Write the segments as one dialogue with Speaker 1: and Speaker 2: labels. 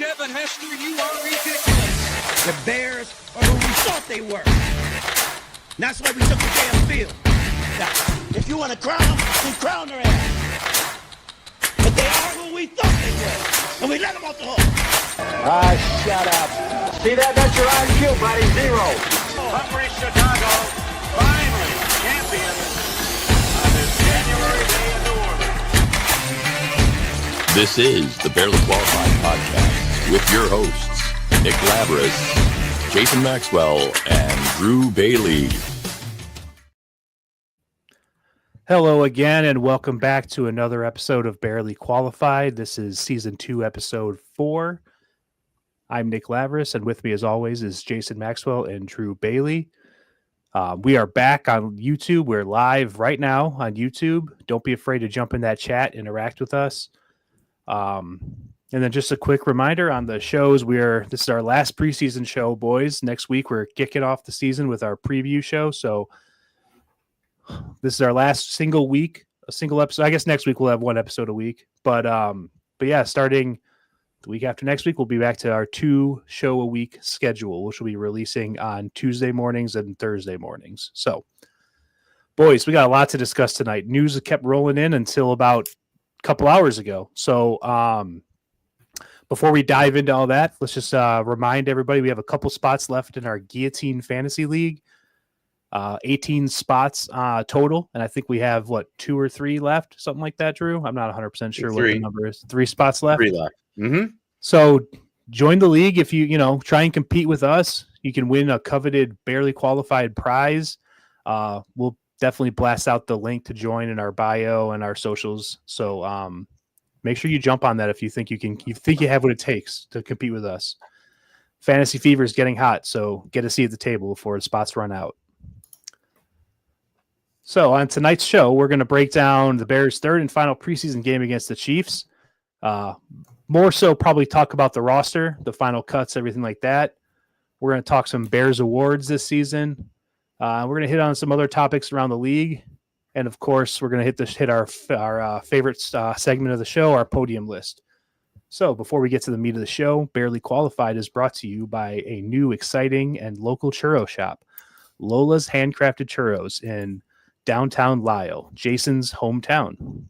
Speaker 1: Kevin Hester, you are ridiculous.
Speaker 2: The Bears are who we thought they were. And that's why we took the damn field. Now, if you want to crown them, then crown their ass. But they are who we thought they were. And we let them off the hook.
Speaker 3: Shut up. See that? That's your IQ, buddy. 0.
Speaker 4: Hungry Chicago, finally champions on this January day in New Orleans.
Speaker 5: This is the Barely Qualified Podcast with your hosts, Nick Labris, Jason Maxwell, and Drew Bailey.
Speaker 6: Hello again, and welcome back to another episode of Barely Qualified. This is Season 2, Episode 4. I'm Nick Labris, and with me, as always, is Jason Maxwell and Drew Bailey. We are back on YouTube. We're live right now on YouTube. Don't be afraid to jump in that chat, interact with us. And then just a quick reminder on the shows. This is our last preseason show, boys. Next week, we're kicking off the season with our preview show. So this is our last single week, a single episode. I guess next week we'll have one episode a week. But yeah, starting the week after next week, we'll be back to our 2-show-a-week schedule, which will be releasing on Tuesday mornings and Thursday mornings. So, boys, we got a lot to discuss tonight. News kept rolling in until about a couple hours ago. So, before we dive into all that, let's just remind everybody we have a couple spots left in our Guillotine Fantasy League. 18 spots total, and I think we have 2 or 3 left, something like that, Drew. I'm not 100% sure what the number is. 3 spots left.
Speaker 7: 3 left. Mm-hmm.
Speaker 6: So join the league. If you try and compete with us, you can win a coveted Barely Qualified prize. We'll definitely blast out the link to join in our bio and our socials. So make sure you jump on that if you think you have what it takes to compete with us. Fantasy Fever is getting hot, so get a seat at the table before the spots run out. So on tonight's show, we're going to break down the Bears' third and final preseason game against the Chiefs. More so probably talk about the roster, the final cuts, everything like that. We're going to talk some Bears awards this season. We're going to hit on some other topics around the league. And, of course, we're going to hit our favorite segment of the show, our podium list. So before we get to the meat of the show, Barely Qualified is brought to you by a new, exciting, and local churro shop, Lola's Handcrafted Churros in downtown Lisle, Jason's hometown.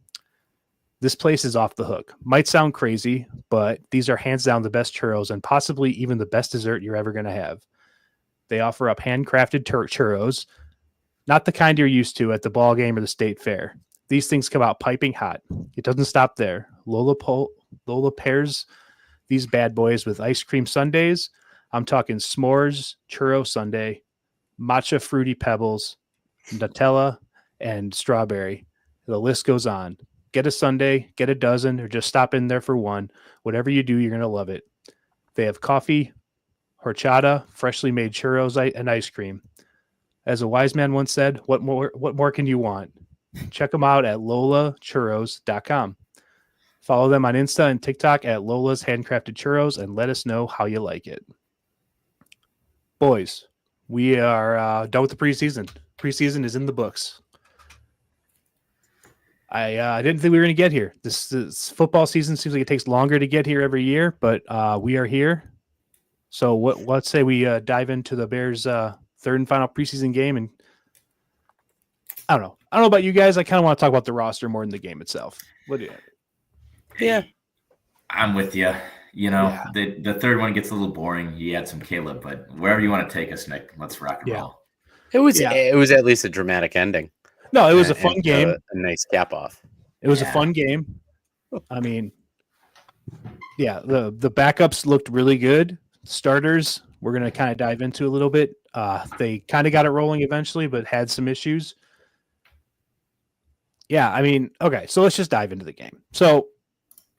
Speaker 6: This place is off the hook. Might sound crazy, but these are hands down the best churros and possibly even the best dessert you're ever going to have. They offer up handcrafted churros, not the kind you're used to at the ball game or the state fair. These things come out piping hot. It doesn't stop there. Lola pairs these bad boys with ice cream sundaes. I'm talking s'mores, churro sundae, matcha fruity pebbles, Nutella, and strawberry. The list goes on. Get a sundae, get a dozen, or just stop in there for one. Whatever you do, you're going to love it. They have coffee, horchata, freshly made churros, and ice cream. As a wise man once said, what more can you want? Check them out at lolachurros.com. Follow them on Insta and TikTok at Lola's Handcrafted Churros and let us know how you like it. Boys, we are done with the preseason. Preseason is in the books. I didn't think we were going to get here. This football season seems like it takes longer to get here every year, but we are here. So let's say we dive into the Bears' third and final preseason game. And I don't know about you guys. I kind of want to talk about the roster more than the game itself. What do you think?
Speaker 7: Yeah.
Speaker 8: I'm with you. The third one gets a little boring. You add some Caleb, but wherever you want to take us, Nick, let's rock and roll.
Speaker 7: It was at least a dramatic ending.
Speaker 6: No, it was a fun game.
Speaker 7: A nice cap off.
Speaker 6: It was a fun game. I mean, the backups looked really good. Starters, we're going to kind of dive into a little bit. They kind of got it rolling eventually, but had some issues. Yeah, I mean, okay, so let's just dive into the game. So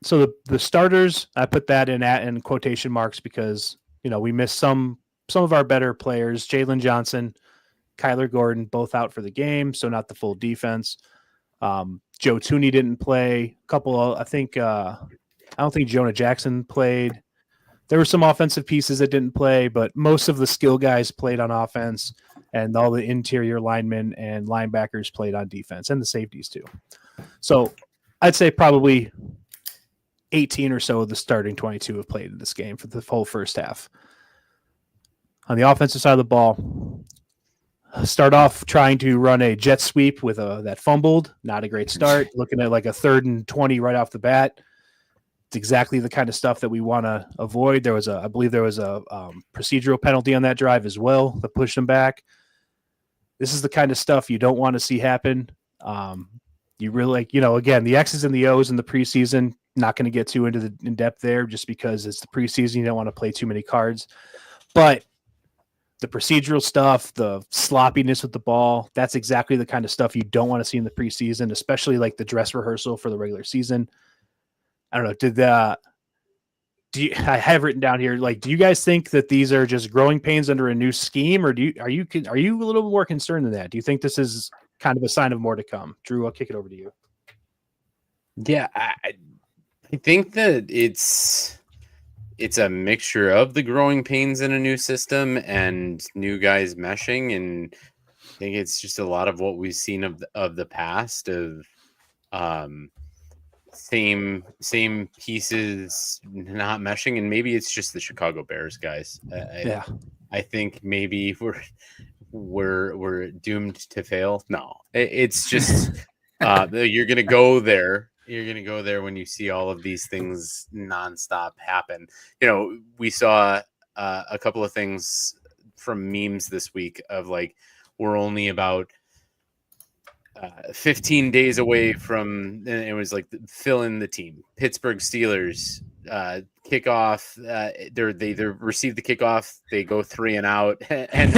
Speaker 6: the starters, I put that in quotation marks because, we missed some of our better players. Jalen Johnson, Kyler Gordon, both out for the game, so not the full defense. Joe Tooney didn't play. I don't think Jonah Jackson played. There were some offensive pieces that didn't play, but most of the skill guys played on offense, and all the interior linemen and linebackers played on defense, and the safeties too. So I'd say probably 18 or so of the starting 22 have played in this game for the whole first half. On the offensive side of the ball, start off trying to run a jet sweep with that fumbled. Not a great start. Looking at like a 3rd and 20 right off the bat. It's exactly the kind of stuff that we want to avoid. I believe there was a procedural penalty on that drive as well that pushed them back. This is the kind of stuff you don't want to see happen. You really again, the X's and the O's in the preseason, not going to get too in depth there just because it's the preseason. You don't want to play too many cards, but the procedural stuff, the sloppiness with the ball, that's exactly the kind of stuff you don't want to see in the preseason, especially like the dress rehearsal for the regular season. I don't know. I have written down here, like, do you guys think that these are just growing pains under a new scheme, or are you a little more concerned than that? Do you think this is kind of a sign of more to come? Drew, I'll kick it over to you.
Speaker 7: Yeah, I think that it's a mixture of the growing pains in a new system and new guys meshing, and I think it's just a lot of what we've seen of the past of same pieces not meshing, and maybe it's just the Chicago Bears guys. I think maybe we're doomed to fail. No, it's just you're gonna go there. You're going to go there when you see all of these things nonstop happen. We saw a couple of things from memes this week of like, we're only about 15 days away from, and it was like fill in the team. Pittsburgh Steelers kickoff. They either receive the kickoff, they go 3 and out. And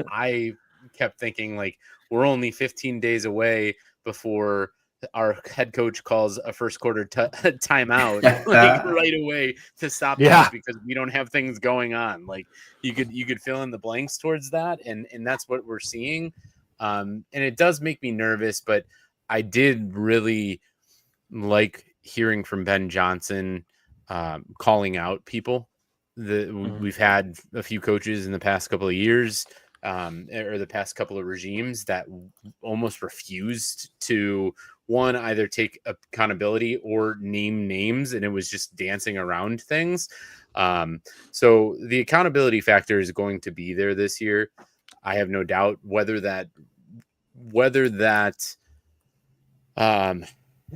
Speaker 7: I kept thinking like, we're only 15 days away before our head coach calls a first quarter timeout like right away to stop this because we don't have things going on. Like you could fill in the blanks towards that. And that's what we're seeing. And it does make me nervous, but I did really like hearing from Ben Johnson, calling out people. We've had a few coaches in the past couple of years, or the past couple of regimes that almost refused to either take accountability or name names, and it was just dancing around things. So the accountability factor is going to be there this year. I have no doubt. Whether that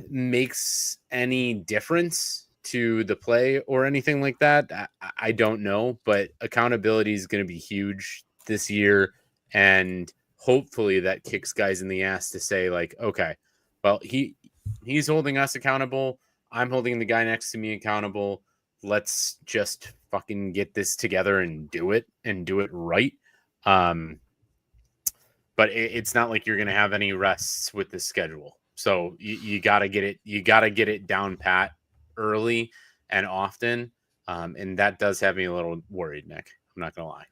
Speaker 7: makes any difference to the play or anything like that, I don't know, but accountability is going to be huge this year, and hopefully that kicks guys in the ass to say like, okay, well, he's holding us accountable. I'm holding the guy next to me accountable. Let's just fucking get this together and do it right. But it's not like you're going to have any rests with the schedule. So you got to get it down pat early and often. And that does have me a little worried, Nick. I'm not going to lie.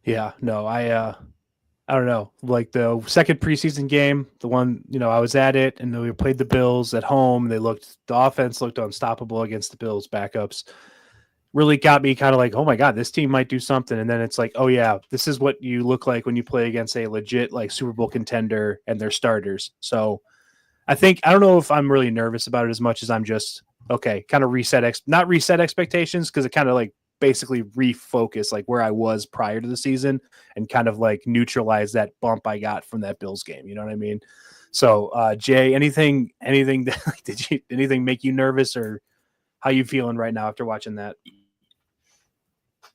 Speaker 6: Yeah, no, I don't know, like the second preseason game, the one, I was at it, and then we played the Bills at home. The offense looked unstoppable against the Bills backups. Really got me kind of like, oh my God, this team might do something. And then it's like, oh yeah, this is what you look like when you play against a legit like Super Bowl contender and their starters. So I don't know if I'm really nervous about it as much as I'm just, okay, kind of not reset expectations, because it kind of like basically refocus like where I was prior to the season and kind of like neutralize that bump I got from that Bills game. You know what I mean? So Jay, anything that anything make you nervous, or how you feeling right now after watching that?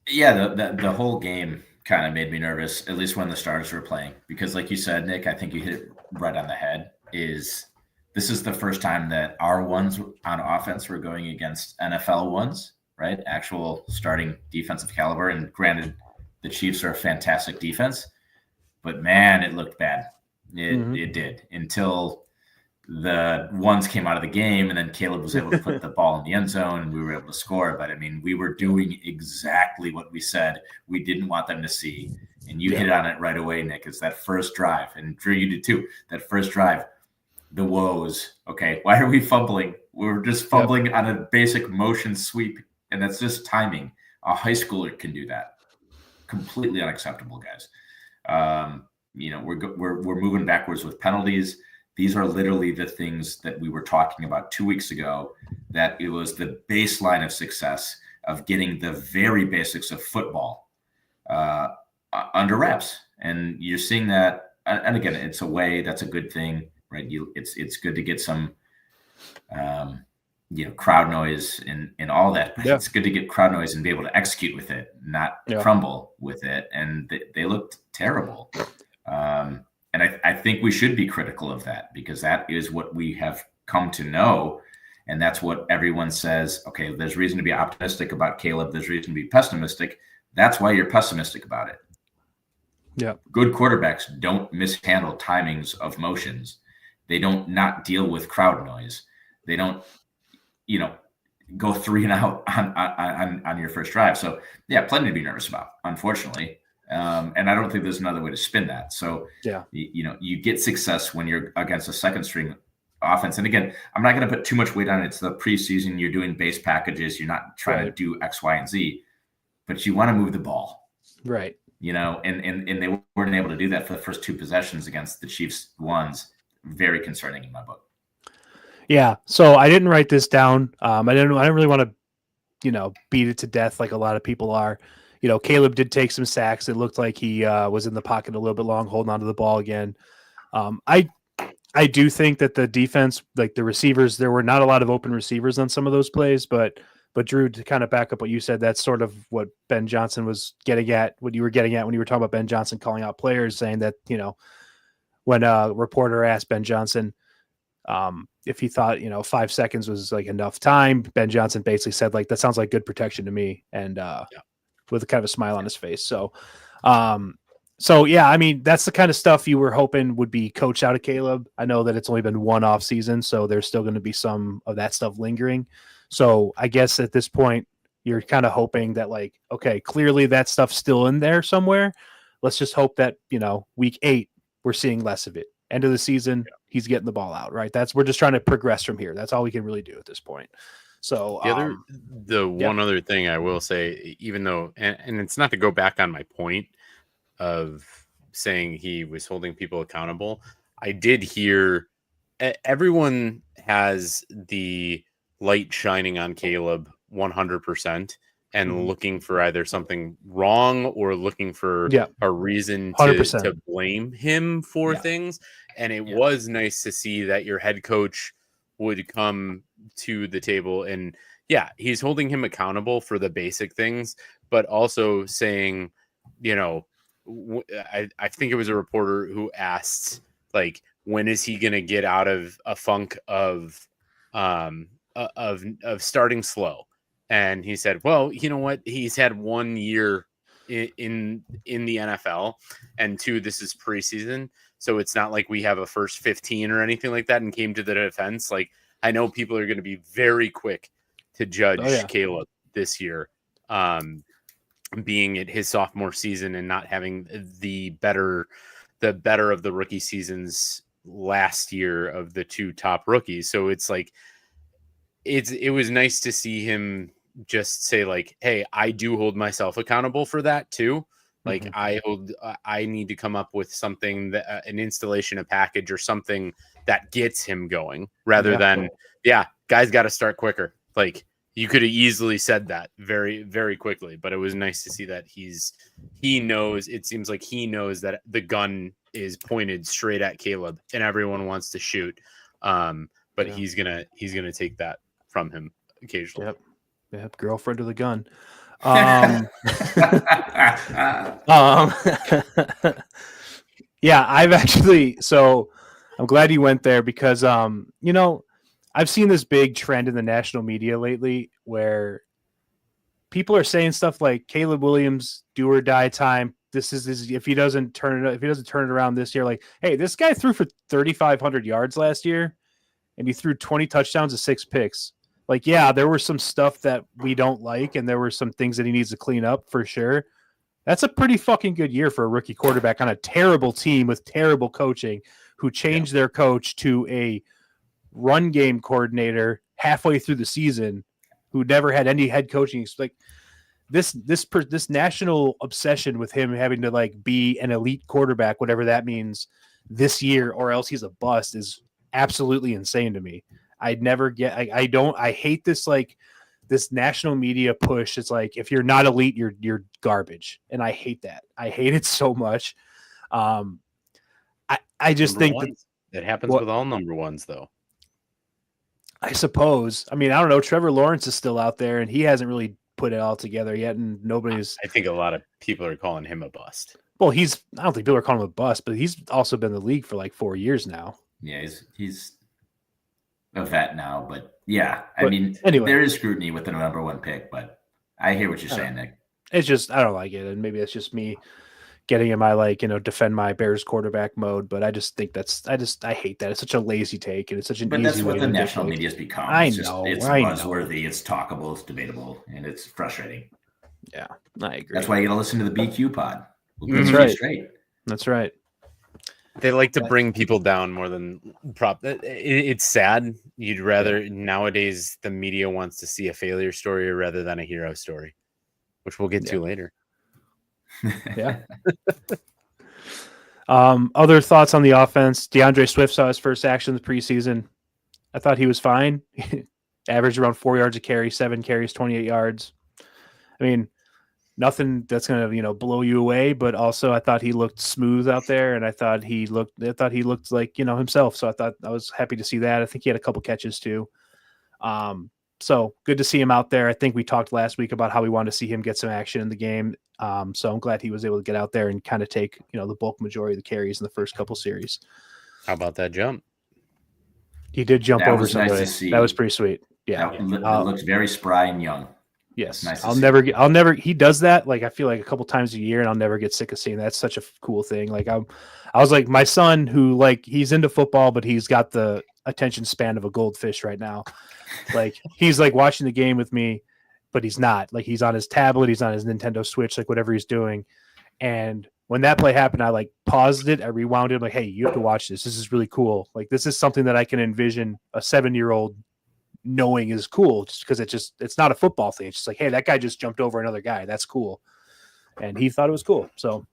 Speaker 8: Yeah, the whole game kind of made me nervous, at least when the starters were playing, because like you said, Nick, I think you hit it right on the head. This is the first time that our ones on offense were going against NFL ones, right? Actual starting defensive caliber. And granted, the Chiefs are a fantastic defense, but man, it looked bad. It did, until the ones came out of the game, and then Caleb was able to put the ball in the end zone and we were able to score. But I mean, we were doing exactly what we said we didn't want them to see. And you hit on it right away, Nick. It's that first drive, and Drew, you did too. That first drive, the woes. Okay, why are we fumbling? We're just fumbling on a basic motion sweep, and that's just timing. A high schooler can do that. Completely unacceptable, guys. We're moving backwards with penalties. These are literally the things that we were talking about 2 weeks ago that it was the baseline of success of getting the very basics of football under wraps. And you're seeing that. And again, it's a way, that's a good thing, right? It's good to get some, crowd noise and all that. But it's good to get crowd noise and be able to execute with it, not crumble with it. And they looked terrible. And I think we should be critical of that, because that is what we have come to know. And that's what everyone says. Okay, there's reason to be optimistic about Caleb. There's reason to be pessimistic. That's why you're pessimistic about it.
Speaker 6: Yeah.
Speaker 8: Good quarterbacks don't mishandle timings of motions. They don't not deal with crowd noise. They don't, go 3 and out on your first drive. So yeah, plenty to be nervous about, unfortunately. And I don't think there's another way to spin that. So you get success when you're against a second string offense. And again, I'm not going to put too much weight on it. It's the preseason. You're doing base packages. You're not trying to do X, Y, and Z, but you want to move the ball.
Speaker 6: Right.
Speaker 8: And they weren't able to do that for the first 2 possessions against the Chiefs ones. Very concerning in my book.
Speaker 6: Yeah. So I didn't write this down. I didn't really want to, beat it to death like a lot of people are. Caleb did take some sacks. It looked like he was in the pocket a little bit long, holding onto the ball again. I do think that the defense, like the receivers, there were not a lot of open receivers on some of those plays, but Drew, to kind of back up what you said, that's sort of what Ben Johnson was getting at, what you were getting at when you were talking about Ben Johnson calling out players, saying that, when a reporter asked Ben Johnson if he thought, 5 seconds was like enough time, Ben Johnson basically said, like, that sounds like good protection to me. And with a kind of a smile on his face. So, yeah, I mean, that's the kind of stuff you were hoping would be coached out of Caleb. I know that it's only been one off season, so there's still going to be some of that stuff lingering. So I guess at this point, you're kind of hoping that, like, okay, clearly that stuff's still in there somewhere. Let's just hope that, week 8, we're seeing less of it. End of the season, he's getting the ball out, right? We're just trying to progress from here. That's all we can really do at this point. So
Speaker 7: one other thing I will say, even though, and it's not to go back on my point of saying he was holding people accountable, I did hear everyone has the light shining on Caleb 100% and looking for either something wrong or looking for a reason to blame him for things. And it was nice to see that your head coach would come to the table and he's holding him accountable for the basic things, but also saying, I think it was a reporter who asked, like, when is he going to get out of a funk of starting slow? And he said, well, you know what? He's had 1 year in the NFL, and 2, this is preseason. So it's not like we have a first 15 or anything like that, and came to the defense. Like, I know people are going to be very quick to judge Caleb this year, being it his sophomore season and not having the better of the rookie seasons last year of the 2 top rookies. So it's like, it was nice to see him just say, like, hey, I do hold myself accountable for that too. Like, I need to come up with something, that an installation, a package or something that gets him going, rather than, guys got to start quicker. Like, you could have easily said that very, very quickly, but it was nice to see that he knows, it seems like he knows that the gun is pointed straight at Caleb and everyone wants to shoot. But he's going to take that from him occasionally.
Speaker 6: Yep. Girlfriend to the gun. I've actually, so I'm glad you went there because, I've seen this big trend in the national media lately where people are saying stuff like Caleb Williams, do or die time. This is if he doesn't turn it around this year, like, hey, this guy threw for 3,500 yards last year and he threw 20 touchdowns and 6 picks. Like, there were some stuff that we don't like, and there were some things that he needs to clean up for sure. That's a pretty fucking good year for a rookie quarterback on a terrible team with terrible coaching, who changed their coach to a run game coordinator halfway through the season, who never had any head coaching. Like, this national obsession with him having to, like, be an elite quarterback, whatever that means, this year, or else he's a bust, is absolutely insane to me. I'd never get. I hate this like this national media push. It's like if you're not elite, you're garbage, and I hate that. I hate it so much. I just
Speaker 7: Number
Speaker 6: think
Speaker 7: ones. That happens with all number ones, though.
Speaker 6: I suppose. I mean, I don't know. Trevor Lawrence is still out there, and he hasn't really put it all together yet, and nobody's.
Speaker 7: I think a lot of people are calling him a bust.
Speaker 6: Well, I don't think people are calling him a bust, but he's also been in the league for like 4 years now.
Speaker 8: Yeah, he's a vet now, but yeah, I mean, anyway, there is scrutiny with the number 1 pick, but I hear what you're saying, Nick.
Speaker 6: It's just I don't like it, and maybe it's just me getting in my defend my Bears quarterback mode, but I just think I hate that. It's such a lazy take, and it's such an easy way to.
Speaker 8: But that's what the national media's become. It's buzzworthy, it's talkable, it's debatable, and it's frustrating.
Speaker 6: Yeah, I agree.
Speaker 8: That's why you got to listen to the BQ pod.
Speaker 6: That's right. That's right.
Speaker 7: They like to bring people down more than prop. It's sad. You'd rather nowadays the media wants to see a failure story rather than a hero story, which we'll get to later.
Speaker 6: Yeah. Other thoughts on the offense? DeAndre Swift saw his first action in the preseason. I thought he was fine. Averaged around 4 yards a carry, 7 carries, 28 yards. I mean, nothing that's going to, blow you away, but also I thought he looked smooth out there, and I thought he looked like, himself. So I was happy to see that. I think he had a couple catches too. So good to see him out there. I think we talked last week about how we wanted to see him get some action in the game. So I'm glad he was able to get out there and kind of take, the bulk majority of the carries in the first couple series.
Speaker 7: How about that jump?
Speaker 6: He did jump over somebody.
Speaker 8: Nice to see.
Speaker 6: That was pretty sweet. Yeah.
Speaker 8: It looks very spry and young.
Speaker 6: Yes.
Speaker 8: Nice
Speaker 6: he does that. Like, I feel like a couple times a year, and I'll never get sick of seeing that. That's such a cool thing. Like I was like my son who he's into football, but he's got the attention span of a goldfish right now. Like he's watching the game with me, but he's not. Like he's on his tablet, he's on his Nintendo Switch, whatever he's doing. And when that play happened, I paused it, I rewound it, hey, you have to watch this. This is really cool. Like this is something that I can envision a 7-year-old knowing is cool, just because it's not a football thing. It's just hey, that guy just jumped over another guy. That's cool. And he thought it was cool. So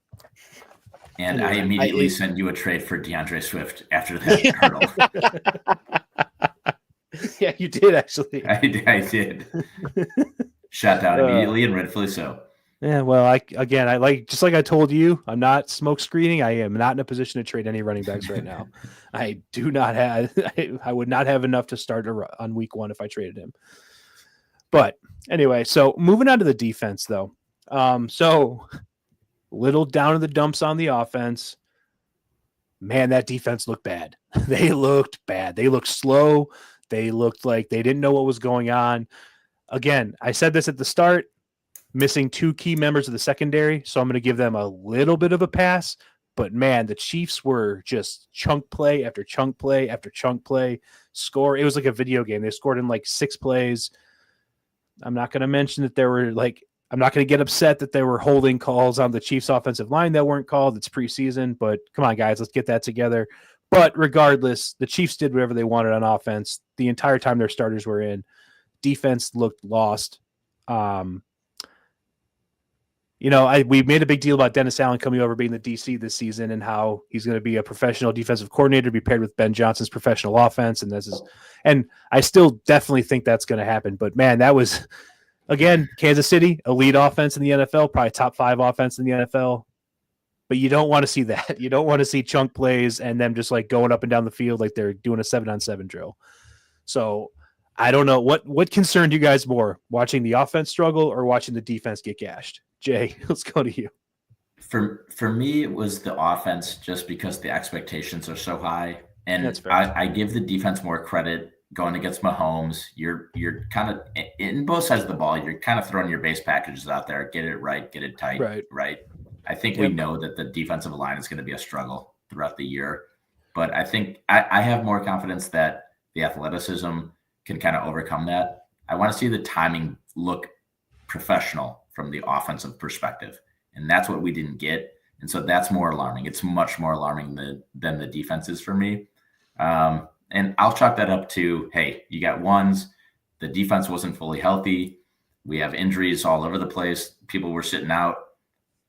Speaker 8: and anyway, I immediately sent you a trade for DeAndre Swift after that hurdle.
Speaker 6: Yeah, you did actually.
Speaker 8: I did. Shut down immediately and rightfully so.
Speaker 6: Yeah, well, I told you, I'm not smoke screening. I am not in a position to trade any running backs right now. I do not have. I would not have enough to start on week 1 if I traded him. But anyway, so moving on to the defense, though. So little down in the dumps on the offense. Man, that defense looked bad. They looked bad. They looked slow. They looked like they didn't know what was going on. Again, I said this at the start, missing 2 key members of the secondary, so I'm going to give them a little bit of a pass. But, man, the Chiefs were just chunk play after chunk play after chunk play. Score. It was like a video game. They scored in 6 plays. I'm not going to mention that there were I'm not going to get upset that there were holding calls on the Chiefs offensive line that weren't called. It's preseason, but come on, guys, let's get that together. But regardless, the Chiefs did whatever they wanted on offense the entire time their starters were in. Defense looked lost. We made a big deal about Dennis Allen coming over being the DC this season and how he's going to be a professional defensive coordinator, be paired with Ben Johnson's professional offense. And I still definitely think that's going to happen. But man, that was, again, Kansas City, elite offense in the NFL, probably top 5 offense in the NFL. But you don't want to see that. You don't want to see chunk plays and them just going up and down the field like they're doing a 7-on-7 drill. So I don't know what concerned you guys more, watching the offense struggle or watching the defense get gashed. Jay, let's go to you.
Speaker 8: For me, it was the offense, just because the expectations are so high, and
Speaker 6: that's fair.
Speaker 8: I give the defense more credit. Going against Mahomes, you're kind of in both sides of the ball. You're kind of throwing your base packages out there, get it right, get it tight, right. I think we know that the defensive line is going to be a struggle throughout the year, but I think I have more confidence that the athleticism can kind of overcome that. I want to see the timing look professional from the offensive perspective, and that's what we didn't get. And so that's more alarming. It's much more alarming than the defense is for me. And I'll chalk that up to, hey, you got ones. The defense wasn't fully healthy. We have injuries all over the place. People were sitting out.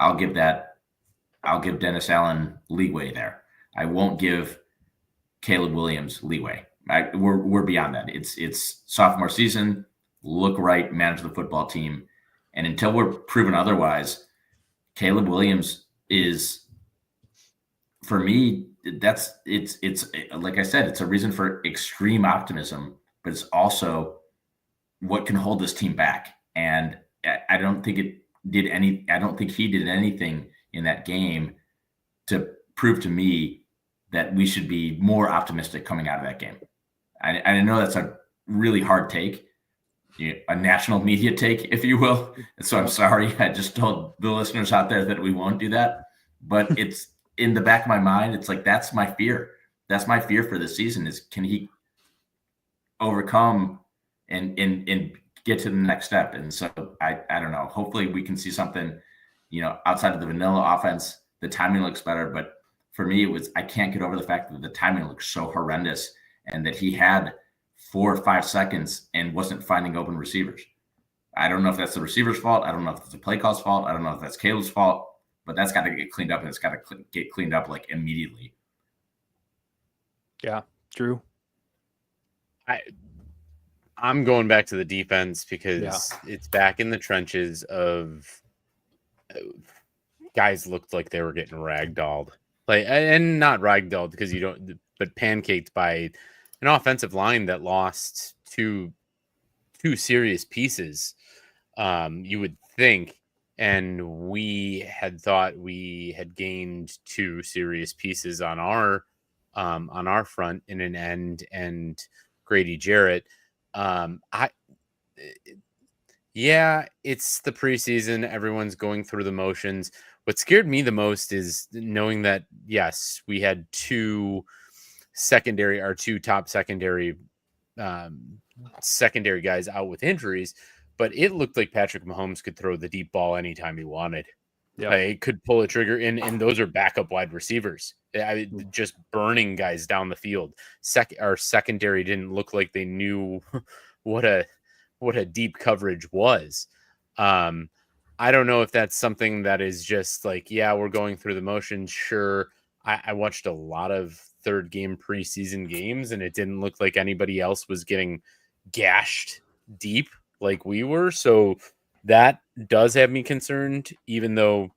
Speaker 8: I'll give Dennis Allen leeway there. I won't give Caleb Williams leeway. We're beyond that. It's sophomore season. Look right, manage the football team, and until we're proven otherwise, Caleb Williams is, for me, it's like I said, it's a reason for extreme optimism, but it's also what can hold this team back. And I don't think he did anything in that game to prove to me that we should be more optimistic coming out of that game. I know that's a really hard take, a national media take, if you will. And so I'm sorry. I just told the listeners out there that we won't do that. But it's in the back of my mind. It's like, that's my fear. That's my fear for this season is, can he overcome and get to the next step? And so I don't know. Hopefully we can see something, outside of the vanilla offense. The timing looks better. But for me, I can't get over the fact that the timing looks so horrendous and that he had 4 or 5 seconds and wasn't finding open receivers. I don't know if that's the receiver's fault. I don't know if it's the play call's fault. I don't know if that's Caleb's fault, but that's got to get cleaned up, and it's got to get cleaned up like immediately.
Speaker 6: Yeah, Drew.
Speaker 7: I'm going back to the defense because it's back in the trenches of guys looked like they were getting ragdolled. And not ragdolled because but pancaked by an offensive line that lost two serious pieces, you would think. And we had thought we had gained 2 serious pieces on our front in an end and Grady Jarrett. It's the preseason. Everyone's going through the motions. What scared me the most is knowing that, yes, we had 2 top secondary guys out with injuries, but it looked like Patrick Mahomes could throw the deep ball anytime he wanted. Yeah, he could pull a trigger, and those are backup wide receivers. Just burning guys down the field. Our secondary didn't look like they knew what a deep coverage was. I don't know if that's something that is just like, we're going through the motions. Sure, I watched a lot of third game preseason games, and it didn't look like anybody else was getting gashed deep like we were. So that does have me concerned, even though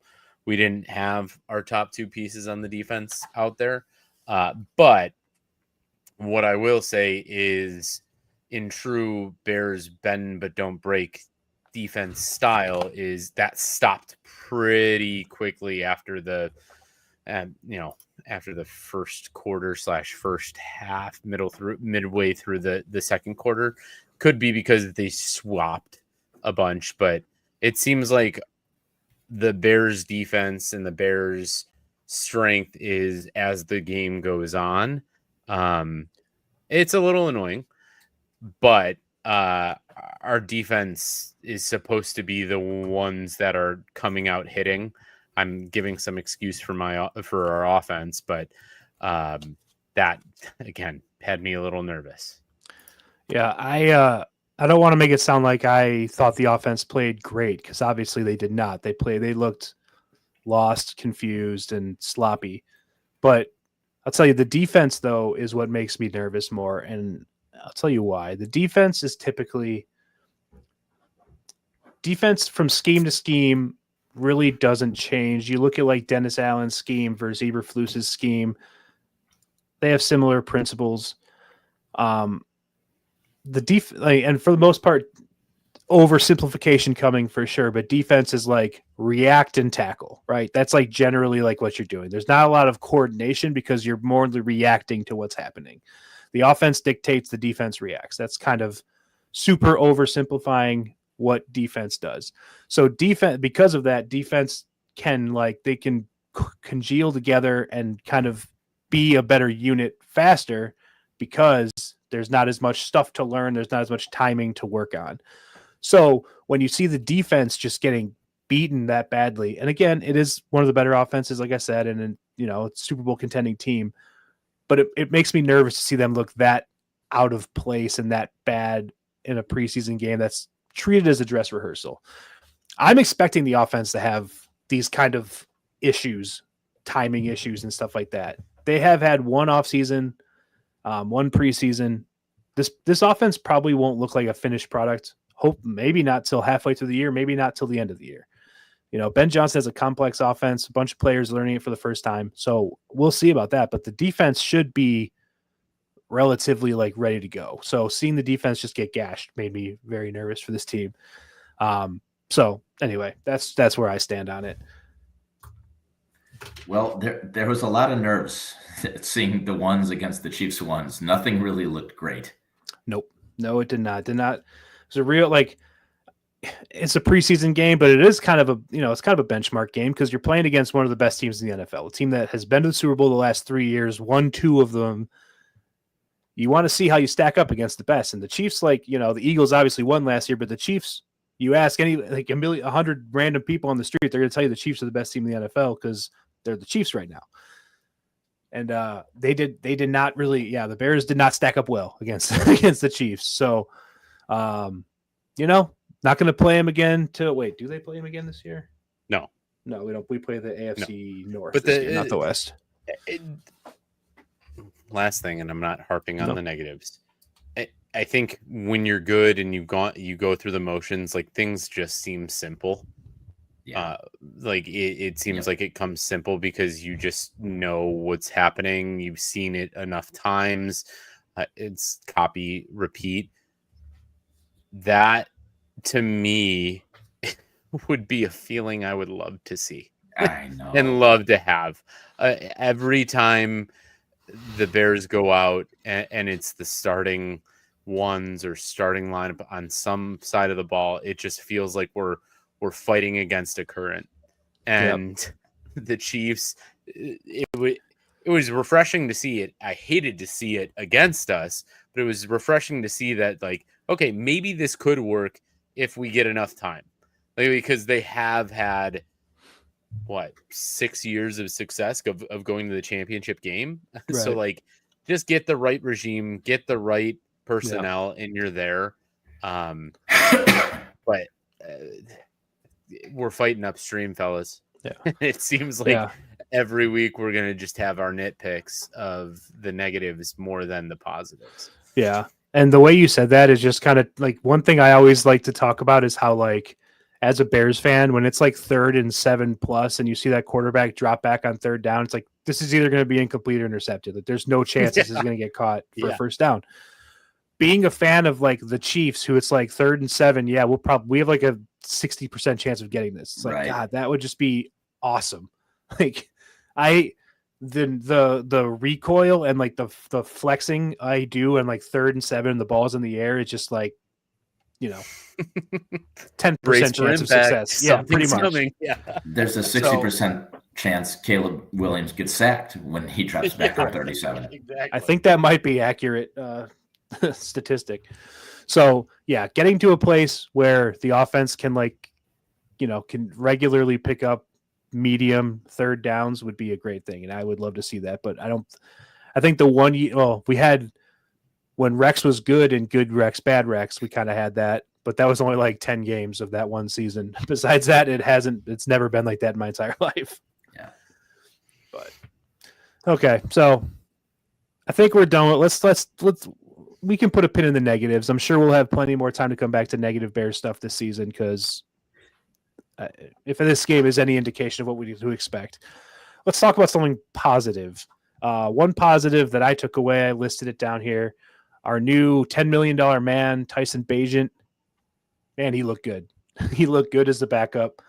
Speaker 7: we didn't have our top 2 pieces on the defense out there. But what I will say is, in true Bears bend but don't break defense style, is that stopped pretty quickly after the first quarter / first half, midway through the second quarter. Could be because they swapped a bunch, but it seems like the Bears defense and the Bears strength is as the game goes on. It's a little annoying, but our defense is supposed to be the ones that are coming out hitting. I'm giving some excuse for our offense, but that again had me a little nervous.
Speaker 6: Yeah, I don't want to make it sound like I thought the offense played great, because obviously they did not. They looked lost, confused, and sloppy. But I'll tell you, the defense though is what makes me nervous more, and I'll tell you why. The defense is typically from scheme to scheme really doesn't change. You look at like Dennis Allen's scheme versus Eberflus's scheme. They have similar principles. And for the most part, oversimplification coming for sure, but defense is like react and tackle, right? That's like generally like what you're doing. There's not a lot of coordination because you're more reacting to what's happening. The offense dictates, the defense reacts. That's kind of super oversimplifying what defense does. So defense, because of that, defense can congeal together and kind of be a better unit faster because there's not as much stuff to learn. There's not as much timing to work on. So when you see the defense just getting beaten that badly, and again, it is one of the better offenses, like I said, and it's Super Bowl contending team, but it makes me nervous to see them look that out of place and that bad in a preseason game that's treated as a dress rehearsal. I'm expecting the offense to have these kind of issues, timing issues and stuff like that. They have had one off season One preseason. This offense probably won't look like a finished product. Hope maybe not till halfway through the year, maybe not till the end of the year. Ben Johnson has a complex offense, a bunch of players learning it for the first time. So we'll see about that. But the defense should be relatively ready to go. So seeing the defense just get gashed made me very nervous for this team. So anyway, that's where I stand on it.
Speaker 8: Well, there was a lot of nerves seeing the ones against the Chiefs ones. Nothing really looked great.
Speaker 6: Nope. No, it did not. It's a real it's a preseason game, but it is kind of it's kind of a benchmark game because you're playing against one of the best teams in the NFL, a team that has been to the Super Bowl the last 3 years, won 2 of them. You want to see how you stack up against the best. And the Chiefs, the Eagles obviously won last year, but the Chiefs, you ask any 100 random people on the street, they're going to tell you the Chiefs are the best team in the NFL because they're the Chiefs right now. And they did not really, the Bears did not stack up well against the Chiefs. So, not going to play him again. Do they play him again this year?
Speaker 7: No,
Speaker 6: we don't. We play the AFC North,
Speaker 7: but
Speaker 6: not the West.
Speaker 7: Last thing, and I'm not harping on the negatives. I think when you're good and you go through the motions, things just seem simple.
Speaker 8: Yeah.
Speaker 7: It seems like it comes simple because you just know what's happening. You've seen it enough times. It's copy, repeat. That to me would be a feeling I would love to see.
Speaker 8: I know.
Speaker 7: And love to have. Every time the Bears go out and it's the starting ones or starting lineup on some side of the ball, it just feels like we're fighting against a current. And the Chiefs, it was refreshing to see it. I hated to see it against us, but it was refreshing to see that okay, maybe this could work if we get enough time. Because they have had 6 years of success of going to the championship game. Right. So just get the right regime, get the right personnel, and you're there. But we're fighting upstream, fellas. Yeah. It seems like every week we're going to just have our nitpicks of the negatives more than the positives.
Speaker 6: Yeah. And the way you said that is just kind of one thing I always like to talk about is how as a Bears fan, when it's 3rd and 7+ and you see that quarterback drop back on 3rd down, it's this is either going to be incomplete or intercepted. There's no chance this is going to get caught for a first down. Being a fan of the Chiefs, who it's 3rd and 7, we have a 60% chance of getting this. It's
Speaker 8: right.
Speaker 6: God, that would just be awesome. The recoil and the flexing I do and 3rd and 7, the ball's in the air. It's just 10% chance of success. Yeah, pretty much.
Speaker 7: Coming. Yeah.
Speaker 8: There's a 60% chance Caleb Williams gets sacked when he drops back on 37.
Speaker 7: Exactly.
Speaker 6: I think that might be accurate statistic. So getting to a place where the offense can can regularly pick up medium 3rd downs would be a great thing, and I would love to see that. But I think the one we had when Rex was good and good Rex, bad Rex, we kind of had that, but that was only 10 games of that one season. Besides that, it's never been like that in my entire life.
Speaker 8: Yeah.
Speaker 6: But okay, so I think we're done. Let's we can put a pin in the negatives. I'm sure we'll have plenty more time to come back to negative Bears stuff this season because if this game is any indication of what we need to expect, let's talk about something positive. One positive that I took away, I listed it down here. Our new $10 million man, Tyson Bagent. Man, he looked good. He looked good as the backup.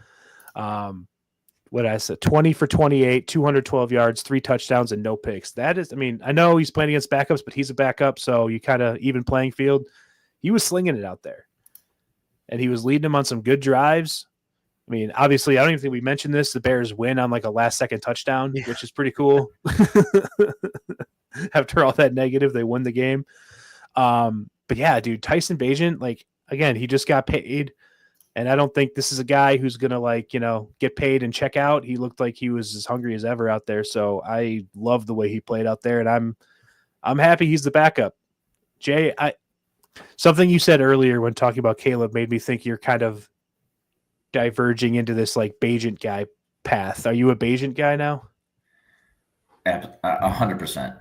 Speaker 6: What I said, 20 for 28, 212 yards, 3 touchdowns, and no picks. That is, I know he's playing against backups, but he's a backup, so you kind of even playing field. He was slinging it out there. And he was leading them on some good drives. Obviously, I don't even think we mentioned this. The Bears win on a last-second touchdown, which is pretty cool. After all that negative, they won the game. But yeah, dude, Tyson Bagent, again, he just got paid. And I don't think this is a guy who's going to get paid and check out. He looked like he was as hungry as ever out there. So I love the way he played out there, and I'm happy he's the backup. Jay, something you said earlier when talking about Caleb made me think you're kind of diverging into this Bagent guy path. Are you a Bagent guy now?
Speaker 8: 100%.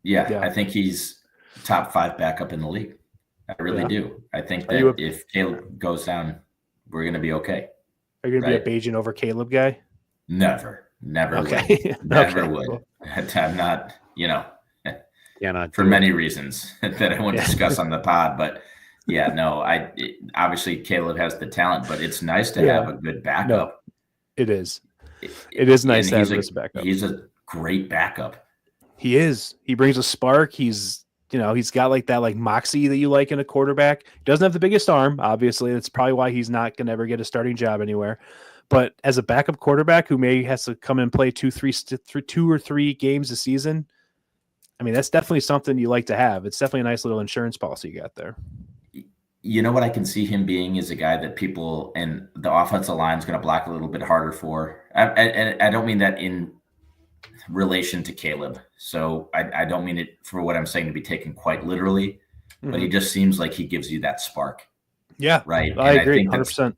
Speaker 8: Yeah, I think he's top 5 backup in the league. I really do. I think that if Caleb goes down, we're going to be okay.
Speaker 6: Are you going to be a Bajan over Caleb guy?
Speaker 8: Never
Speaker 6: Okay.
Speaker 8: would. Never
Speaker 6: Okay.
Speaker 8: would. I'm not,
Speaker 7: Cannot
Speaker 8: for
Speaker 7: do
Speaker 8: many
Speaker 7: it.
Speaker 8: reasons that I won't discuss on the pod. But yeah, no, obviously Caleb has the talent, but it's nice to have a good backup.
Speaker 6: No, it is. It is nice to have him as a backup.
Speaker 8: He's a great backup.
Speaker 6: He is. He brings a spark. He's got like that like moxie that you like in a quarterback. He doesn't have the biggest arm, obviously. That's probably why he's not going to ever get a starting job anywhere. But as a backup quarterback who may has to come and play 2 or 3 games a season, I mean, that's definitely something you like to have. It's definitely a nice little insurance policy you got there.
Speaker 8: You know what I can see him being is a guy that people and the offensive line is going to block a little bit harder for. I don't mean that in relation to Caleb. So I don't mean it for what I'm saying to be taken quite literally, but he just seems like he gives you that spark.
Speaker 6: Yeah.
Speaker 8: Right.
Speaker 6: I agree 100%.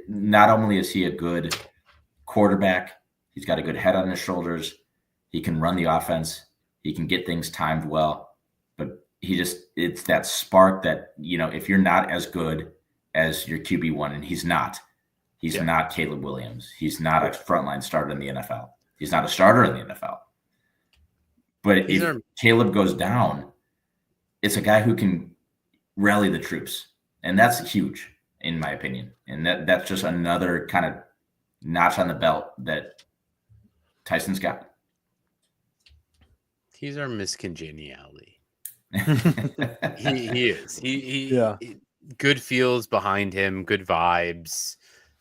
Speaker 8: Not only is he a good quarterback, he's got a good head on his shoulders. He can run the offense. He can get things timed well, but it's that spark that, if you're not as good as your QB1, and he's not Caleb Williams. He's not a frontline starter in the NFL. He's not a starter in the NFL. But if Caleb goes down, it's a guy who can rally the troops. And that's huge, in my opinion. And that's just another kind of notch on the belt that Tyson's got.
Speaker 7: He's our Miss Congeniality. he is. He good feels behind him, good vibes,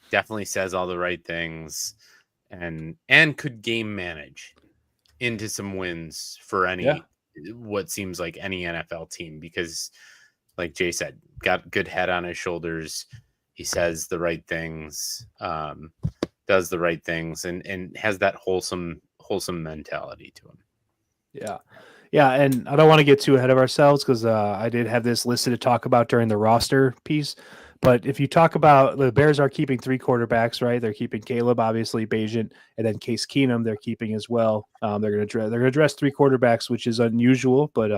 Speaker 7: definitely says all the right things, and could game manage into some wins for what seems like any NFL team, because like Jay said, got good head on his shoulders. He says the right things, does the right things, and has that wholesome mentality to him.
Speaker 6: Yeah. And I don't want to get too ahead of ourselves because I did have this listed to talk about during the roster piece. But if you talk about the Bears are keeping 3 quarterbacks, right? They're keeping Caleb, obviously, Bajan, and then Case Keenum they're keeping as well. They're going to address 3 quarterbacks, which is unusual, but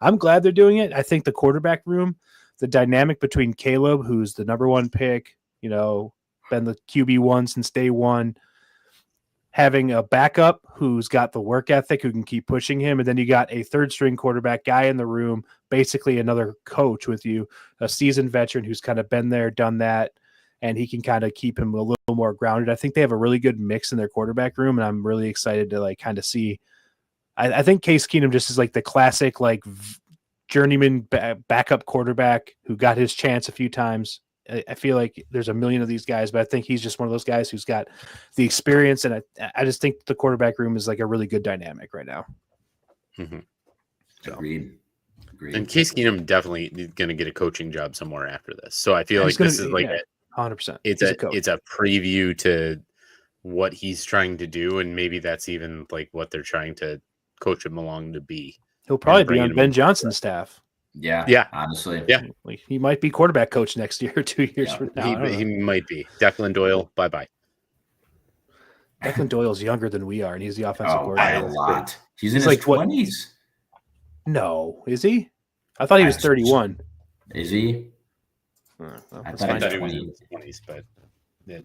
Speaker 6: I'm glad they're doing it. I think the quarterback room, the dynamic between Caleb, who's the number 1 pick, been the QB1 since day 1, having a backup who's got the work ethic, who can keep pushing him. And then you got a 3rd-string quarterback guy in the room, basically another coach with you, a seasoned veteran who's kind of been there, done that, and he can kind of keep him a little more grounded. I think they have a really good mix in their quarterback room, and I'm really excited to like kind of see. I think Case Keenum just is like the classic like journeyman backup quarterback who got his chance a few times. I feel like there's a million of these guys, but I think he's just one of those guys who's got the experience. And I just think the quarterback room is like a really good dynamic right now.
Speaker 7: Mm-hmm.
Speaker 8: So. Agreed.
Speaker 7: And Case Keenum definitely going to get a coaching job somewhere after this. So I feel like this is like
Speaker 6: 100%.
Speaker 7: It's a preview to what he's trying to do. And maybe that's even like what they're trying to coach him along to be.
Speaker 6: He'll probably be on Ben Johnson's staff.
Speaker 8: Yeah. Honestly.
Speaker 7: Yeah.
Speaker 6: Like, he might be quarterback coach next year or 2 years from now.
Speaker 7: He might be. Declan Doyle, bye-bye.
Speaker 6: Declan Doyle's younger than we are, and he's the offensive coordinator.
Speaker 8: By a lot. He's in his 20s.
Speaker 6: No, is he? I thought he was 31.
Speaker 8: Is he?
Speaker 7: I thought he was in his 20s, but... Yeah.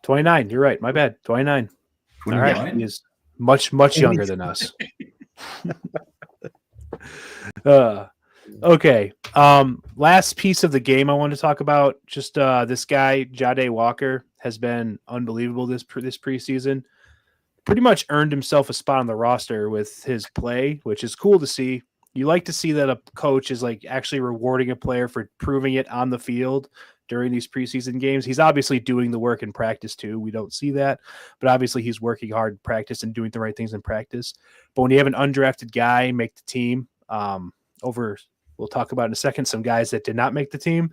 Speaker 6: 29, you're right. My bad. 29. All right. He is much, much younger than us. Okay. Last piece of the game I want to talk about. Just this guy, Jade Walker, has been unbelievable this preseason. Pretty much earned himself a spot on the roster with his play, which is cool to see. You like to see that a coach is like actually rewarding a player for proving it on the field during these preseason games. He's obviously doing the work in practice too. We don't see that, but obviously he's working hard in practice and doing the right things in practice. But when you have an undrafted guy make the team, we'll talk about in a second some guys that did not make the team.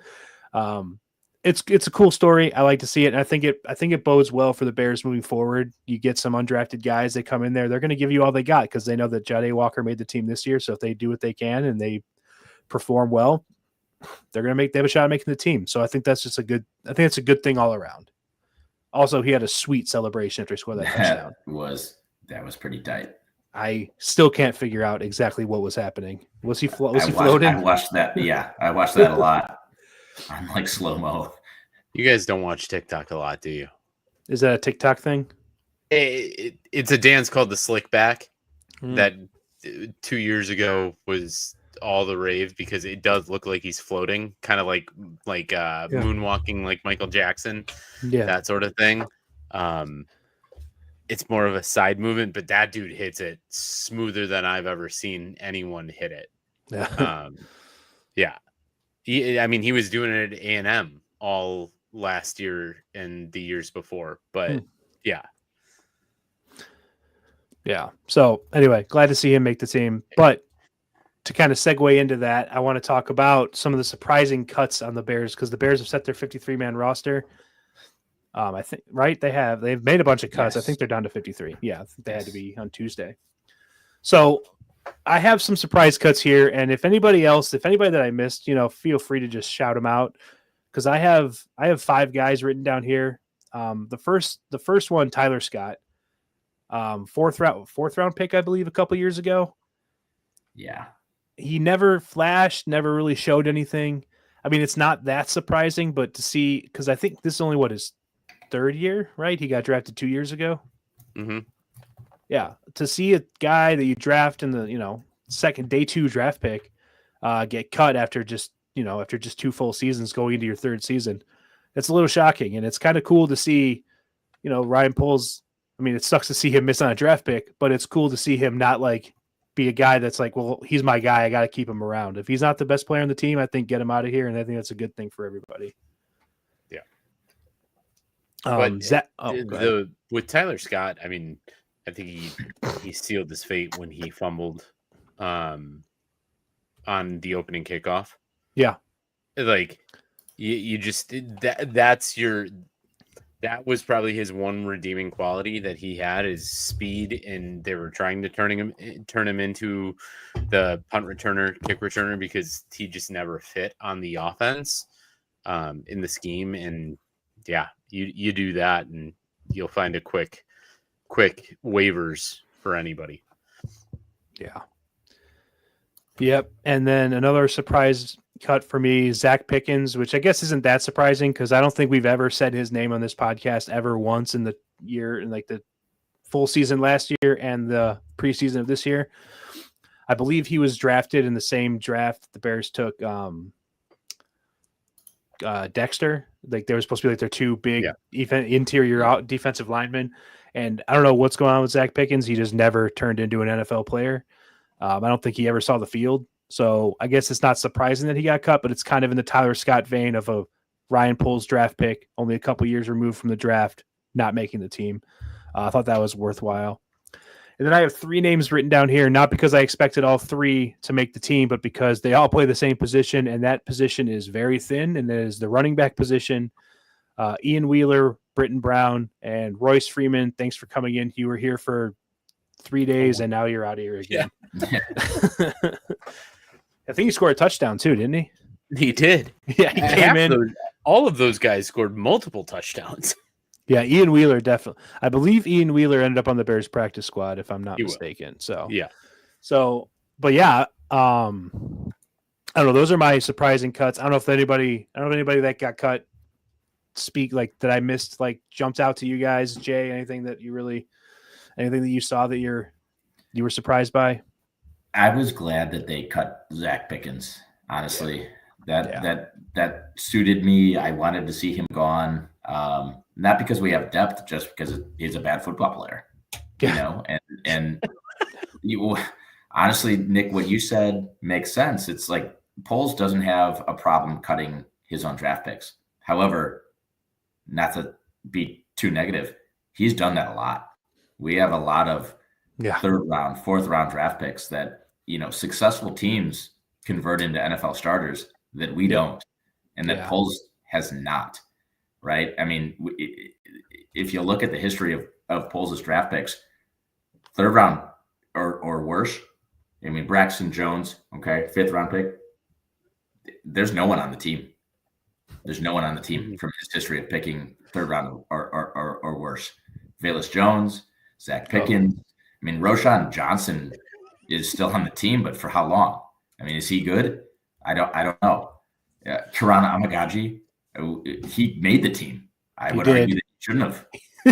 Speaker 6: It's a cool story. I like to see it. And I think it bodes well for the Bears moving forward. You get some undrafted guys that come in there. They're going to give you all they got because they know that Jade Walker made the team this year. So if they do what they can and they perform well, they have a shot at making the team. So I think that's just it's a good thing all around. Also, he had a sweet celebration after he scored that touchdown.
Speaker 8: That was pretty tight.
Speaker 6: I still can't figure out exactly what was happening. Was he
Speaker 8: I
Speaker 6: floating?
Speaker 8: watched that. Yeah, I watched that a lot on like slow mo.
Speaker 7: You guys don't watch TikTok a lot, do you?
Speaker 6: Is that a TikTok thing?
Speaker 7: It's a dance called the slick back
Speaker 6: Hmm.
Speaker 7: that 2 years ago was all the rave because it does look like he's floating, kind of like moonwalking like Michael Jackson,
Speaker 6: Yeah.
Speaker 7: that sort of thing. It's more of a side movement, but that dude hits it smoother than I've ever seen anyone hit it.
Speaker 6: Yeah.
Speaker 7: Yeah. He was doing it at A&M all last year and the years before, but yeah.
Speaker 6: Yeah. So anyway, glad to see him make the team. But to kind of segue into that, I want to talk about some of the surprising cuts on the Bears because the Bears have set their 53-man roster. I think they've made a bunch of cuts.
Speaker 8: Yes.
Speaker 6: I think they're down to 53. Yeah, I think they had to be on Tuesday. So I have some surprise cuts here, and if anybody that I missed, feel free to just shout them out because I have 5 guys written down here. The first one, Tyler Scott, fourth round pick, I believe, a couple years ago.
Speaker 8: Yeah.
Speaker 6: He never flashed, never really showed anything. I mean, it's not that surprising, but to see, because I think this is only his 3rd year, right? He got drafted 2 years ago.
Speaker 7: Mm-hmm.
Speaker 6: Yeah, to see a guy that you draft in the second day 2 draft pick get cut after just 2 full seasons going into your 3rd season, it's a little shocking, and it's kind of cool to see. Ryan Poles. I mean, it sucks to see him miss on a draft pick, but it's cool to see him not be a guy that's like, well, he's my guy. I got to keep him around. If he's not the best player on the team, I think get him out of here, and I think that's a good thing for everybody.
Speaker 7: Yeah. With Tyler Scott, I mean, I think he sealed his fate when he fumbled on the opening kickoff.
Speaker 6: Yeah.
Speaker 7: You just that was probably his one redeeming quality that he had is speed, and they were trying to turn him into the punt returner, kick returner because he just never fit on the offense in the scheme. And yeah, you do that and you'll find a quick waivers for anybody.
Speaker 6: Yeah. Yep. And then another surprise cut for me, Zach Pickens, which I guess isn't that surprising because I don't think we've ever said his name on this podcast ever once in the year, in the full season last year and the preseason of this year. I believe he was drafted in the same draft the Bears took Dexter. They were supposed to be their 2 big interior defensive linemen. And I don't know what's going on with Zach Pickens. He just never turned into an NFL player. I don't think he ever saw the field. So I guess it's not surprising that he got cut, but it's kind of in the Tyler Scott vein of a Ryan Poles draft pick, only a couple years removed from the draft, not making the team. I thought that was worthwhile. And then I have 3 names written down here, not because I expected all 3 to make the team, but because they all play the same position, and that position is very thin, and that is the running back position. Ian Wheeler, Britton Brown, and Royce Freeman, thanks for coming in. You were here for 3 days, and now you're out of here again. Yeah. I think he scored a touchdown too, didn't he?
Speaker 7: He did.
Speaker 6: Yeah, he came in.
Speaker 7: All of those guys scored multiple touchdowns.
Speaker 6: Yeah, Ian Wheeler definitely. I believe Ian Wheeler ended up on the Bears practice squad, if I'm not mistaken. So
Speaker 7: yeah.
Speaker 6: But yeah, I don't know. Those are my surprising cuts. I don't know if anybody that got cut that I missed jumped out to you guys. Jay, anything that you saw that you were surprised by?
Speaker 8: I was glad that they cut Zach Pickens. Honestly, that suited me. I wanted to see him gone. Not because we have depth, just because he's a bad football player. And you honestly, Nick, what you said makes sense. It's like Poles doesn't have a problem cutting his own draft picks. However, not to be too negative, he's done that a lot. We have a lot of 3rd round, 4th round draft picks that, successful teams convert into NFL starters that we don't, and that Poles has not, right? I mean, if you look at the history of Poles' draft picks, 3rd round or worse, I mean, Braxton Jones, 5th round pick, there's no one on the team. There's no one on the team from his history of picking 3rd round or worse. Velus Jones, Zach Pickens, I mean, Roshan Johnson is still on the team, but for how long? I mean, is he good? I don't know. Kirana Amagaji, he made the team. I
Speaker 6: He
Speaker 8: would
Speaker 6: did.
Speaker 8: argue that he shouldn't have.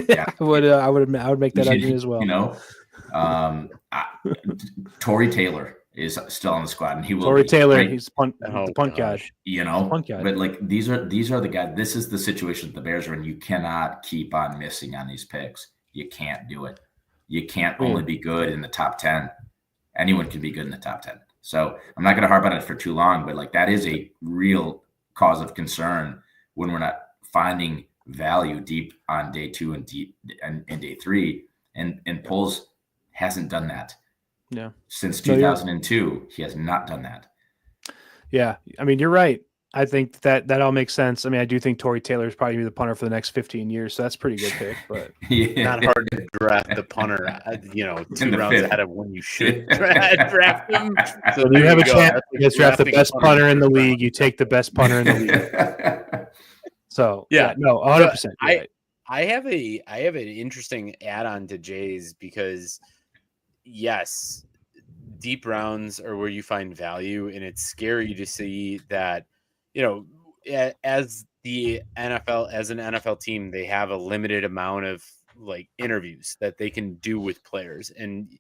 Speaker 8: Yeah.
Speaker 6: I would make that argument as well.
Speaker 8: You know, Torrey Taylor is still on the squad, and he will.
Speaker 6: Torrey Taylor,
Speaker 8: right?
Speaker 6: he's the punt guy.
Speaker 8: You know,
Speaker 6: punt guy.
Speaker 8: But like these are the guys. This is the situation that the Bears are in. You cannot keep on missing on these picks. You can't do it. You can't only be good in the top 10. Anyone can be good in the top 10. So I'm not going to harp on it for too long, but like that is a real cause of concern when we're not finding value deep on day 2 and day 3. And Poles hasn't done that.
Speaker 6: Yeah.
Speaker 8: Since 2002, he has not done that.
Speaker 6: Yeah. I mean, you're right. I think that all makes sense. I mean, I do think Torrey Taylor is probably going to be the punter for the next 15 years. So that's a pretty good pick, but
Speaker 7: Not hard to draft the punter, 2 rounds
Speaker 8: 5th.
Speaker 7: ahead of when you should draft him. So
Speaker 6: you have a
Speaker 7: go.
Speaker 6: chance to draft the
Speaker 7: Drafting
Speaker 6: best
Speaker 7: punter.
Speaker 6: punter in the league. You take the best punter in the league. So
Speaker 7: Yeah.
Speaker 6: no, 100%.
Speaker 7: I have an interesting add-on to Jay's because yes, deep rounds are where you find value, and it's scary to see that, as an NFL team, they have a limited amount of like interviews that they can do with players, and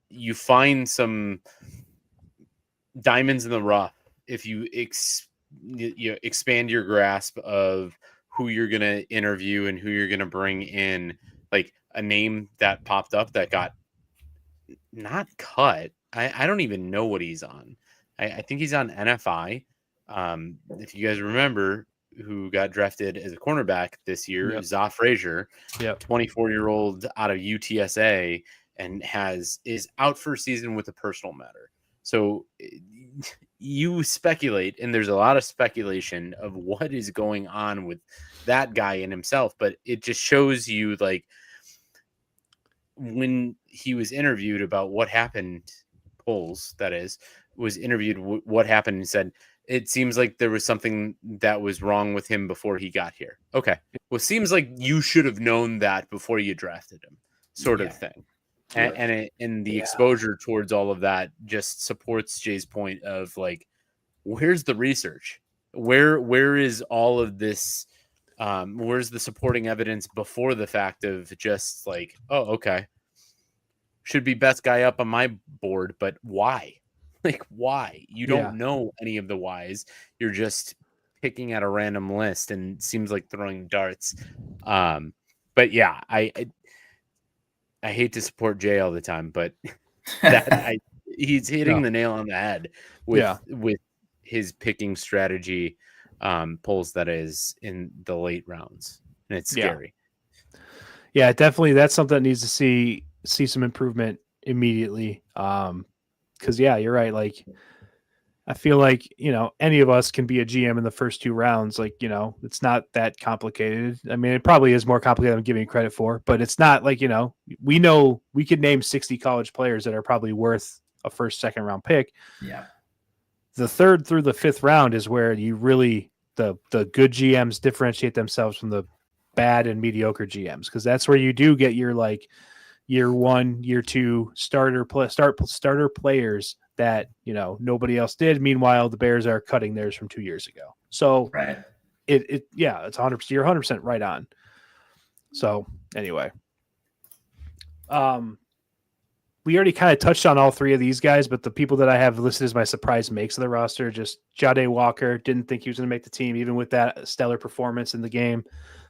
Speaker 7: you find some diamonds in the rough if you expand your grasp of who you're going to interview and who you're going to bring in. Like a name that popped up that got not cut. I don't even know what he's on. I think he's on NFI. If you guys remember, who got drafted as a cornerback this year, Zah Frazier, 24-year-old out of UTSA, and is out for a season with a personal matter. So you speculate, and there's a lot of speculation of what is going on with that guy in himself, but it just shows you like when he was interviewed about what happened, Poles, that is, was interviewed what happened and said, it seems like there was something that was wrong with him before he got here. Okay. Well, it seems like you should have known that before you drafted him, sort of thing. And the exposure towards all of that just supports Jay's point of like, where's the research? Where is all of this? Where's the supporting evidence before the fact of just like, oh, okay, should be best guy up on my board, but why? Like, why? You don't know any of the whys. You're just picking at a random list, and it seems like throwing darts. But yeah, I hate to support Jay all the time, but he's hitting the nail on the head with his picking strategy, polls that is in the late rounds, and it's scary.
Speaker 6: Yeah, definitely. That's something that needs to see some improvement immediately. Because you're right. Like, I feel like, any of us can be a GM in the first 2 rounds. Like, it's not that complicated. I mean, it probably is more complicated than I'm giving credit for, but it's not like, we know we could name 60 college players that are probably worth a first, second round pick.
Speaker 8: Yeah.
Speaker 6: The 3rd through the 5th round is where you really, the good GMs differentiate themselves from the bad and mediocre GMs. Cause that's where you do get your like year 1, year 2 starter players that, nobody else did. Meanwhile, the Bears are cutting theirs from 2 years ago. So it's 100%. You're 100% right on. So anyway, we already kind of touched on all 3 of these guys, but the people that I have listed as my surprise makes of the roster, just Jade Walker, didn't think he was going to make the team, even with that stellar performance in the game.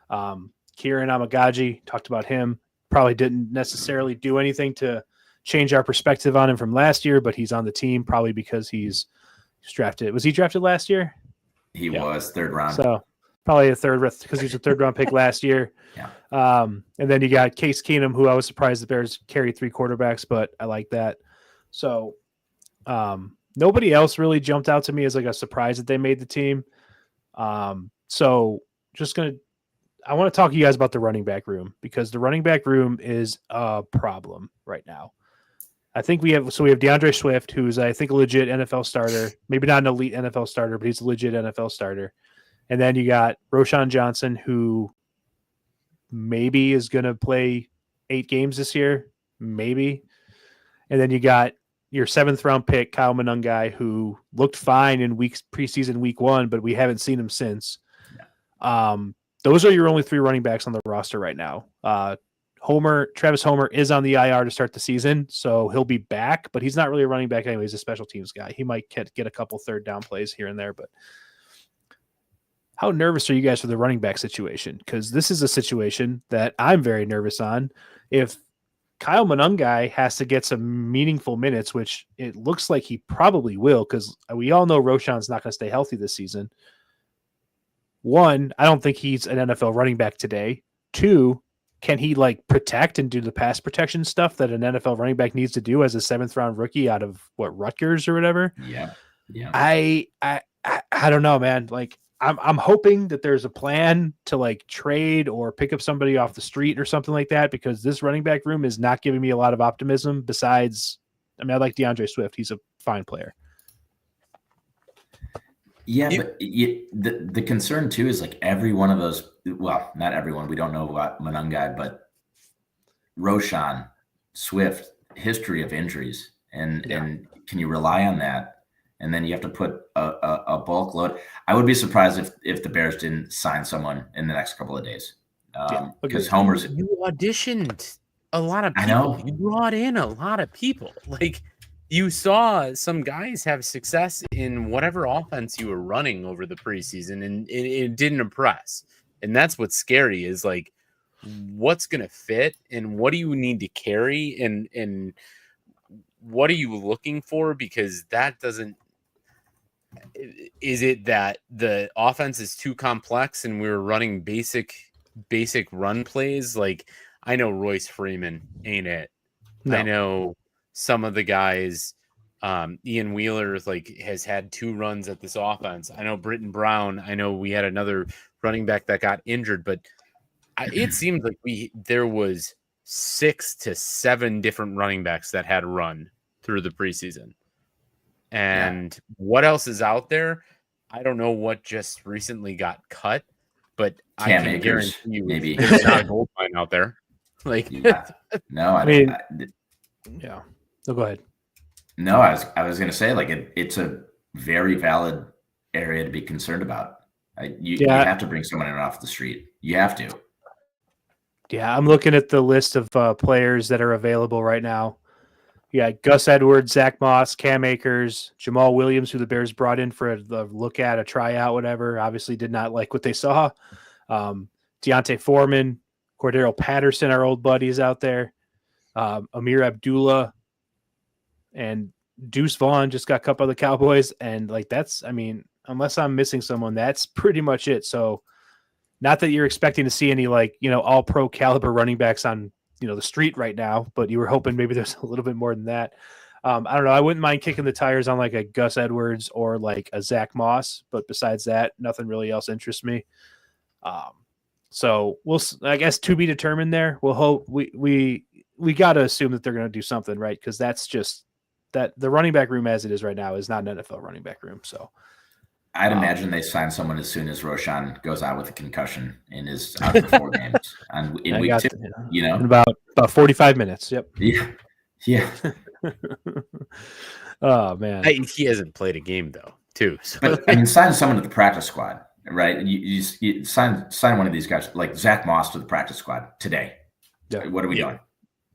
Speaker 6: Kieran Amagaji, talked about him, probably didn't necessarily do anything to change our perspective on him from last year, but he's on the team probably because he's drafted. Was he drafted last year?
Speaker 8: He was 3rd round.
Speaker 6: So probably a 3rd because he was a 3rd round pick last year. And then you got Case Keenum, who I was surprised the Bears carried 3 quarterbacks, but I like that. So nobody else really jumped out to me as like a surprise that they made the team. So I want to talk to you guys about the running back room, because the running back room is a problem right now. I think we have DeAndre Swift, who's I think a legit NFL starter, maybe not an elite NFL starter, but he's a legit NFL starter. And then you got Roshan Johnson, who maybe is going to play 8 games this year, maybe. And then you got your 7th round pick, Kyle Monangai, who looked fine in preseason week 1, but we haven't seen him since. Those are your only 3 running backs on the roster right now. Travis Homer is on the IR to start the season, so he'll be back, but he's not really a running back anyway. He's a special teams guy. He might get a couple 3rd down plays here and there, but how nervous are you guys for the running back situation? Because this is a situation that I'm very nervous on. If Kyle Monangai has to get some meaningful minutes, which it looks like he probably will, because we all know Roschon's not going to stay healthy this season. 1, I don't think he's an NFL running back today. 2, can he protect and do the pass protection stuff that an NFL running back needs to do as a 7th round rookie out of Rutgers or whatever?
Speaker 8: Yeah.
Speaker 6: I don't know, man. I'm hoping that there's a plan to trade or pick up somebody off the street or something like that, because this running back room is not giving me a lot of optimism. Besides, I like DeAndre Swift. He's a fine player.
Speaker 8: Yeah, but the concern too is every one of those. Well, not everyone. We don't know about Monangai, but Roschon, Swift, history of injuries, and can you rely on that? And then you have to put a bulk load. I would be surprised if the Bears didn't sign someone in the next couple of days. Because Homer's.
Speaker 7: You auditioned a lot of people.
Speaker 8: I know.
Speaker 7: You brought in a lot of people. You saw some guys have success in whatever offense you were running over the preseason, and it didn't impress. And that's what's scary is what's going to fit and what do you need to carry and what are you looking for? Because that doesn't. Is it that the offense is too complex and we're running basic run plays? I know Royce Freeman ain't it. No. I know some of the guys, Ian Wheeler has had 2 runs at this offense. I know Britton Brown. I know we had another running back that got injured, but it seemed like there was 6 to 7 different running backs that had run through the preseason. And what else is out there? I don't know what just recently got cut, but I can guarantee you
Speaker 8: maybe
Speaker 7: there's not a gold mine out there.
Speaker 8: No, I
Speaker 6: mean,
Speaker 8: don't.
Speaker 6: yeah. So go ahead.
Speaker 8: No, I was going to say it's a very valid area to be concerned about. You have to bring someone in off the street. You have to.
Speaker 6: Yeah, I'm looking at the list of players that are available right now. Yeah, Gus Edwards, Zach Moss, Cam Akers, Jamal Williams, who the Bears brought in for a look at, a tryout, whatever. Obviously did not like what they saw. Deontay Foreman, Cordero Patterson, our old buddies out there. Amir Abdullah and Deuce Vaughn just got cut by the Cowboys. And that's, unless I'm missing someone, that's pretty much it. So not that you're expecting to see any all pro caliber running backs on, the street right now, but you were hoping maybe there's a little bit more than that. I don't know. I wouldn't mind kicking the tires on a Gus Edwards or a Zach Moss, but besides that, nothing really else interests me. So I guess to be determined there. We'll hope we got to assume that they're going to do something, right? Because that's just that the running back room as it is right now is not an NFL running back room. So
Speaker 8: I'd imagine they sign someone as soon as Roschon goes out with a concussion and is out for 4 games. And in week 2,
Speaker 6: in about 45 minutes. Yep.
Speaker 8: Yeah.
Speaker 6: Oh man,
Speaker 7: he hasn't played a game though, too. So.
Speaker 8: But sign someone to the practice squad, right? You sign one of these guys like Zach Moss to the practice squad today.
Speaker 6: Yeah.
Speaker 8: What are we doing?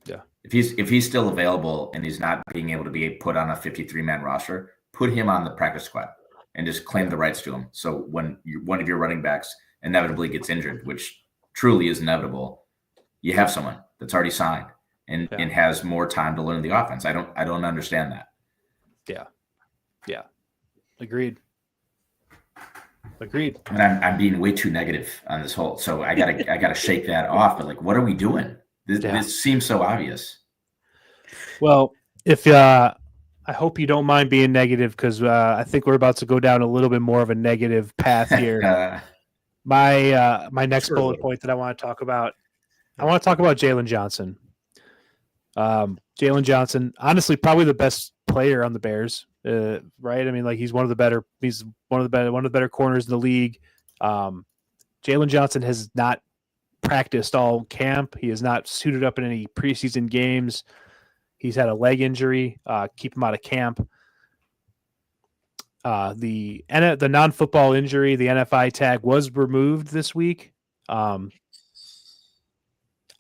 Speaker 6: Yeah.
Speaker 8: If he's still available and he's not being able to be put on a 53-man roster, put him on the practice squad. And just claim the rights to him. So when one of your running backs inevitably gets injured, which truly is inevitable, you have someone that's already signed and has more time to learn the offense. I don't understand that.
Speaker 6: Yeah. Agreed.
Speaker 8: And I'm being way too negative on this whole. So I gotta shake that off. But what are we doing? This seems so obvious.
Speaker 6: Well, if I hope you don't mind being negative because I think we're about to go down a little bit more of a negative path here. My next bullet point that I want to talk about, Jalen Johnson. Jalen Johnson, honestly, probably the best player on the Bears, right? He's one of the better corners in the league. Jalen Johnson has not practiced all camp. He has not suited up in any preseason games. He's had a leg injury, keep him out of camp. The non-football injury, the NFI tag, was removed this week.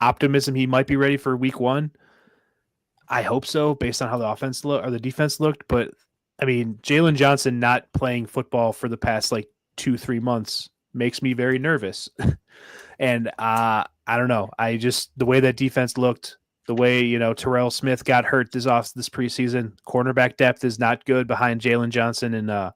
Speaker 6: Optimism he might be ready for week 1. I hope so, based on how the offense or the defense looked. But I mean, Jalen Johnson not playing football for the past 2-3 months makes me very nervous. And I don't know. The way that defense looked, the way Terrell Smith got hurt this preseason, cornerback depth is not good behind Jalen Johnson and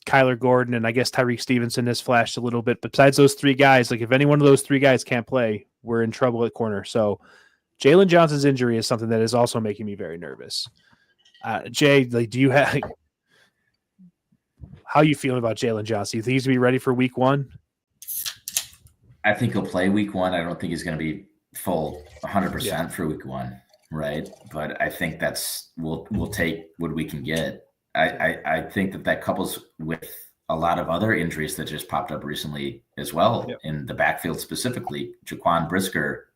Speaker 6: Kyler Gordon, and I guess Tyreek Stevenson has flashed a little bit. But besides those 3 guys, if any one of those 3 guys can't play, we're in trouble at corner. So Jalen Johnson's injury is something that is also making me very nervous. Jay, do you have how are you feeling about Jalen Johnson? You think he's going to be ready for week 1?
Speaker 8: I think he'll play week 1. I don't think he's going to be full 100% for week 1, right? But I think we'll take what we can get. I think that couples with a lot of other injuries that just popped up recently as well in the backfield, specifically Jaquan Brisker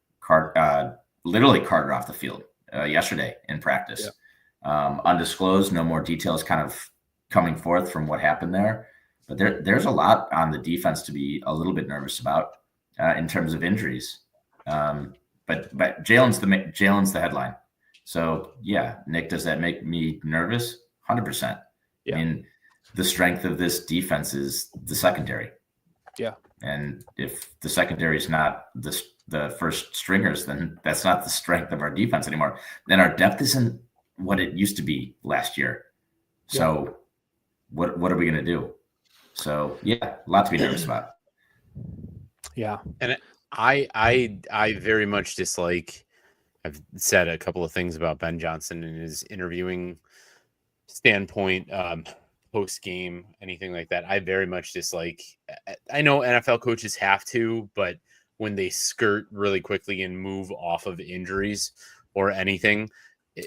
Speaker 8: literally carted off the field yesterday in practice. Undisclosed, no more details kind of coming forth from what happened there. But there's a lot on the defense to be a little bit nervous about in terms of injuries. But Jalen's the headline. So yeah, Nick, does that make me nervous? 100%. Yeah. I mean, the strength of this defense is the secondary.
Speaker 6: Yeah.
Speaker 8: And if the secondary is not the first stringers, then that's not the strength of our defense anymore. Then our depth isn't what it used to be last year. So what are we going to do? So yeah, a lot to be nervous about.
Speaker 6: Yeah.
Speaker 7: And I very much dislike, I've said a couple of things about Ben Johnson in his interviewing standpoint, post game, anything like that. I very much dislike, I know NFL coaches have to, but when they skirt really quickly and move off of injuries or anything,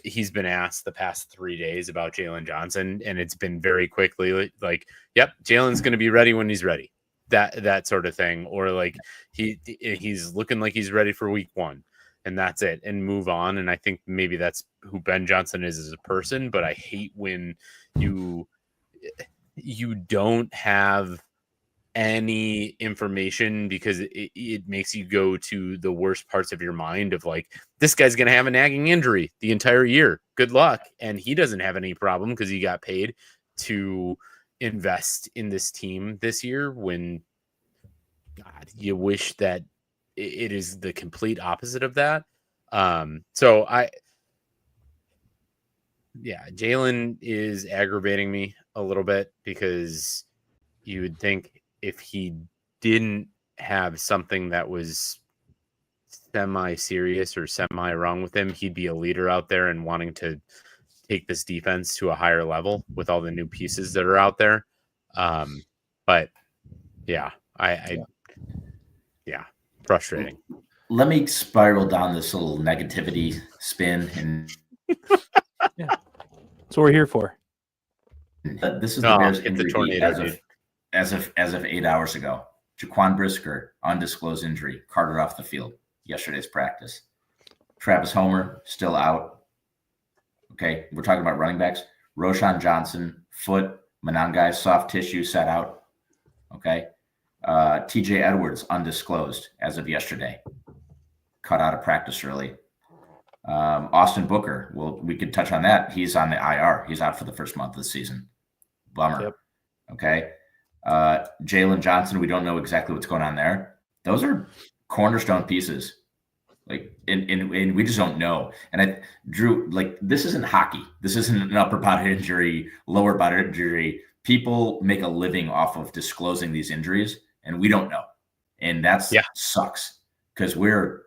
Speaker 7: he's been asked the past 3 days about Jalen Johnson, and it's been very quickly like, yep, Jalen's going to be ready when he's ready. That sort of thing, or he's looking like he's ready for week 1, and that's it, and move on. And I think maybe that's who Ben Johnson is as a person. But I hate when you don't have any information, because it makes you go to the worst parts of your mind of this guy's going to have a nagging injury the entire year. Good luck. And he doesn't have any problem because he got paid to invest in this team this year, when God, you wish that it is the complete opposite of that. So Jalen is aggravating me a little bit, because you would think if he didn't have something that was semi-serious or semi-wrong with him, he'd be a leader out there and wanting to take this defense to a higher level with all the new pieces that are out there. But yeah, frustrating.
Speaker 8: Let me spiral down this little negativity spin, and
Speaker 6: that's what we're here for.
Speaker 8: This is the Bears injury as of 8 hours ago. Jaquan Brisker, undisclosed injury, carted off the field yesterday's practice. Travis Homer still out. Okay, we're talking about running backs. Roshan Johnson, foot, Monangai, soft tissue, set out. Okay. TJ Edwards, undisclosed as of yesterday. Cut out of practice early. Austin Booker, well, we could touch on that. He's on the IR. He's out for the first month of the season. Bummer. Yep. Okay. Jalen Johnson, we don't know exactly what's going on there. Those are cornerstone pieces. And we just don't know. And Drew, this isn't hockey. This isn't an upper body injury, lower body injury. People make a living off of disclosing these injuries, and we don't know. And that sucks, because we're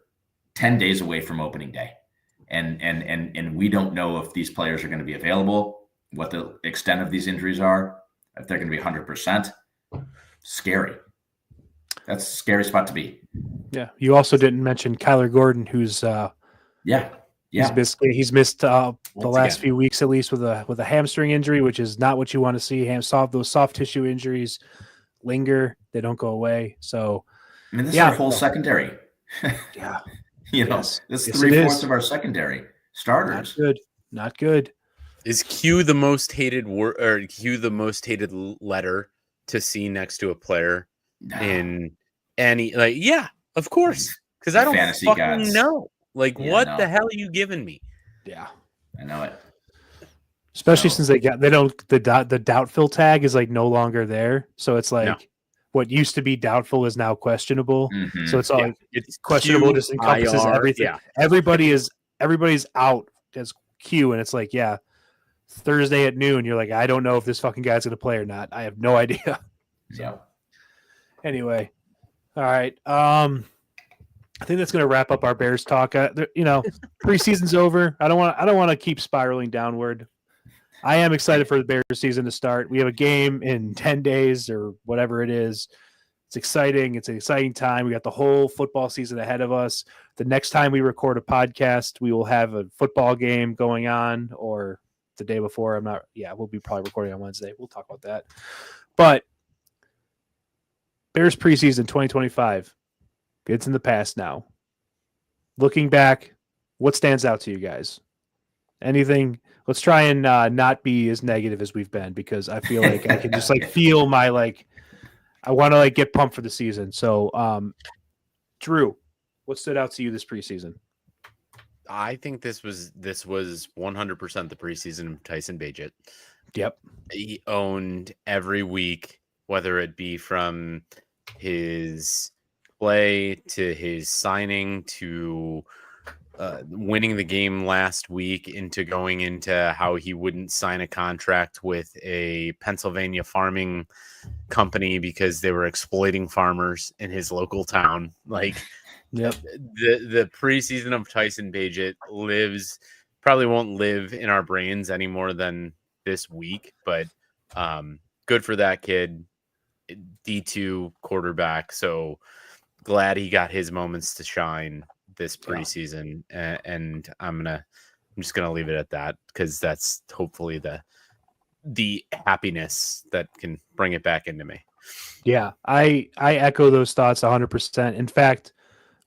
Speaker 8: 10 days away from opening day. And we don't know if these players are going to be available, what the extent of these injuries are, if they're going to be 100%. Scary. That's a scary spot to be.
Speaker 6: Yeah. You also didn't mention Kyler Gordon, who's he's missed the last few weeks, at least with a hamstring injury, which is not what you want to see. Those soft tissue injuries linger; they don't go away. So
Speaker 8: I mean, this is our whole secondary.
Speaker 6: Yeah.
Speaker 8: This is 3/4 of our secondary starters.
Speaker 6: Not good. Not good.
Speaker 7: Is Q the most hated word, or Q the most hated letter to see next to a player in any? Like, yeah, of course, because I don't
Speaker 8: Fantasy
Speaker 7: fucking
Speaker 8: gods.
Speaker 7: know. Like,
Speaker 8: Yeah,
Speaker 7: what
Speaker 8: no.
Speaker 7: the hell are you giving me?
Speaker 6: Yeah,
Speaker 8: I know it.
Speaker 6: especially since the doubtful tag is like no longer there, so it's like what used to be doubtful is now questionable.
Speaker 8: Mhm.
Speaker 6: So it's all
Speaker 7: It's
Speaker 6: questionable.
Speaker 7: Q,
Speaker 6: Just encompasses
Speaker 7: IR,
Speaker 6: everything.
Speaker 7: yeah.
Speaker 6: Everybody's out as Q, and it's like Thursday at noon. You're like, I don't know if this fucking guy's gonna play or not. I have no idea.
Speaker 8: Yeah.
Speaker 6: Anyway, all right. I think that's going to wrap up our Bears talk. Preseason's over. I don't want to keep spiraling downward. I am excited for the Bears season to start. We have a game in 10 days or whatever it is. It's exciting. It's an exciting time. We got the whole football season ahead of us. The next time we record a podcast, we will have a football game going on, or the day before. We'll be probably recording on Wednesday. We'll talk about that. But Bears preseason 2025. It's in the past now. Looking back, what stands out to you guys? Anything? Let's try and not be as negative as we've been, because I feel like I can just feel my I want to get pumped for the season. So, Drew, what stood out to you this preseason?
Speaker 7: I think this was 100% the preseason of Tyson Bagent.
Speaker 6: Yep.
Speaker 7: He owned every week, whether it be from his play to his signing to winning the game last week, into going into how he wouldn't sign a contract with a Pennsylvania farming company because they were exploiting farmers in his local town.
Speaker 6: Yep.
Speaker 7: The preseason of Tyson Bagent probably won't live in our brains any more than this week, but good for that kid. D2 quarterback. So glad he got his moments to shine this preseason. And I'm just gonna leave it at that, because that's hopefully the happiness that can bring it back into me.
Speaker 6: Yeah, I echo those thoughts 100%. In fact,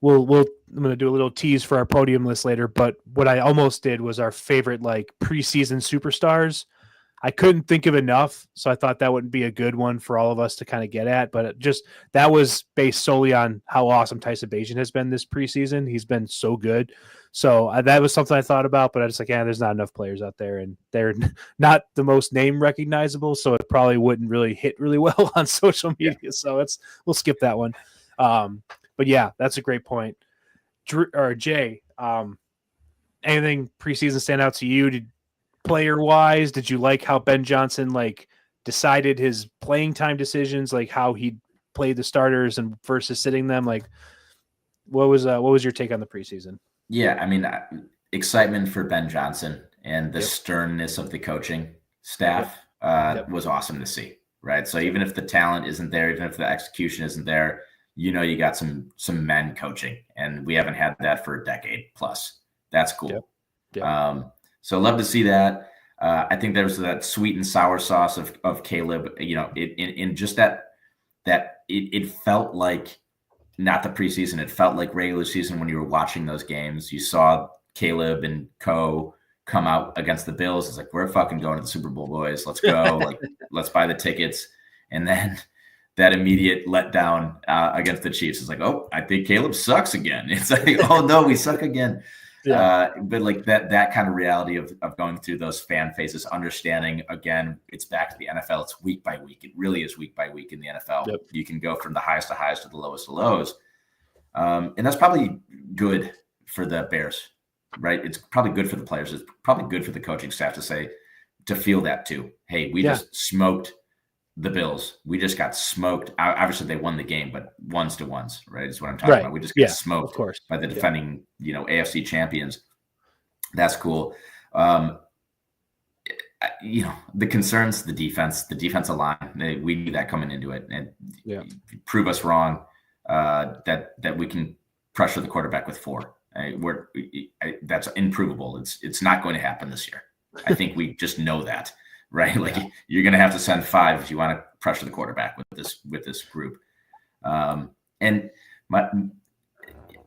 Speaker 6: I'm going to do a little tease for our podium list later, but what I almost did was our favorite preseason superstars. I couldn't think of enough, so I thought that wouldn't be a good one for all of us to kind of get at, but that was based solely on how awesome Tyson Bagent has been this preseason. He's been so good. So that was something I thought about, but I just there's not enough players out there, and they're not the most name recognizable, so it probably wouldn't really hit really well on social media. Yeah. So we'll skip that one. But yeah, that's a great point. Drew, or Jay, anything preseason stand out to you? Player wise, did you like how Ben Johnson decided his playing time decisions, how he played the starters and versus sitting them? What was your take on the preseason?
Speaker 8: Yeah, I mean, excitement for Ben Johnson and the sternness of the coaching staff was awesome to see, right? So even if the talent isn't there, even if the execution isn't there, you got some men coaching, and we haven't had that for a decade plus. That's cool. Yep. So love to see that. I think there was that sweet and sour sauce of Caleb, in just that it felt like not the preseason. It felt like regular season when you were watching those games. You saw Caleb and Co come out against the Bills. It's like, we're fucking going to the Super Bowl, boys. Let's go. Let's buy the tickets. And then that immediate letdown against the Chiefs is like, oh, I think Caleb sucks again. It's like, oh no, we suck again. Yeah. But that kind of reality of going through those fan phases, understanding, again, it's back to the NFL. It's week by week. It really is week by week in the NFL. Yep. You can go from the highest of highs to the lowest of lows. And that's probably good for the Bears, right? It's probably good for the players. It's probably good for the coaching staff to feel that too. Hey, we just smoked the Bills. We just got smoked. Obviously, they won the game, but ones to ones, right? Is what I'm talking about. We just got smoked, of course, by the defending, AFC champions. That's cool. The concerns, the defensive line. We knew that coming into it, and prove us wrong. That we can pressure the quarterback with 4. That's improvable. It's not going to happen this year. I think we just know that. Right, you're going to have to send 5 if you want to pressure the quarterback with this group. And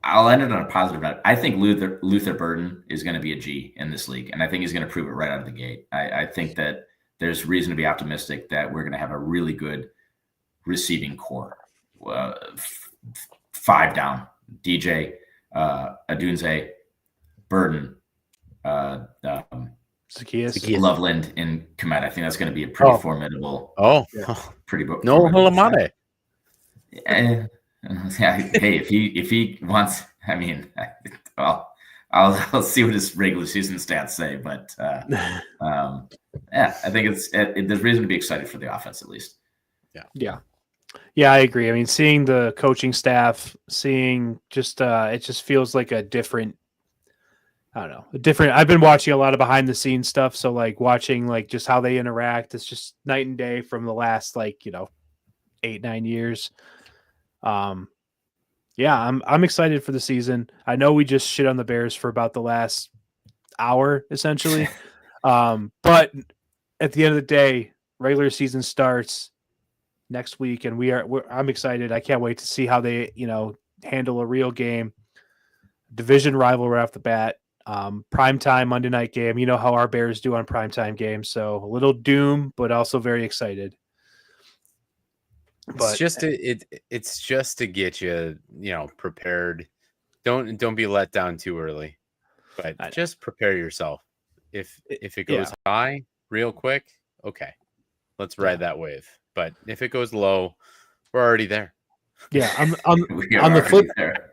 Speaker 8: I'll end it on a positive note. I think Luther Burden is going to be a G in this league, and I think he's going to prove it right out of the gate. I think that there's reason to be optimistic that we're going to have a really good receiving core. 5 down: DJ, Adunze, Burden,
Speaker 6: Zacchaeus.
Speaker 8: Loveland, and Komet. I think that's going to be a pretty formidable.
Speaker 7: Oh,
Speaker 8: pretty
Speaker 7: no,
Speaker 8: formidable
Speaker 7: Hulamade.
Speaker 8: Yeah, hey, if he wants, I mean, well, I'll see what his regular season stats say, but yeah, I think there's reason to be excited for the offense at least.
Speaker 6: Yeah, I agree. I mean, seeing the coaching staff, seeing just it just feels like a different. I don't know, a different. I've been watching a lot of behind the scenes stuff, so like watching like just how they interact. It's just night and day from the last 8-9 years. Yeah, I'm excited for the season. I know we just shit on the Bears for about the last hour, essentially. But at the end of the day, regular season starts next week, and I'm excited. I can't wait to see how they, handle a real game, division rival right off the bat. Primetime Monday night game. You know how our Bears do on primetime games, so a little doom, but also very excited.
Speaker 7: It's just to get you, prepared. Don't be let down too early, but just prepare yourself. If it goes high real quick, okay, let's ride that wave. But if it goes low, we're already there.
Speaker 6: Yeah, on the flip there.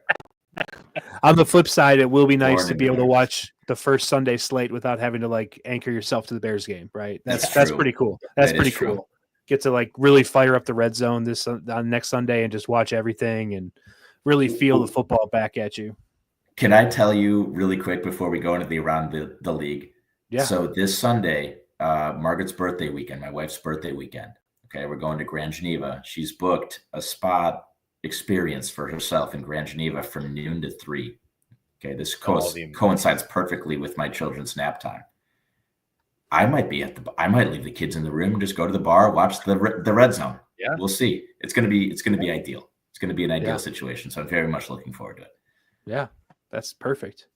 Speaker 6: On the flip side, it will be nice to be able to watch the first Sunday slate without having to anchor yourself to the Bears game, right? That's pretty cool. That's pretty cool. Get to really fire up the red zone on next Sunday and just watch everything and really feel the football back at you.
Speaker 8: Can I tell you really quick before we go into around the league?
Speaker 6: Yeah.
Speaker 8: So this Sunday, Margaret's birthday weekend, my wife's birthday weekend. Okay, we're going to Grand Geneva. She's booked a spa experience for herself in Grand Geneva from noon to 3. Okay, this coincides perfectly with my children's nap time. I might leave the kids in the room and just go to the bar, watch the red zone.
Speaker 7: Yeah,
Speaker 8: we'll see. It's gonna be ideal. It's gonna be an ideal situation. So I'm very much looking forward to it.
Speaker 6: Yeah, that's perfect.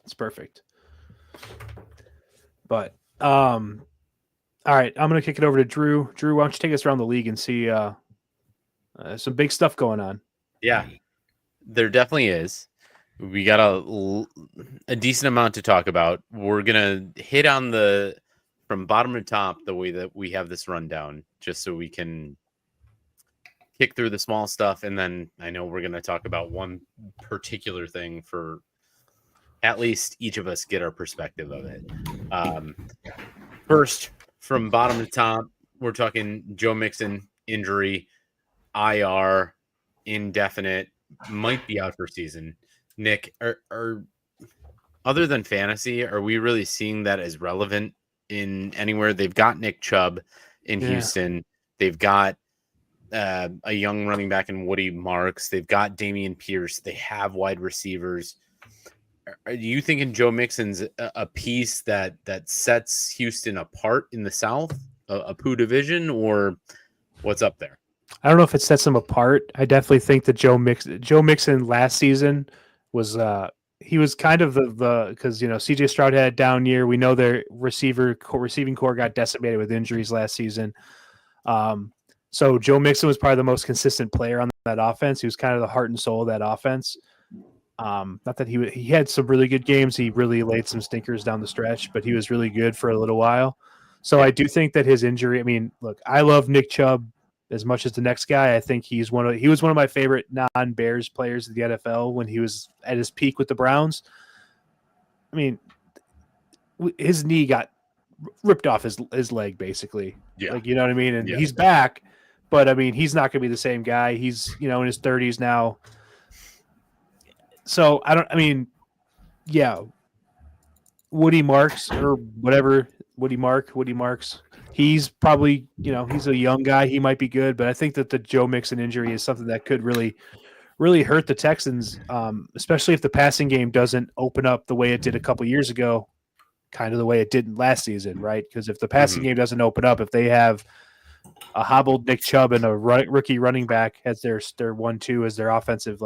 Speaker 6: That's perfect. But all right, I'm gonna kick it over to Drew. Drew, why don't you take us around the league and see some big stuff going on?
Speaker 7: Yeah, there definitely is. We got a decent amount to talk about. We're going to hit on from bottom to top the way that we have this rundown, just so we can kick through the small stuff. And then I know we're going to talk about one particular thing for at least each of us get our perspective of it. First, from bottom to top, we're talking Joe Mixon injury, IR, indefinite, might be out for season. Nick, are other than fantasy, are we really seeing that as relevant in anywhere? They've got Nick Chubb in Houston. They've got a young running back in Woody Marks. They've got Dameon Pierce. They have wide receivers. Are you thinking Joe Mixon's a piece that sets Houston apart in the South, a Pooh division, or what's up there?
Speaker 6: I don't know if it sets them apart. I definitely think that Joe Mixon last season was he was kind of the because CJ Stroud had a down year. We know their receiving core got decimated with injuries last season. So Joe Mixon was probably the most consistent player on that offense. He was kind of the heart and soul of that offense. Not that he had some really good games. He really laid some stinkers down the stretch, but he was really good for a little while. So I do think that his injury. I mean, look, I love Nick Chubb as much as the next guy. I think he was one of my favorite non-Bears players in the NFL when he was at his peak with the Browns. I mean, his knee got ripped off his leg, basically. Yeah. You know what I mean? And he's back, but I mean, he's not going to be the same guy. He's, in his 30s now. So Woody Marks or whatever, Woody Marks. He's probably, he's a young guy. He might be good, but I think that the Joe Mixon injury is something that could really, really hurt the Texans, especially if the passing game doesn't open up the way it did a couple years ago, kind of the way it didn't last season, right? Because if the passing game doesn't open up, if they have a hobbled Nick Chubb and a rookie running back as their 1-2 as their offensive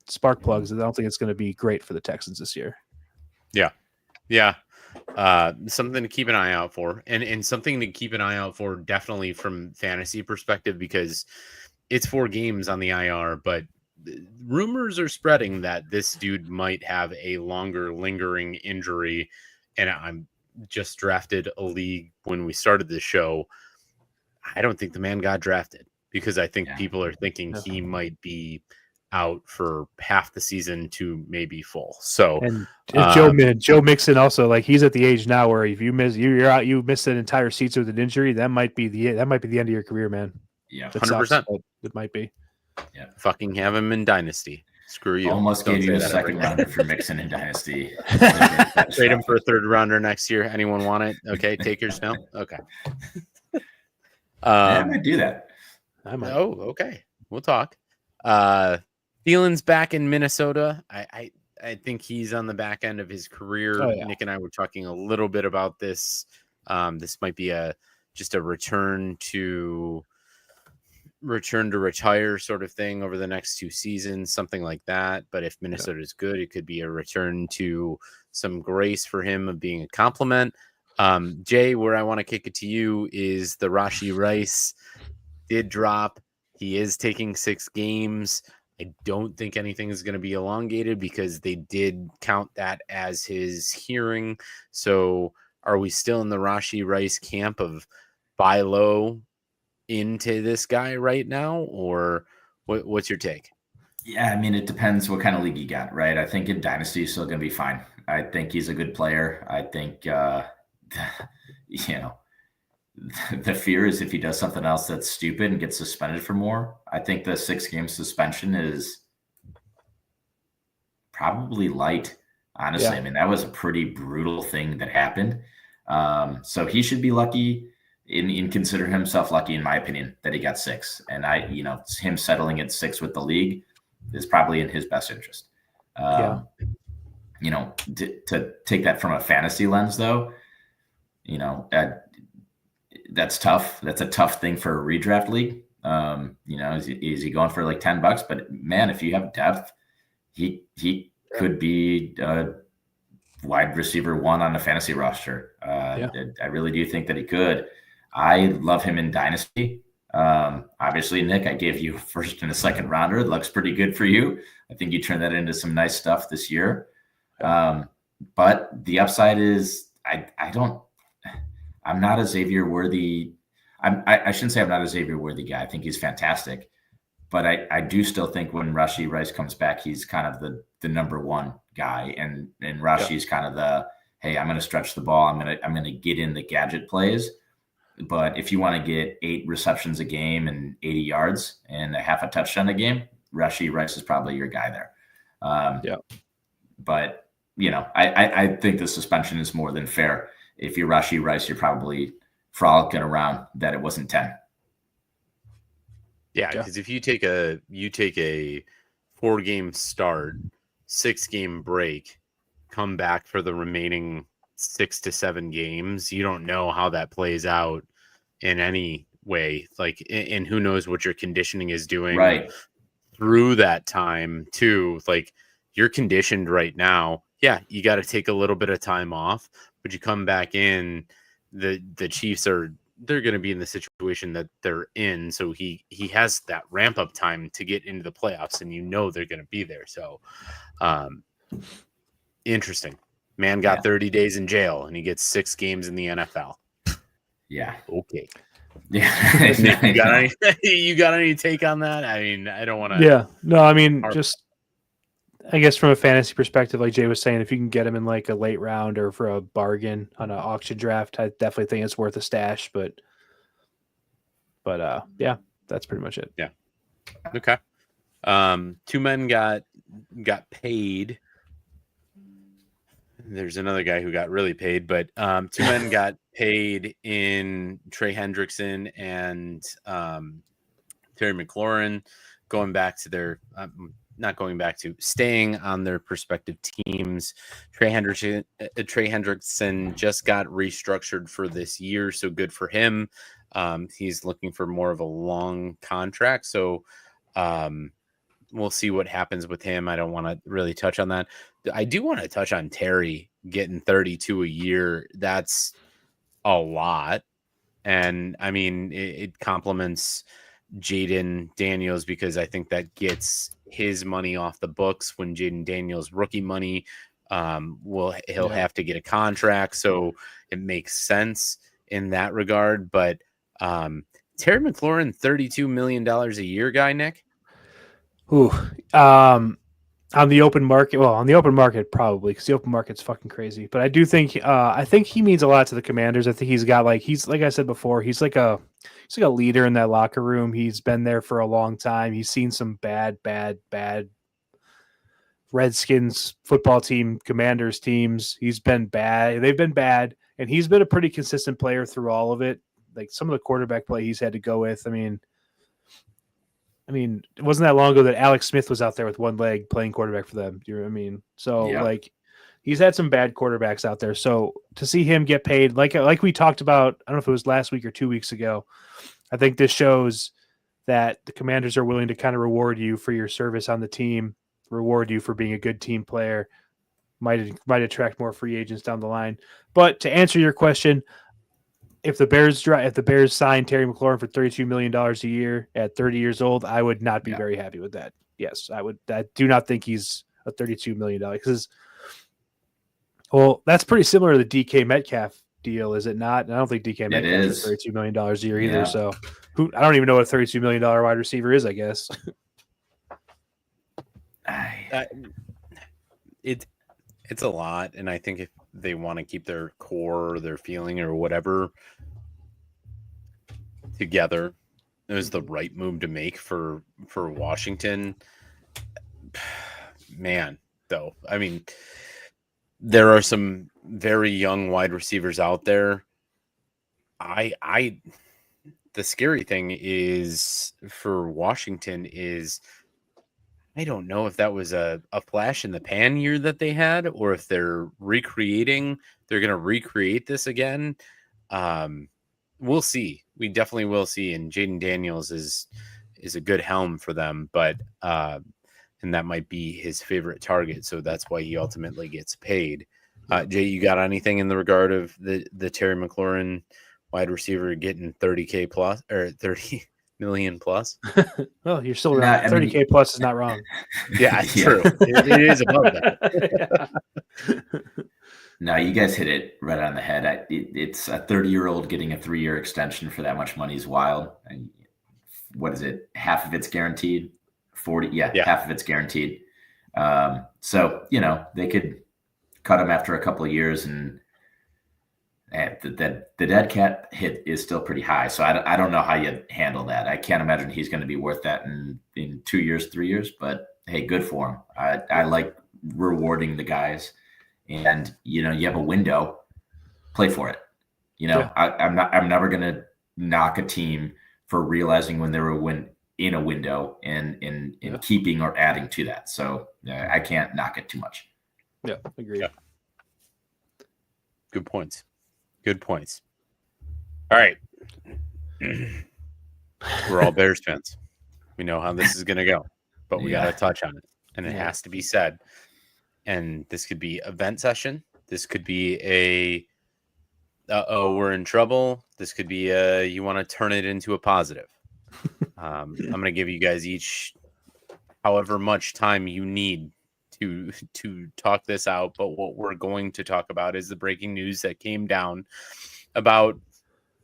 Speaker 6: spark plugs. I don't think it's going to be great for the Texans this year.
Speaker 7: Yeah. Something to keep an eye out for, and something to keep an eye out for definitely from fantasy perspective, because it's 4 games on the IR, but rumors are spreading that this dude might have a longer lingering injury. And I'm just drafted a league when we started the show. I don't think the man got drafted because I think people are thinking he might be out for half the season to maybe full. So,
Speaker 6: and Joe Mixon also, he's at the age now where if you miss, you're out, you miss an entire season with an injury, that might be the end of your career, man.
Speaker 8: Yeah,
Speaker 7: 100%.
Speaker 6: It might be.
Speaker 8: Yeah,
Speaker 7: fucking have him in Dynasty. Screw you.
Speaker 8: Almost gave you a second rounder for Mixon in Dynasty.
Speaker 7: Trade him for a third rounder next year. Anyone want it? Okay, take yours now. Okay.
Speaker 8: I might do that.
Speaker 6: I might.
Speaker 7: Oh, okay. We'll talk. Thielen's back in Minnesota. I think he's on the back end of his career.
Speaker 6: Oh, yeah.
Speaker 7: Nick and I were talking a little bit about this. This might be just a return to retire sort of thing over the next 2 seasons, something like that. But if Minnesota is good, it could be a return to some grace for him of being a compliment. Jay, where I want to kick it to you is the Rashee Rice did drop. He is taking 6 games. I don't think anything is going to be elongated because they did count that as his hearing. So are we still in the Rashee Rice camp of buy low into this guy right now, or what's your take?
Speaker 8: Yeah, I mean, it depends what kind of league you got, right? I think in Dynasty he's still going to be fine. I think he's a good player. I think, the fear is if he does something else that's stupid and gets suspended for more. I think the 6-game suspension is probably light, honestly.
Speaker 6: Yeah.
Speaker 8: I mean, that was a pretty brutal thing that happened. So he should be lucky in consider himself lucky, in my opinion, that he got 6. And him settling at 6 with the league is probably in his best interest. To take that from a fantasy lens, though, that's tough. That's a tough thing for a redraft league. Is he going for like $10? But man, if you have depth, he could be wide receiver 1 on the fantasy roster. I really do think that he could. I love him in Dynasty. Obviously, Nick, I gave you a first and a second rounder. It looks pretty good for you. I think you turned that into some nice stuff this year. But the upside is I'm not a Xavier Worthy. I shouldn't say I'm not a Xavier Worthy guy. I think he's fantastic. But I do still think when Rashee Rice comes back, he's kind of the number 1 guy. And Rashee's kind of the, hey, I'm going to stretch the ball. I'm going to get in the gadget plays. But if you want to get 8 receptions a game and 80 yards and a half a touchdown a game, Rashee Rice is probably your guy there. But, I think the suspension is more than fair. If you're Rashee Rice, you're probably frolicking around that it wasn't 10.
Speaker 7: Yeah, because if you take a 4-game start, 6-game break, come back for the remaining 6 to 7 games, you don't know how that plays out in any way. And who knows what your conditioning is doing through that time too. You're conditioned right now. Yeah, you got to take a little bit of time off, but you come back in. The Chiefs they're going to be in the situation that they're in. So he has that ramp up time to get into the playoffs, and they're going to be there. So interesting. Man got 30 days in jail and he gets 6 games in the NFL.
Speaker 8: Yeah.
Speaker 7: Okay.
Speaker 8: Yeah.
Speaker 7: You got any take on that? I mean, I don't want to.
Speaker 6: Yeah. No, I mean, I guess from a fantasy perspective, like Jay was saying, if you can get him in like a late round or for a bargain on an auction draft, I definitely think it's worth a stash. But yeah, that's pretty much it.
Speaker 7: Yeah. Okay. 2 men got paid. There's another guy who got really paid, but 2 men got paid in Trey Hendrickson and Terry McLaurin, staying on their respective teams. Trey Hendrickson just got restructured for this year, so good for him. He's looking for more of a long contract. So we'll see what happens with him. I don't want to really touch on that. I do want to touch on Terry getting 32 a year. That's a lot. And I mean, it complements Jaden Daniels because I think that gets his money off the books when Jaden Daniels rookie money he'll have to get a contract. So it makes sense in that regard. But Terry McLaurin, $32 million a year guy, Nick.
Speaker 6: Ooh, on the open market, probably because the open market's fucking crazy. But I think he means a lot to the Commanders. I think he's like I said before, he's like a leader in that locker room. He's been there for a long time. He's seen some bad Redskins football team, Commanders teams. He's been bad. They've been bad, and he's been a pretty consistent player through all of it. Like some of the quarterback play he's had to go with. I mean, it wasn't that long ago that Alex Smith was out there with one leg playing quarterback for them. Do you know what I mean? So like he's had some bad quarterbacks out there. So to see him get paid, like we talked about, I don't know if it was last week or 2 weeks ago, I think this shows that the Commanders are willing to kind of reward you for your service on the team, reward you for being a good team player, might attract more free agents down the line. But to answer your question, if the Bears sign Terry McLaurin for $32 million a year at 30 years old, I would not be very happy with that. Yes, I would. I do not think he's a $32 million because, well, that's pretty similar to the DK Metcalf deal, is it not? And I don't think DK Metcalf is $32 million a year either.
Speaker 8: Yeah.
Speaker 6: So I don't even know what a $32 million wide receiver is, I guess.
Speaker 7: It's a lot, and I think if they want to keep their core, their feeling, or whatever together, it was the right move to make for Washington. Man, though, I mean, there are some very young wide receivers out there. The scary thing is for Washington is I don't know if that was a flash in the pan year that they had, or if they're going to recreate this again. We'll see. We definitely will see. And Jaden Daniels is a good helm for them, but and that might be his favorite target. So that's why he ultimately gets paid. Jay, you got anything in the regard of the Terry McLaurin wide receiver getting 30K plus or 30 million plus?
Speaker 6: Well, you're still around. 30K plus is not wrong.
Speaker 7: Yeah, it's true. It is above that.
Speaker 8: No, you guys hit it right on the head. It's a 30-year-old getting a 3-year extension for that much money is wild. And what is it? Half of it's guaranteed. 40. Yeah. Half of it's guaranteed. So, they could cut him after a couple of years, and the dead cat hit is still pretty high. So I don't know how you handle that. I can't imagine he's going to be worth that in 2 years, 3 years, but hey, good for him. I like rewarding the guys, and you have a window, play for it. I'm never going to knock a team for realizing when they were in a window and keeping or adding to that. So I can't knock it too much.
Speaker 6: Yeah, agree.
Speaker 7: Yeah. Good points. All right. We're all Bears fans. We know how this is going to go, but we got to touch on it, and it has to be said. And this could be event session. This could be we're in trouble. This could be you want to turn it into a positive. I'm going to give you guys each however much time you need to talk this out. But what we're going to talk about is the breaking news that came down about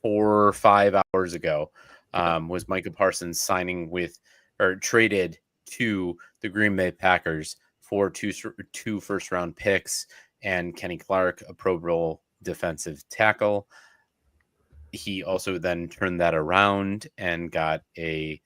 Speaker 7: 4 or 5 hours ago. Was Micah Parsons signing with or traded to the Green Bay Packers for two first-round picks and Kenny Clark, a Pro Bowl defensive tackle. He also then turned that around and got a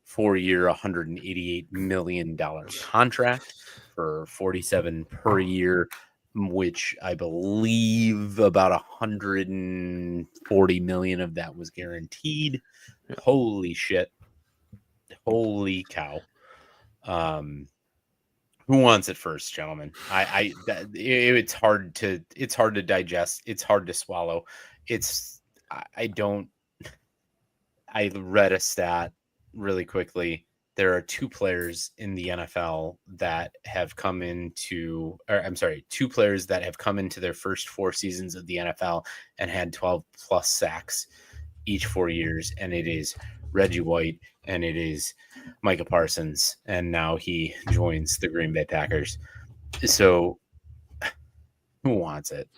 Speaker 7: 4-year, $188 million contract for $47 per year, which I believe about $140 million of that was guaranteed. Yeah. Holy shit. Holy cow. Who wants it first, gentlemen? It's hard to digest. It's hard to swallow. I read a stat really quickly. There are 2 players in the NFL that have come into, or I'm sorry, 2 players that have come into their first 4 seasons of the NFL and had 12 plus sacks each 4 years. And it is Reggie White and it is Micah Parsons. And now he joins the Green Bay Packers. So who wants it?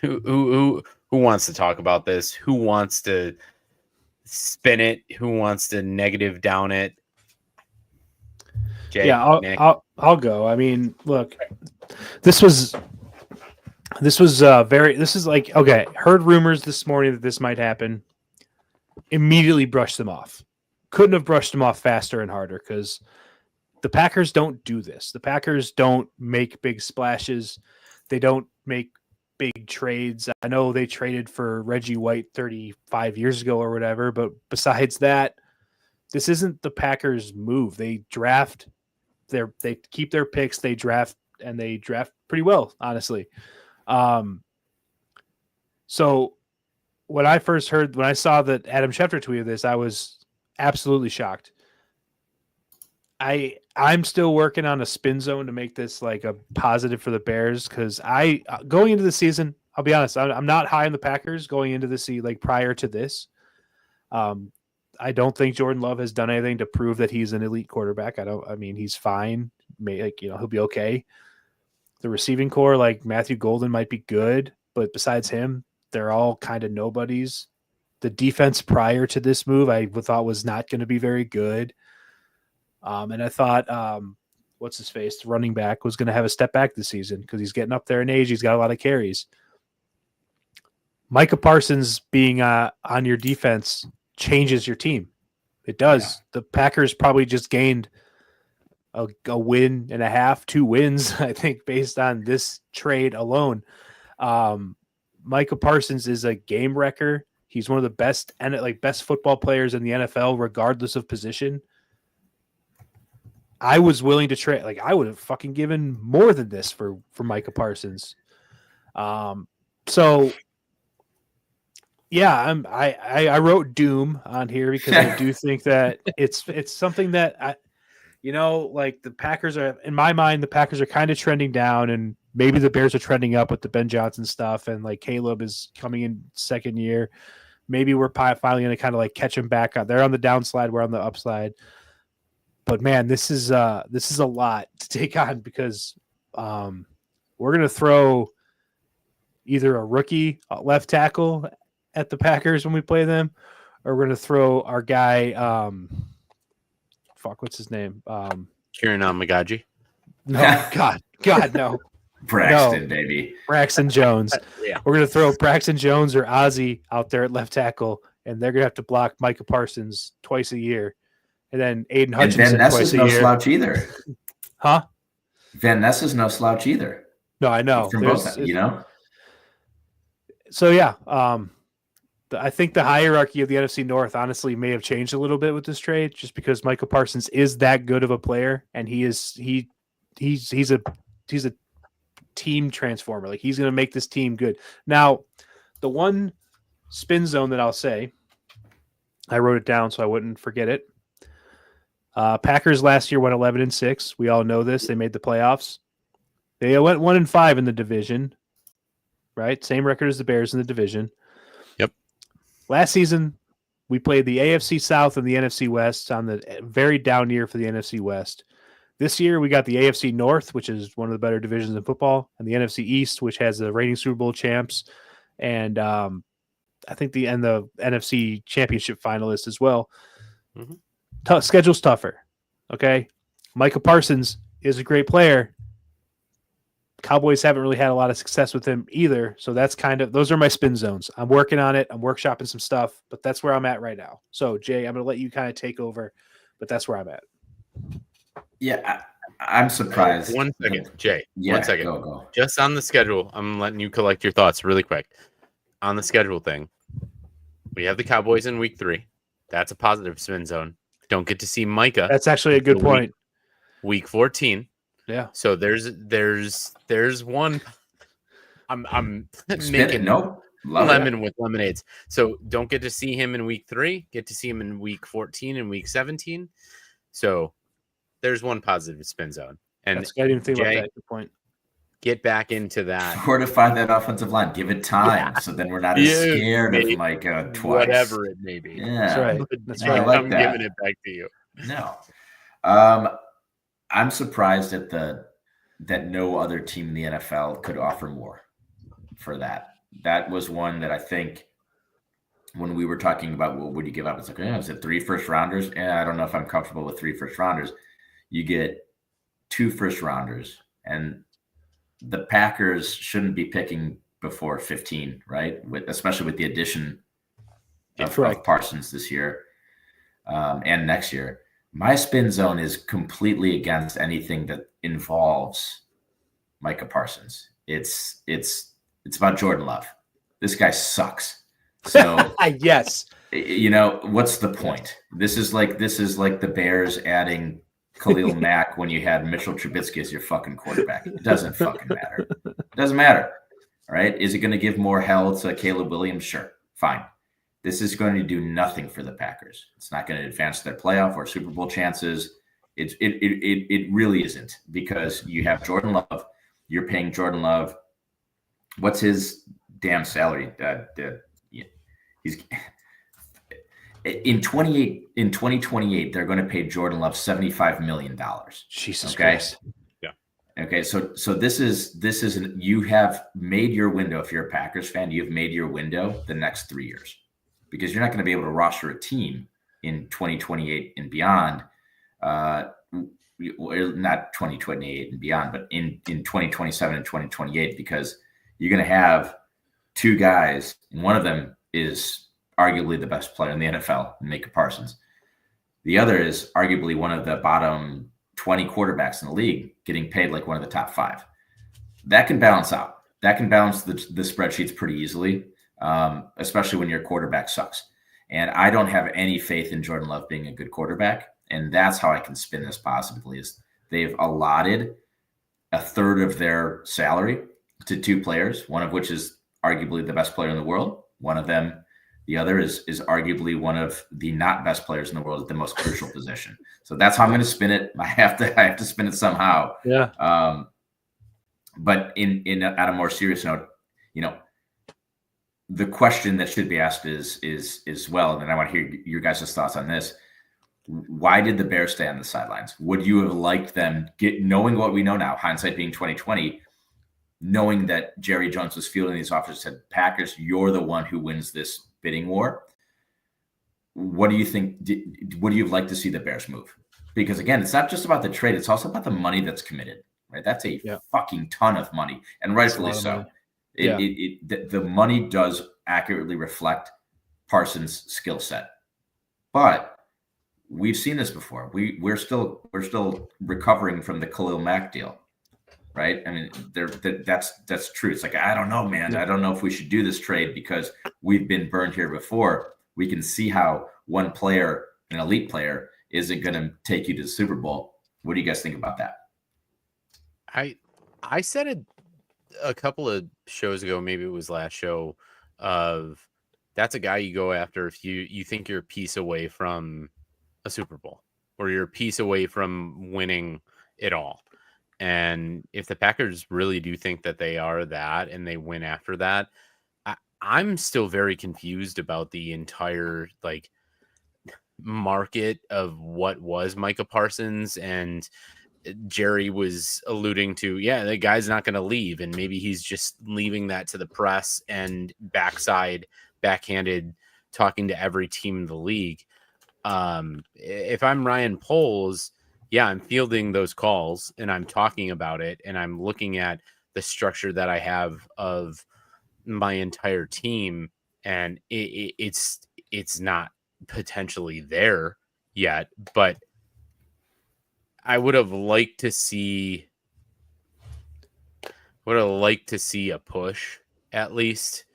Speaker 7: Who wants to talk about this? Who wants to spin it? Who wants to negative down it? Jay,
Speaker 6: Yeah,
Speaker 7: Nick?
Speaker 6: I'll go. I mean, look, this was like, okay, heard rumors this morning that this might happen. Immediately brushed them off. Couldn't have brushed them off faster and harder because the Packers don't do this. The Packers don't make big splashes. They don't make big trades. I know they traded for Reggie White 35 years ago or whatever, but besides that, this isn't the Packers' move. They draft. They keep their picks, they draft, and they draft pretty well, honestly. So when I saw that Adam Schefter tweeted this, I was absolutely shocked. I'm still working on a spin zone to make this like a positive for the Bears because going into the season, I'll be honest, I'm not high on the Packers going into the season, like prior to this. I don't think Jordan Love has done anything to prove that he's an elite quarterback. I mean, he's fine. He'll be okay. The receiving core, like Matthew Golden might be good, but besides him, they're all kind of nobodies. The defense prior to this move, I thought was not going to be very good. And I thought, what's his face? The running back was going to have a step back this season because he's getting up there in age. He's got a lot of carries. Micah Parsons being on your defense changes your team. It does. Yeah. The Packers probably just gained a win and a half, 2 wins, I think, based on this trade alone. Micah Parsons is a game wrecker. He's one of the best football players in the NFL, regardless of position. I was willing to trade. Like, I would have fucking given more than this for Micah Parsons. So yeah, I wrote doom on here because I do think that it's something that like the Packers are, in my mind, the Packers are kind of trending down, and maybe the Bears are trending up with the Ben Johnson stuff, and like Caleb is coming in second year. Maybe we're finally going to kind of like catch them back up. They're on the downslide, we're on the upslide. But man, this is a lot to take on because we're going to throw either a rookie left tackle at the Packers when we play them, or we're going to throw our guy, what's his name?
Speaker 7: Kieran Magaji.
Speaker 6: No, God, no.
Speaker 8: Braxton, baby.
Speaker 6: Braxton Jones.
Speaker 7: Yeah.
Speaker 6: We're going to throw Braxton Jones or Ozzie out there at left tackle, and they're going to have to block Micah Parsons twice a year. And then Aiden Hutchinson twice a year.
Speaker 8: Van Ness is no slouch either.
Speaker 6: Huh?
Speaker 8: Van Ness is no slouch either.
Speaker 6: No, I know.
Speaker 8: From both,
Speaker 6: So, yeah. I think the hierarchy of the NFC North honestly may have changed a little bit with this trade, just because Micah Parsons is that good of a player, and he's a team transformer. Like, he's going to make this team good. Now, the one spin zone that I'll say, I wrote it down so I wouldn't forget it. Packers last year went 11-6. We all know this. They made the playoffs. They went 1-5 in the division, right? Same record as the Bears in the division.
Speaker 7: Yep.
Speaker 6: Last season, we played the AFC South and the NFC West on the very down year for the NFC West. This year, we got the AFC North, which is one of the better divisions in football, and the NFC East, which has the reigning Super Bowl champs, and I think the NFC Championship finalists as well. Mm-hmm. Schedule's tougher, okay? Micah Parsons is a great player. Cowboys haven't really had a lot of success with him either, so those are my spin zones. I'm working on it. I'm workshopping some stuff, but that's where I'm at right now. So, Jay, I'm going to let you kind of take over, but that's where I'm at.
Speaker 8: Yeah, I'm surprised.
Speaker 7: 1 second, Jay.
Speaker 8: Yeah,
Speaker 7: 1 second.
Speaker 8: Go.
Speaker 7: Just on the schedule, I'm letting you collect your thoughts really quick. On the schedule thing, we have the Cowboys in week 3. That's a positive spin zone. Don't get to see Micah.
Speaker 6: That's actually a good point.
Speaker 7: Week 14.
Speaker 6: Yeah.
Speaker 7: So there's one. I'm
Speaker 8: making
Speaker 7: no.
Speaker 8: Love
Speaker 7: lemon
Speaker 8: it.
Speaker 7: with lemonades. So don't get to see him in week 3. Get to see him in week 14 and week 17. So there's one positive spin zone. And
Speaker 6: That's good. I didn't think about
Speaker 7: Jay,
Speaker 6: that. Good point.
Speaker 7: get back into that.
Speaker 8: Fortify that offensive line. Give it time, so then we're not as
Speaker 7: Yeah,
Speaker 8: scared of
Speaker 7: maybe.
Speaker 8: Micah twice.
Speaker 7: Whatever it may be.
Speaker 8: Yeah,
Speaker 6: That's right. That's
Speaker 8: I
Speaker 6: right.
Speaker 8: like
Speaker 7: I'm
Speaker 8: that.
Speaker 7: giving it back to you.
Speaker 8: No, I'm surprised at that no other team in the NFL could offer more for that. That was one that I think when we were talking about what would you give up, it's like, is it 3 first rounders? I don't know if I'm comfortable with 3 first rounders. You get 2 first rounders, and the Packers shouldn't be picking before 15, right? Especially with the addition of Parsons this year and next year. My spin zone is completely against anything that involves Micah Parsons. It's about Jordan Love. This guy sucks. So
Speaker 6: yes,
Speaker 8: what's the point? This is like the Bears adding Khalil Mack when you had Mitchell Trubisky as your fucking quarterback. It doesn't fucking matter. It doesn't matter. All right. Is it going to give more hell to Caleb Williams? Sure. Fine. This is going to do nothing for the Packers. It's not going to advance their playoff or Super Bowl chances. It really isn't, because you have Jordan Love. You're paying Jordan Love. What's his damn salary? He's in 2028. They're going to pay Jordan Love $75 million.
Speaker 6: Jesus
Speaker 8: okay?
Speaker 6: Christ.
Speaker 7: Yeah.
Speaker 8: Okay. So this is you have made your window. If you're a Packers fan, you've made your window the next 3 years, because you're not going to be able to roster a team in 2028 and beyond. Not 2028 and beyond, but in 2027 and 2028, because you're going to have 2 guys, and one of them is arguably the best player in the NFL, Micah Parsons. The other is arguably one of the bottom 20 quarterbacks in the league, getting paid like one of the top 5. That can balance out. That can balance the spreadsheets pretty easily, especially when your quarterback sucks. And I don't have any faith in Jordan Love being a good quarterback. And that's how I can spin this positively, is they've allotted a third of their salary to 2 players, one of which is arguably the best player in the world. The other is arguably one of the not best players in the world at the most crucial position. So that's how I'm going to spin it. I have to spin it somehow.
Speaker 6: Yeah.
Speaker 8: But at a more serious note, the question that should be asked is well, and I want to hear your guys' thoughts on this. Why did the Bears stay on the sidelines? Would you have liked them knowing what we know now, hindsight being 2020, knowing that Jerry Jones was fielding these offers, said, Packers, you're the one who wins this bidding war? What do you think? Would you have liked to see the Bears move? Because again, it's not just about the trade. It's also about the money that's committed, right? That's a fucking ton of money, and rightfully so. The money does accurately reflect Parsons' skill set, but we've seen this before. We're still recovering from the Khalil Mack deal, right? I mean, that's true. It's like, I don't know, man. Yeah. I don't know if we should do this trade because we've been burned here before. We can see how one player, an elite player, isn't going to take you to the Super Bowl. What do you guys think about that?
Speaker 7: I said it a couple of shows ago, maybe it was last show, of that's a guy you go after if you think you're a piece away from a Super Bowl, or you're a piece away from winning it all. And if the Packers really do think that they are that and they win after that, I'm still very confused about the entire market of what was Micah Parsons. And Jerry was alluding to, the guy's not going to leave, and maybe he's just leaving that to the press and backhanded talking to every team in the league. If I'm Ryan Poles, I'm fielding those calls and I'm talking about it, and I'm looking at the structure that I have of my entire team, and it's not potentially there yet, but I would have liked to see a push, at least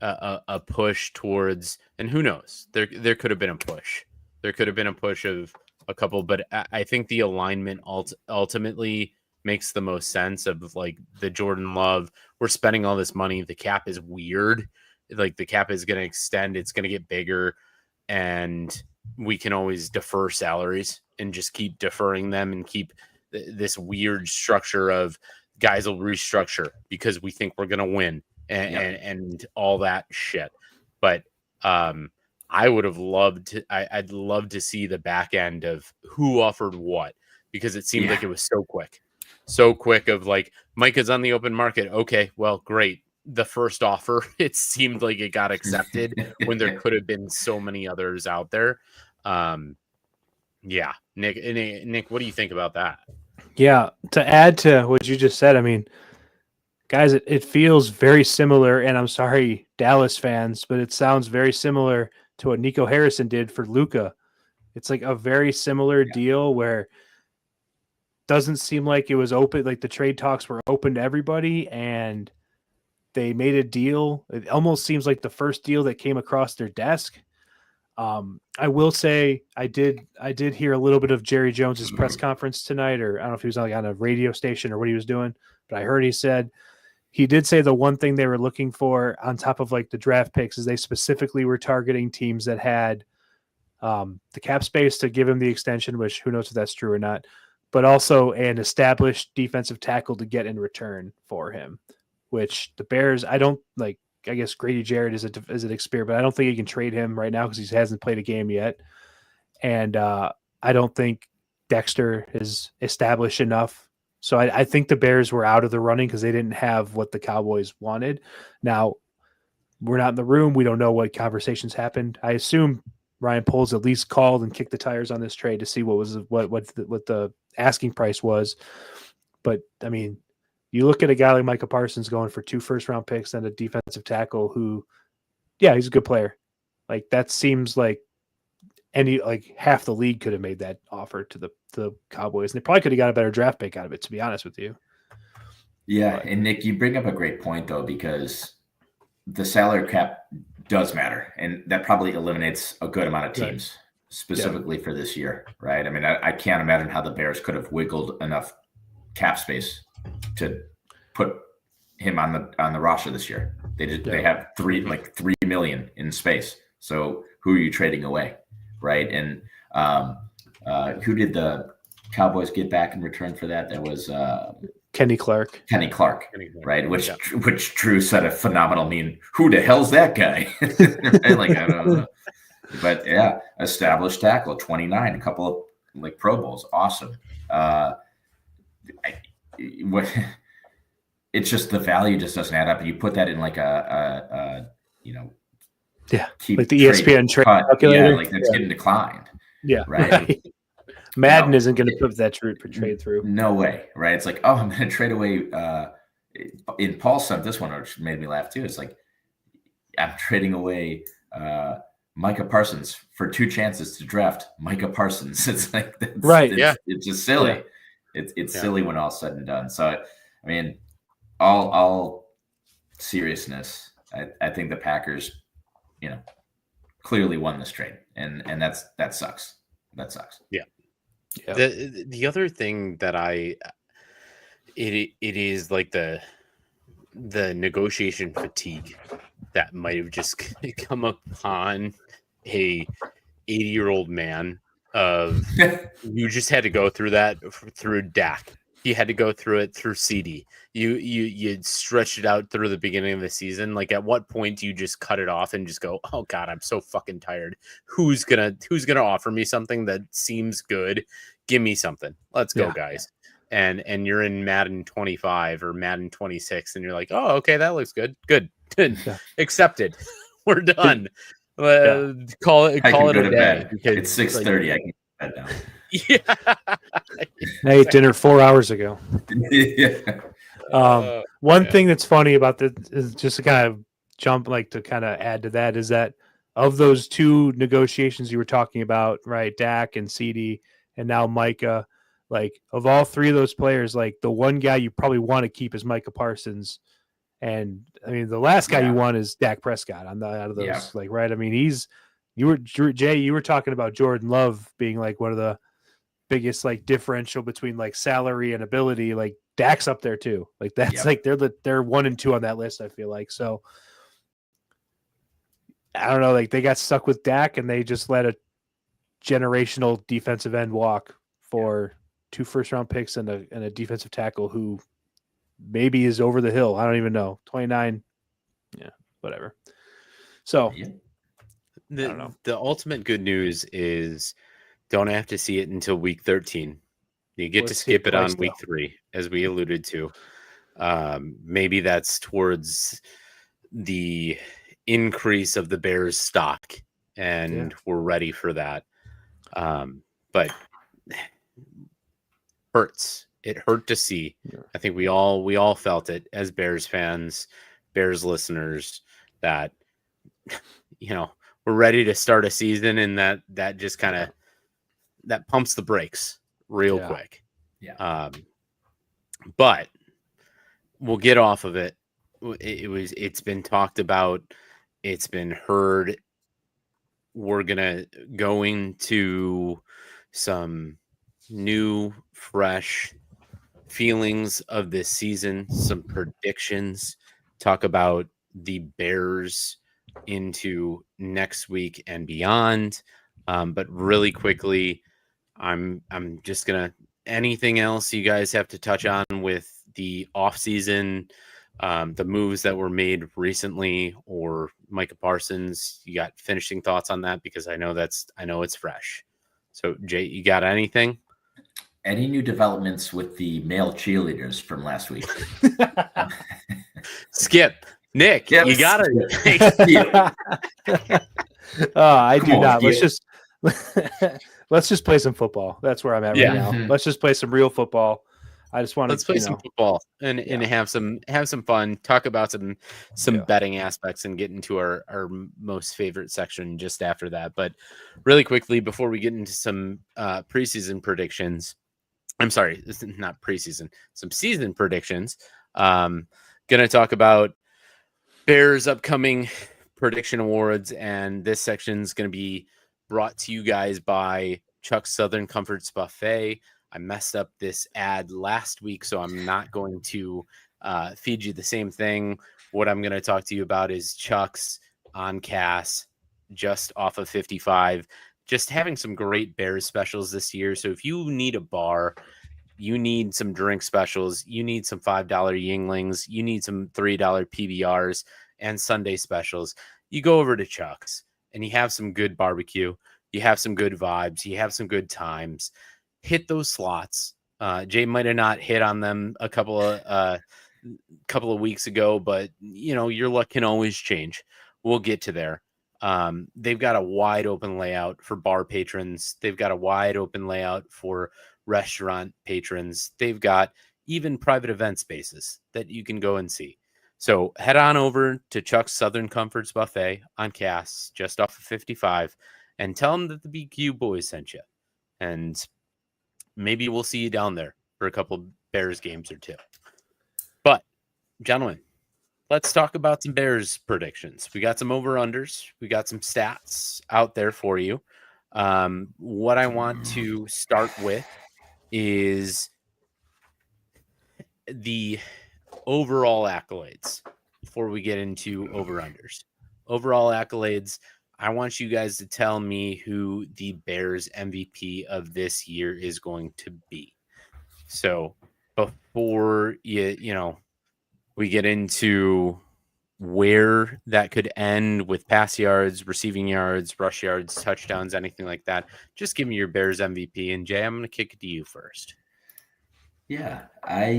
Speaker 7: a push towards, and who knows, there could have been a push. There could have been a push of a couple, but I think the alignment ultimately makes the most sense of the Jordan Love. We're spending all this money. The cap is weird. Like the cap is going to extend, it's going to get bigger, and we can always defer salaries and just keep deferring them and keep this weird structure of guys will restructure because we think we're going to win and all that shit. But I would have loved to, I'd love to see the back end of who offered what, because it seemed like it was so quick of like, Micah's on the open market. Okay, well, great. The first offer, it seemed like it got accepted when there could have been so many others out there. Yeah, Nick, what do you think about that?
Speaker 6: Yeah, to add to what you just said, I mean, guys, it feels very similar, and I'm sorry, Dallas fans, but it sounds very similar to what Nico Harrison did for Luka. It's like a very similar deal where doesn't seem like it was open, like the trade talks were open to everybody, and they made a deal. It almost seems like the first deal that came across their desk. I will say I did hear a little bit of Jerry Jones's press conference tonight, or I don't know if he was like on a radio station or what he was doing, but I heard he did say the one thing they were looking for on top of like the draft picks is they specifically were targeting teams that had the cap space to give him the extension, which who knows if that's true or not, but also an established defensive tackle to get in return for him, which the Bears, I don't like. I guess Grady Jarrett is an experiment, but I don't think he can trade him right now because he hasn't played a game yet. And I don't think Dexter is established enough. So I think the Bears were out of the running because they didn't have what the Cowboys wanted. Now, we're not in the room. We don't know what conversations happened. I assume Ryan Poles at least called and kicked the tires on this trade to see what the asking price was. But, I mean, you look at a guy like Micah Parsons going for 2 first-round picks and a defensive tackle who, he's a good player. Like that seems like half the league could have made that offer to the Cowboys, and they probably could have got a better draft pick out of it, to be honest with you.
Speaker 8: Yeah, and Nick, you bring up a great point though, because the salary cap does matter, and that probably eliminates a good amount of teams specifically for this year, right? I mean, I can't imagine how the Bears could have wiggled enough cap space to put him on the roster this year. They have 3 million in space. So who are you trading away, right? And who did the Cowboys get back in return for that? That was
Speaker 6: Kenny Clark,
Speaker 8: right? Which Drew said a phenomenal meme. Who the hell's that guy? Right? Like I don't know. But yeah, established tackle, 29, a couple of like Pro Bowls, awesome. It's just the value just doesn't add up. You put that in like like the
Speaker 6: ESPN trade calculator,
Speaker 8: like that's getting declined.
Speaker 6: Yeah,
Speaker 8: right.
Speaker 6: Madden isn't going to put that trade through.
Speaker 8: No way, right? It's like, I'm going to trade away. In Paul sent this one, which made me laugh too. It's like I'm trading away Micah Parsons for 2 chances to draft Micah Parsons. It's like it's just silly. Yeah. It's silly when all's said and done. So, I mean, all seriousness, I think the Packers, clearly won this trade, and that sucks. That sucks.
Speaker 7: Yeah. The other thing that it is like the negotiation fatigue that might have just come upon a 80-year-old man. You just had to go through that through Dak. You had to go through it through CD. You stretched it out through the beginning of the season. Like, at what point do you just cut it off and just go, oh God, I'm so fucking tired. Who's gonna offer me something that seems good? Give me something. Let's go, guys. And you're in Madden 25 or Madden 26, and you're like, oh, okay, that looks good. Good. Yeah. Accepted. We're done. Call it a day.
Speaker 8: It's 6:30. I can bed down.
Speaker 6: Yeah. I ate dinner 4 hours ago. One thing that's funny about this is just to kind of add to that is that of those 2 negotiations you were talking about, right? Dak and CD, and now Micah, like of all 3 of those players, like the one guy you probably want to keep is Micah Parsons. And I mean, the last guy you want is Dak Prescott out of those, right? I mean, you were talking about Jordan Love being like one of the biggest like differential between like salary and ability. Like Dak's up there too. Like that's like they're 1 and 2 on that list, I feel like. So I don't know, like they got stuck with Dak and they just let a generational defensive end walk for 2 first-round picks and a defensive tackle who maybe is over the hill. I don't even know. 29. Yeah, whatever. So
Speaker 8: Yeah.
Speaker 6: I don't know.
Speaker 7: The ultimate good news is don't have to see it until week 13. You get to
Speaker 6: Let's see it
Speaker 7: skip it on
Speaker 6: twice,
Speaker 7: week 3, as we alluded to. Maybe that's towards the increase of the Bears stock, and we're ready for that. But hurts. It hurt to see.
Speaker 6: Yeah.
Speaker 7: I think we all felt it as Bears fans, Bears listeners, that we're ready to start a season, and that just kind of that pumps the brakes real quick.
Speaker 8: Yeah.
Speaker 7: But we'll get off of it. It's been talked about. It's been heard. We're going to some new, fresh feelings of this season, some predictions, talk about the Bears into next week and beyond. But really quickly, I'm just gonna anything else you guys have to touch on with the offseason, the moves that were made recently, or Micah Parsons. You got finishing thoughts on that? Because I know it's fresh. So Jay, you got anything?
Speaker 8: Any new developments with the male cheerleaders from last week?
Speaker 7: Skip. Nick,
Speaker 8: Yep.
Speaker 7: you got
Speaker 8: it.
Speaker 6: I do
Speaker 8: Come on,
Speaker 6: not.
Speaker 8: Skip.
Speaker 6: Let's just play some football. That's where I'm at right now.
Speaker 8: Mhm.
Speaker 6: Let's just play some real football. I just want to
Speaker 7: Let's play some football and have some fun. Talk about some betting aspects and get into our most favorite section just after that. But really quickly, before we get into some preseason predictions, I'm sorry, this is not preseason, some season predictions. Gonna talk about Bears upcoming prediction awards, and this section is gonna be brought to you guys by Chuck's Southern Comforts Buffet. I messed up this ad last week, so I'm not going to feed you the same thing. What I'm going to talk to you about is Chuck's on Cass, just off of 55. Just having some great Bears specials this year. So if you need a bar, you need some drink specials, you need some $5 Yinglings, you need some $3 PBRs and Sunday specials, you go over to Chuck's and you have some good barbecue. You have some good vibes. You have some good times. Hit those slots. Jay might have not hit on them a couple of weeks ago, but your luck can always change. We'll get to there. They've got a wide open layout for bar patrons. They've got a wide open layout for restaurant patrons. They've got even private event spaces that you can go and see. So head on over to Chuck's Southern Comforts Buffet on Cass, just off of 55, and tell them that the BQ boys sent you. And maybe we'll see you down there for a couple Bears games or two. But, gentlemen, let's talk about some Bears predictions. We got some over-unders. We got some stats out there for you. What I want to start with is the overall accolades before we get into over-unders. Overall accolades, I want you guys to tell me who the Bears MVP of this year is going to be. So before we get into where that could end with pass yards, receiving yards, rush yards, touchdowns, anything like that, just give me your Bears MVP. And Jay, I'm going to kick it to you first.
Speaker 8: Yeah, I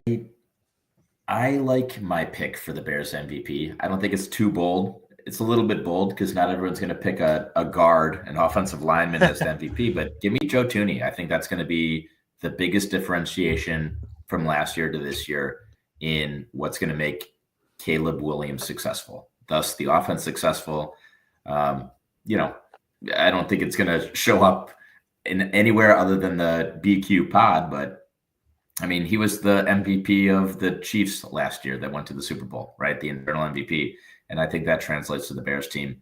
Speaker 8: like my pick for the Bears MVP. I don't think it's too bold. It's a little bit bold because not everyone's going to pick a guard, an offensive lineman as the MVP, but give me Joe Thuney. I think that's going to be the biggest differentiation from last year to this year in what's going to make Caleb Williams successful, thus the offense successful. I don't think it's going to show up in anywhere other than the BQ pod, but I mean, he was the MVP of the Chiefs last year that went to the Super Bowl, right? The internal MVP. And I think that translates to the Bears team,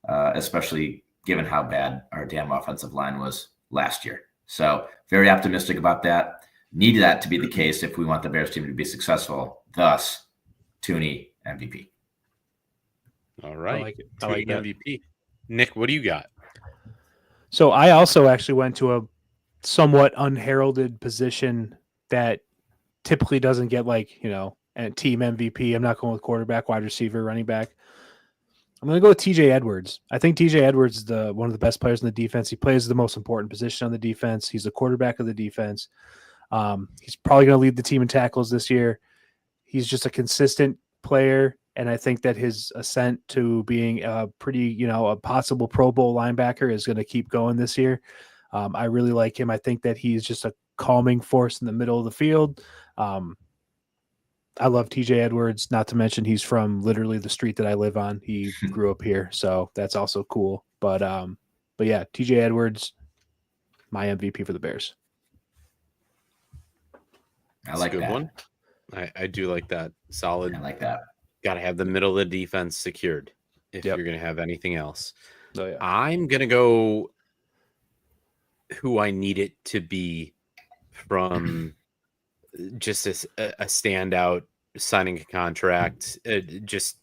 Speaker 8: especially given how bad our damn offensive line was last year. So very optimistic about that. Need that to be the case if we want the Bears team to be successful. Thus, Thuney MVP.
Speaker 7: All right.
Speaker 6: I like that.
Speaker 7: MVP. Nick, what do you got?
Speaker 6: So I also actually went to a somewhat unheralded position that typically doesn't get like, a team MVP. I'm not going with quarterback, wide receiver, running back. I'm going to go with TJ Edwards. I think TJ Edwards is one of the best players in the defense. He plays the most important position on the defense. He's the quarterback of the defense. He's probably going to lead the team in tackles this year. He's just a consistent player, and I think that his ascent to being a pretty, a possible Pro Bowl linebacker is going to keep going this year. I really like him. I think that he's just a calming force in the middle of the field. I love TJ Edwards, not to mention he's from literally the street that I live on. He grew up here, so that's also cool. But yeah, TJ Edwards, my MVP for the Bears.
Speaker 8: I like
Speaker 7: a good
Speaker 8: that
Speaker 7: one. I do like that. Solid.
Speaker 8: I like that.
Speaker 7: Got to have the middle of the defense secured if
Speaker 6: Yep.
Speaker 7: you're going to have anything else.
Speaker 6: Oh, yeah.
Speaker 7: I'm going to go who I need it to be from just a standout signing a contract. Just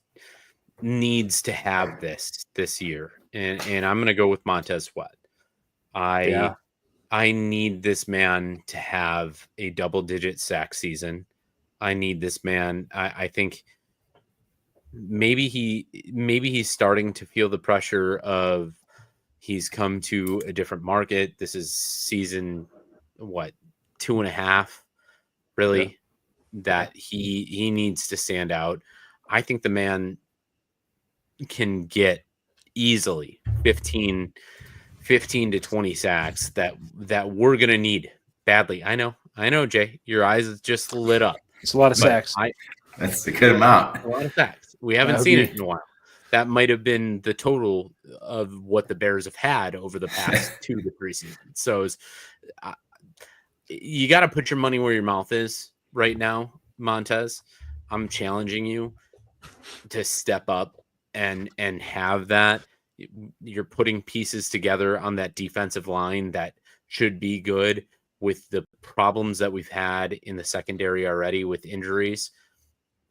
Speaker 7: needs to have this year. And I'm going to go with Montez Sweat. I need this man to have a double-digit sack season. I need this man. I think maybe he's starting to feel the pressure of he's come to a different market. This is season 2.5, really, that he needs to stand out. I think the man can get easily 15 to 20 sacks that we're going to need badly. I know, Jay, your eyes just lit up.
Speaker 6: It's a lot of sacks.
Speaker 8: That's a good amount.
Speaker 7: A lot of sacks. We haven't seen it in a while. That might have been the total of what the Bears have had over the past 2 to 3 seasons. So you got to put your money where your mouth is right now, Montez. I'm challenging you to step up and have that. You're putting pieces together on that defensive line that should be good with the problems that we've had in the secondary already with injuries.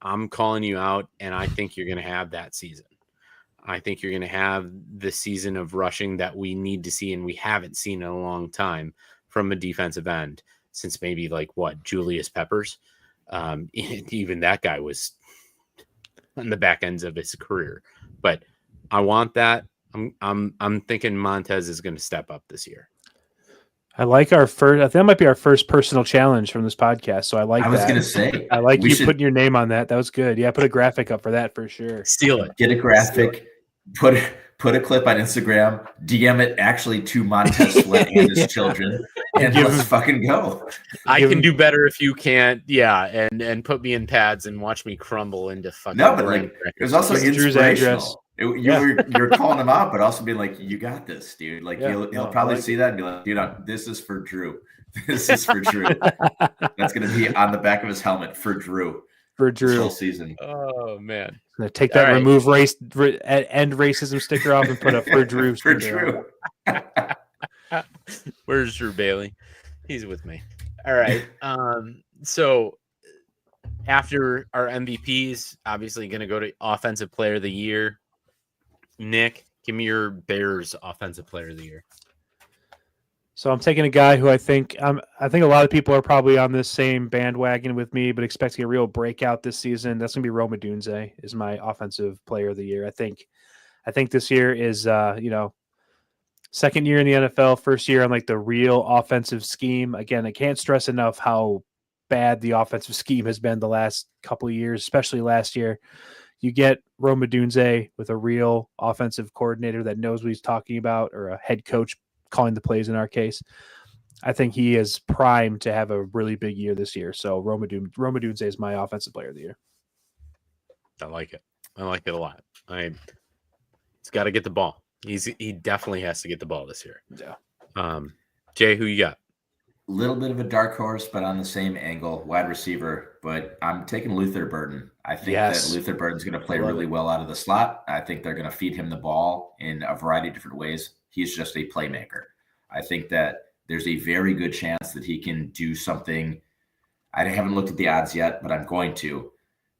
Speaker 7: I'm calling you out, and I think you're going to have that season. I think you're going to have the season of rushing that we need to see and we haven't seen in a long time from a defensive end since maybe Julius Peppers. Even that guy was on the back ends of his career. But I want that. I'm thinking Montez is going to step up this year.
Speaker 6: I like our first. I think that might be our first personal challenge from this podcast. So I like.
Speaker 8: I was going to say.
Speaker 6: I like you putting your name on that. That was good. Yeah, put a graphic up for that for sure.
Speaker 7: Steal it.
Speaker 8: Get a graphic. Put a clip on Instagram. DM it actually to Montez Sweat and his children, and let's fucking go.
Speaker 7: I can do better if you can't. Yeah, and put me in pads and watch me crumble into fucking.
Speaker 8: No, but it was also
Speaker 6: Drew's address.
Speaker 8: You're calling him out, but also being like, you got this, dude. He'll probably see that and be like, dude, this is for Drew. This is for Drew. That's going to be on the back of his helmet for Drew.
Speaker 6: For Drew.
Speaker 8: This whole season.
Speaker 7: Oh, man.
Speaker 6: I'm going to take that remove end racism sticker off and put a for Drew
Speaker 8: for
Speaker 6: sticker
Speaker 8: Drew.
Speaker 7: Where's Drew Bailey? He's with me. All right. So after our MVPs, obviously going to go to Offensive Player of the Year. Nick, give me your Bears Offensive Player of the Year.
Speaker 6: So I'm taking a guy who I think a lot of people are probably on this same bandwagon with me, but expecting a real breakout this season. That's going to be Rome Odunze is my Offensive Player of the Year. I think this year is second year in the NFL, first year on the real offensive scheme. Again, I can't stress enough how bad the offensive scheme has been the last couple of years, especially last year. You get Rome Odunze with a real offensive coordinator that knows what he's talking about, or a head coach calling the plays in our case. I think he is primed to have a really big year this year. So Rome Odunze is my Offensive Player of the Year.
Speaker 7: I like it. I like it a lot. He's got to get the ball. He definitely has to get the ball this year.
Speaker 6: Yeah.
Speaker 7: Jay, who you got?
Speaker 8: A little bit of a dark horse, but on the same angle, wide receiver. But I'm taking Luther Burden. I think that Luther Burden's going to play really well out of the slot. I think they're going to feed him the ball in a variety of different ways. He's just a playmaker. I think that there's a very good chance that he can do something. I haven't looked at the odds yet, but I'm going to.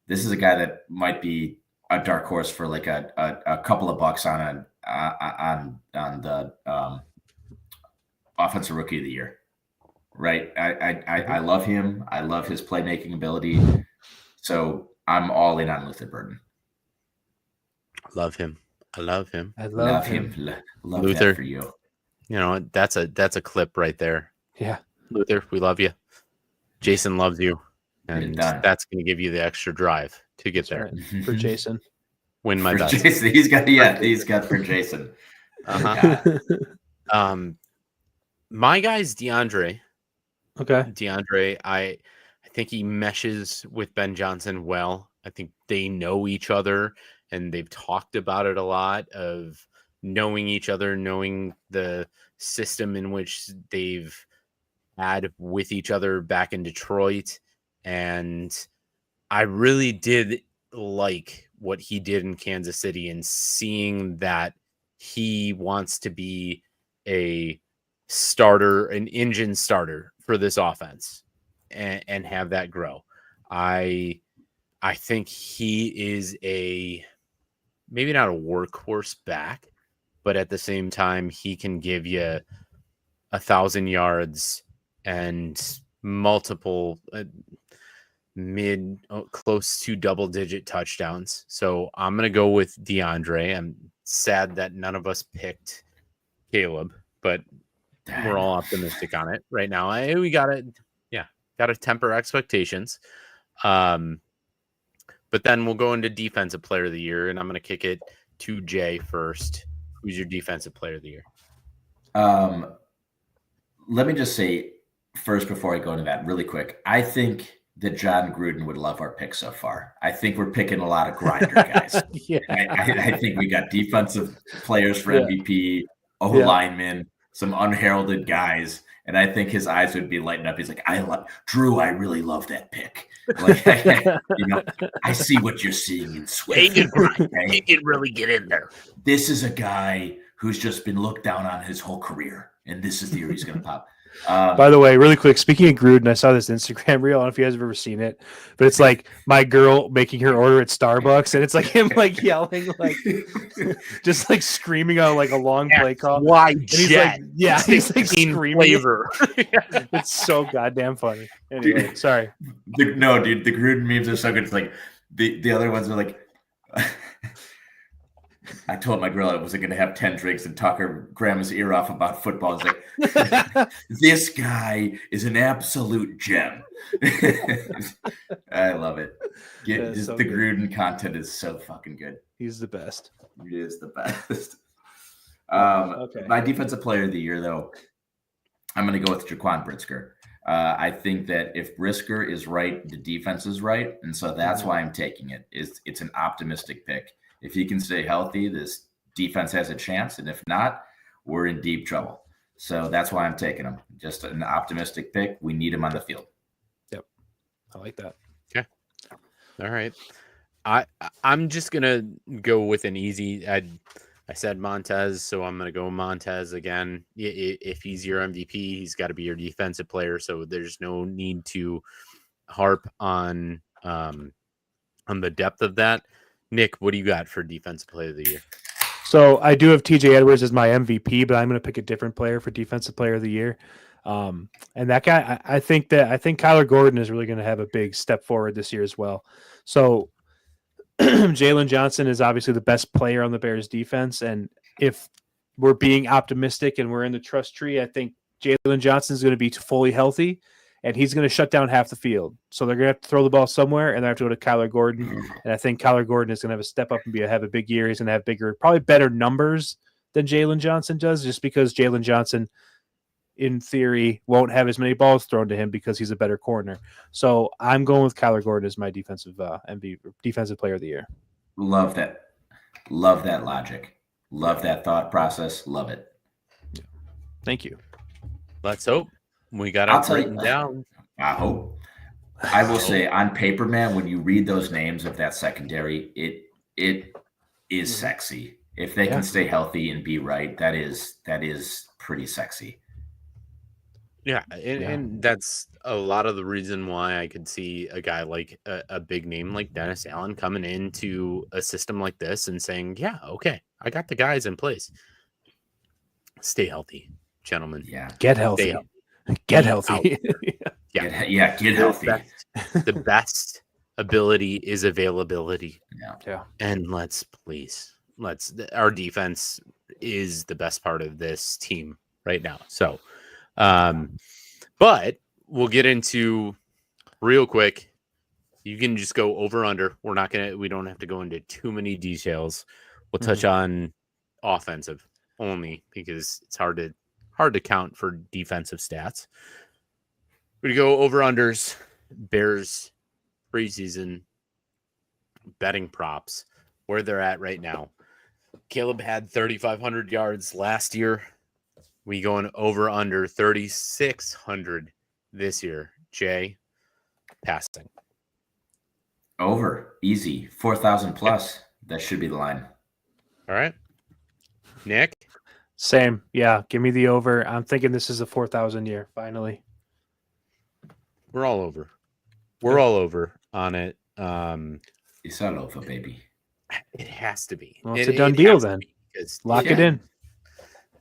Speaker 8: This is a guy that might be a dark horse for a couple of bucks on on the offensive rookie of the year. Right. I love him. I love his playmaking ability. So I'm all in on Luther Burden.
Speaker 7: Love him. I love him.
Speaker 6: I love him.
Speaker 8: Love
Speaker 7: Luther.
Speaker 8: that for you.
Speaker 7: You know, that's a clip right there.
Speaker 6: Yeah.
Speaker 7: Luther, we love you. Jason loves you.
Speaker 8: Get it
Speaker 7: And
Speaker 8: done.
Speaker 7: that's going to give you the extra drive to get there.
Speaker 6: Right. For Jason.
Speaker 7: Win my
Speaker 8: For
Speaker 7: best.
Speaker 8: Jason, he's got for Jason.
Speaker 7: Uh-huh. My guy's DeAndre.
Speaker 6: Okay.
Speaker 7: DeAndre, I think he meshes with Ben Johnson well. I think they know each other, and they've talked about it a lot of knowing each other, knowing the system in which they've had with each other back in Detroit. And I really did like what he did in Kansas City, and seeing that he wants to be a starter, an engine starter for this offense, and have that grow. I think he is maybe not a workhorse back, but at the same time, he can give you 1,000 yards and multiple close to double-digit touchdowns. So I'm going to go with DeAndre. I'm sad that none of us picked Caleb, but we're all optimistic on it right now. We got to temper expectations. But then we'll go into defensive player of the year, and I'm going to kick it to Jay first. Who's your defensive player of the year?
Speaker 8: Let me just say first, before I go into that really quick, I think that John Gruden would love our pick so far. I think we're picking a lot of grinder guys.
Speaker 6: Yeah.
Speaker 8: I think we got defensive players for MVP, linemen, some unheralded guys. And I think his eyes would be lighting up. He's like, Drew, I really love that pick. Like, I see what you're seeing in Swift.
Speaker 7: He can really get in there.
Speaker 8: This is a guy who's just been looked down on his whole career. And this is the year he's going to pop.
Speaker 6: By the way, really quick, speaking of Gruden, I saw this Instagram reel. I don't know if you guys have ever seen it, but it's like my girl making her order at Starbucks, and it's like him like yelling, like just like screaming on like a long play call.
Speaker 7: Why?
Speaker 6: He's like, he's like screaming.
Speaker 7: Flavor.
Speaker 6: It's so goddamn funny. Anyway, sorry.
Speaker 8: No, dude, the Gruden memes are so good. It's like the other ones are like. I told my girl I wasn't going to have 10 drinks and talk her grandma's ear off about football. It's like, this guy is an absolute gem. I love it. The Gruden content is so fucking good.
Speaker 6: He's the best.
Speaker 8: He is the best.
Speaker 6: Okay.
Speaker 8: My defensive player of the year, though, I'm going to go with Jaquan Brisker. I think that if Brisker is right, the defense is right. And so that's why I'm taking it. It's an optimistic pick. If he can stay healthy, this defense has a chance. And if not, we're in deep trouble. So that's why I'm taking him. Just an optimistic pick. We need him on the field.
Speaker 6: Yep. I like that.
Speaker 7: Okay. All right. I'm just going to go with an easy. I said Montez, so I'm going to go Montez again. If he's your MVP, he's got to be your defensive player. So there's no need to harp on the depth of that. Nick, what do you got for defensive player of the year?
Speaker 6: So I do have TJ Edwards as my MVP, but I'm going to pick a different player for defensive player of the year. And that guy, I think Kyler Gordon is really going to have a big step forward this year as well. So Jalen Johnson is obviously the best player on the Bears defense. And if we're being optimistic and we're in the trust tree, I think Jalen Johnson is going to be fully healthy. And he's going to shut down half the field. So they're going to have to throw the ball somewhere, and they have to go to Kyler Gordon. And I think Kyler Gordon is going to have a step up and have a big year. He's going to have probably better numbers than Jalen Johnson does, just because Jalen Johnson, in theory, won't have as many balls thrown to him because he's a better corner. So I'm going with Kyler Gordon as my defensive defensive player of the year.
Speaker 8: Love that. Love that logic. Love that thought process. Love it.
Speaker 6: Yeah. Thank you.
Speaker 7: Let's hope. We got it written down.
Speaker 8: I hope. I will say, on paper, man, when you read those names of that secondary, it is sexy. If they can stay healthy and be right, that is pretty sexy.
Speaker 7: Yeah, and that's a lot of the reason why I could see a guy like a big name like Dennis Allen coming into a system like this and saying, yeah, okay, I got the guys in place. Stay healthy, gentlemen.
Speaker 8: Yeah.
Speaker 6: Get healthy. Get healthy.
Speaker 8: Get healthy.
Speaker 7: The best ability is availability.
Speaker 6: Yeah.
Speaker 7: And our defense is the best part of this team right now. So, but we'll get into real quick. You can just go over under. We don't have to go into too many details. We'll touch on offensive only because it's hard to count for defensive stats. We go over unders, Bears preseason betting props, where they're at right now. Caleb had 3,500 yards last year. We going over under 3,600 this year. Jay, passing.
Speaker 8: Over. Easy. 4,000 plus. That should be the line.
Speaker 7: All right. Nick?
Speaker 6: Same. Yeah. Give me the over. I'm thinking this is a 4,000 year, finally.
Speaker 7: We're all over. We're all over on it.
Speaker 8: It's all over, baby.
Speaker 7: It has to be.
Speaker 6: Well, it's a done deal then. Lock it in.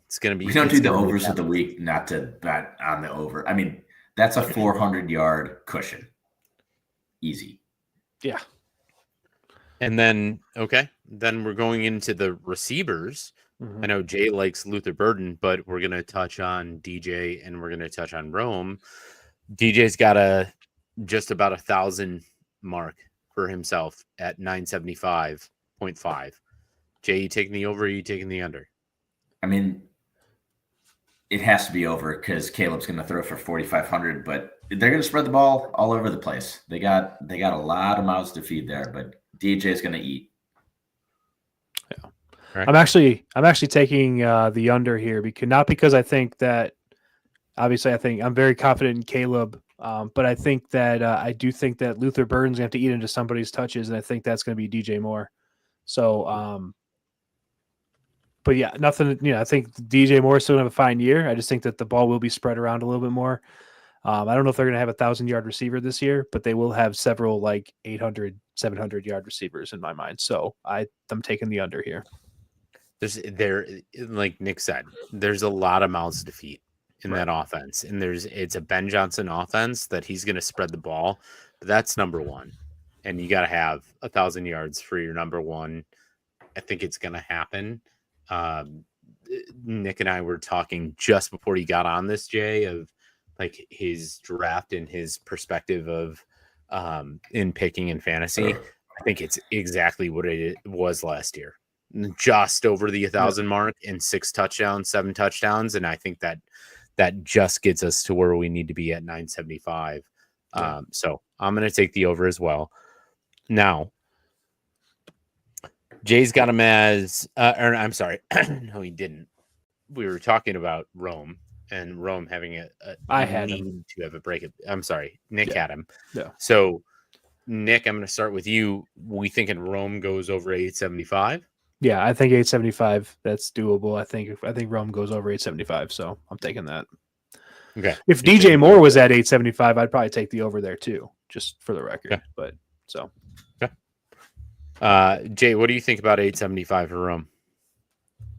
Speaker 7: It's going to be.
Speaker 8: We don't do the overs of the week not to bet on the over. I mean, that's a 400-yard cushion. Easy.
Speaker 6: Yeah.
Speaker 7: And then, then we're going into the receivers. I know Jay likes Luther Burden, but we're going to touch on DJ and we're going to touch on Rome. DJ's got just about 1,000 mark for himself at 975.5. Jay, you taking the over or you taking the under?
Speaker 8: I mean, it has to be over because Caleb's going to throw for 4,500, but they're going to spread the ball all over the place. They got a lot of mouths to feed there, but DJ's going to eat.
Speaker 6: Yeah,
Speaker 7: right.
Speaker 6: I'm actually taking the under here because I think that obviously I'm very confident in Caleb, but I think that I do think that Luther Burden's going to have to eat into somebody's touches, and I think that's going to be DJ Moore. So, but yeah, nothing. I think DJ Moore is still going to have a fine year. I just think that the ball will be spread around a little bit more. I don't know if they're going to have 1,000-yard receiver this year, but they will have several 800, 700-yard receivers in my mind. So I'm taking the under here.
Speaker 7: Like Nick said, there's a lot of mouths to feed in that offense, and it's a Ben Johnson offense that he's going to spread the ball, but that's number one, and you got to have 1,000 yards for your number one. I think it's going to happen. Nick and I were talking just before he got on this, Jay, of his draft and his perspective of in picking in fantasy. I think it's exactly what it was last year, just over the 1,000 mark and 7 touchdowns, and I think that just gets us to where we need to be at 975. So I'm going to take the over as well. Now, Jay's got him as, I'm sorry. No, he didn't. We were talking about Rome and Rome having
Speaker 6: I had
Speaker 7: need
Speaker 6: him
Speaker 7: to have a break. I'm sorry. Nick had him.
Speaker 6: Yeah.
Speaker 7: So Nick, I'm going to start with you. We thinking Rome goes over 875?
Speaker 6: Yeah, I think 875. That's doable. I think Rome goes over 875, so I'm taking that.
Speaker 7: Okay.
Speaker 6: If DJ Moore was at 875, I'd probably take the over there too, just for the record.
Speaker 7: Okay.
Speaker 6: But so.
Speaker 7: Okay. Jay, what do you think about 875 for Rome?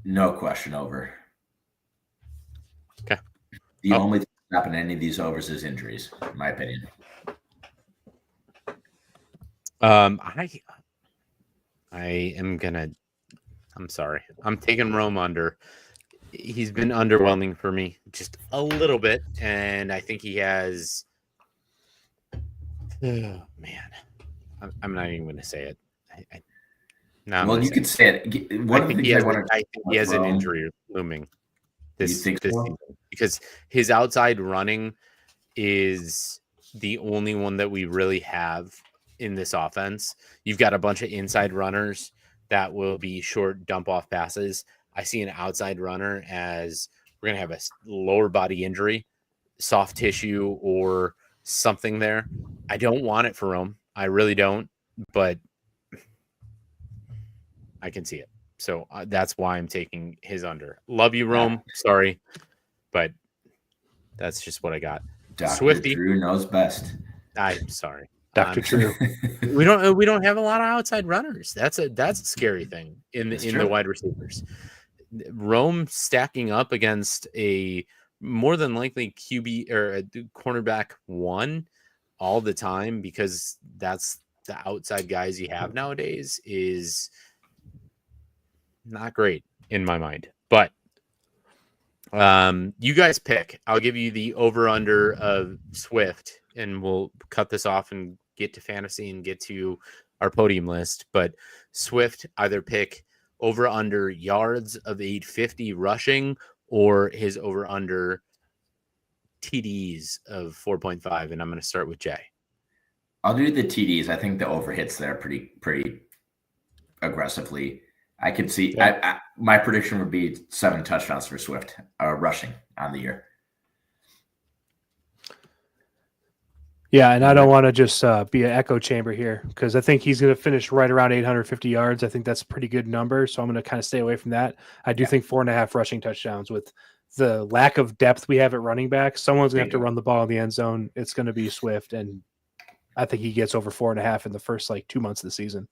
Speaker 8: No question over.
Speaker 7: Okay.
Speaker 8: The only thing that happen to any of these overs is injuries, in my opinion.
Speaker 7: I'm sorry. I'm taking Rome under. He's been underwhelming for me just a little bit, and I think he has. Oh man, I'm not even going to say it.
Speaker 8: Well, you could say it. One of the things
Speaker 7: I think he has an injury looming this season because his outside running is the only one that we really have in this offense. You've got a bunch of inside runners that will be short dump off passes. I see an outside runner as we're going to have a lower body injury, soft tissue or something there. I don't want it for him. I really don't, but I can see it. So that's why I'm taking his under. Love you, Rome. Sorry, but that's just what I got.
Speaker 8: Dr.
Speaker 7: Swifty.
Speaker 8: Drew knows best.
Speaker 7: I'm sorry.
Speaker 6: Dr. True.
Speaker 7: We don't have a lot of outside runners. That's a scary thing in
Speaker 8: That's
Speaker 7: the
Speaker 8: true.
Speaker 7: wide receivers. Rome stacking up against a more than likely QB or a cornerback one all the time, because that's the outside guys you have nowadays, is not great in my mind. But you guys pick. I'll give you the over under of Swift, and we'll cut this off and get to fantasy and get to our podium list. But Swift, either pick over under yards of 850 rushing or his over under TDs of 4.5. And I'm going to start with Jay.
Speaker 8: I'll do the TDs. I think the over hits there pretty aggressively. I could see.
Speaker 7: Yeah.
Speaker 8: My prediction would be 7 touchdowns for Swift rushing on the year.
Speaker 6: Yeah, and I don't want to just be an echo chamber here, because I think he's going to finish right around 850 yards. I think that's a pretty good number, so I'm going to kind of stay away from that. I do think 4.5 rushing touchdowns. With the lack of depth we have at running back, someone's going to have to run the ball in the end zone. It's going to be Swift, and I think he gets over 4.5 in the first 2 months of the season.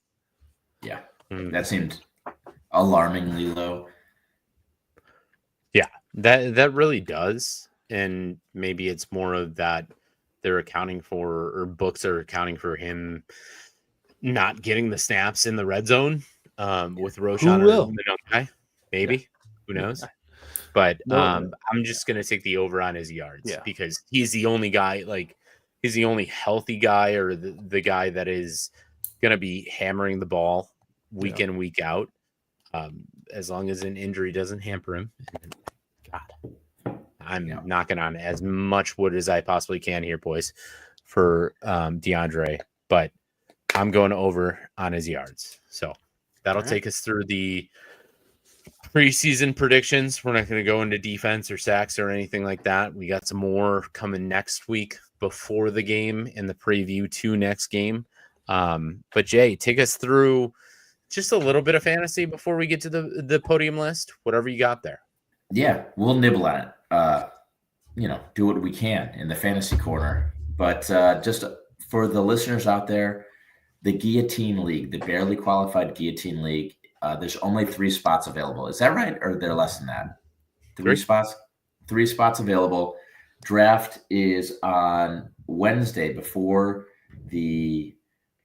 Speaker 8: Yeah, that seemed alarmingly low.
Speaker 7: Yeah, that really does. And maybe it's more of that they're accounting for, or books are accounting for him not getting the snaps in the red zone with Roshan or Menungai. Maybe. Who knows? But I'm just going to take the over on his yards because he's the only guy, he's the only healthy guy, or the guy that is going to be hammering the ball week in, week out. As long as an injury doesn't hamper him. God, I'm knocking on as much wood as I possibly can here, boys, for DeAndre, but I'm going over on his yards. So that'll take us through the preseason predictions. We're not going to go into defense or sacks or anything like that. We got some more coming next week before the game and the preview to next game. But Jay, take us through just a little bit of fantasy before we get to the podium list, whatever you got there.
Speaker 8: Yeah, we'll nibble on it. Do what we can in the fantasy corner. But just for the listeners out there, the Guillotine League, the barely qualified Guillotine League, there's only 3 spots available. Is that right? Or are there less than that? 3 spots? 3 spots available. Draft is on Wednesday before the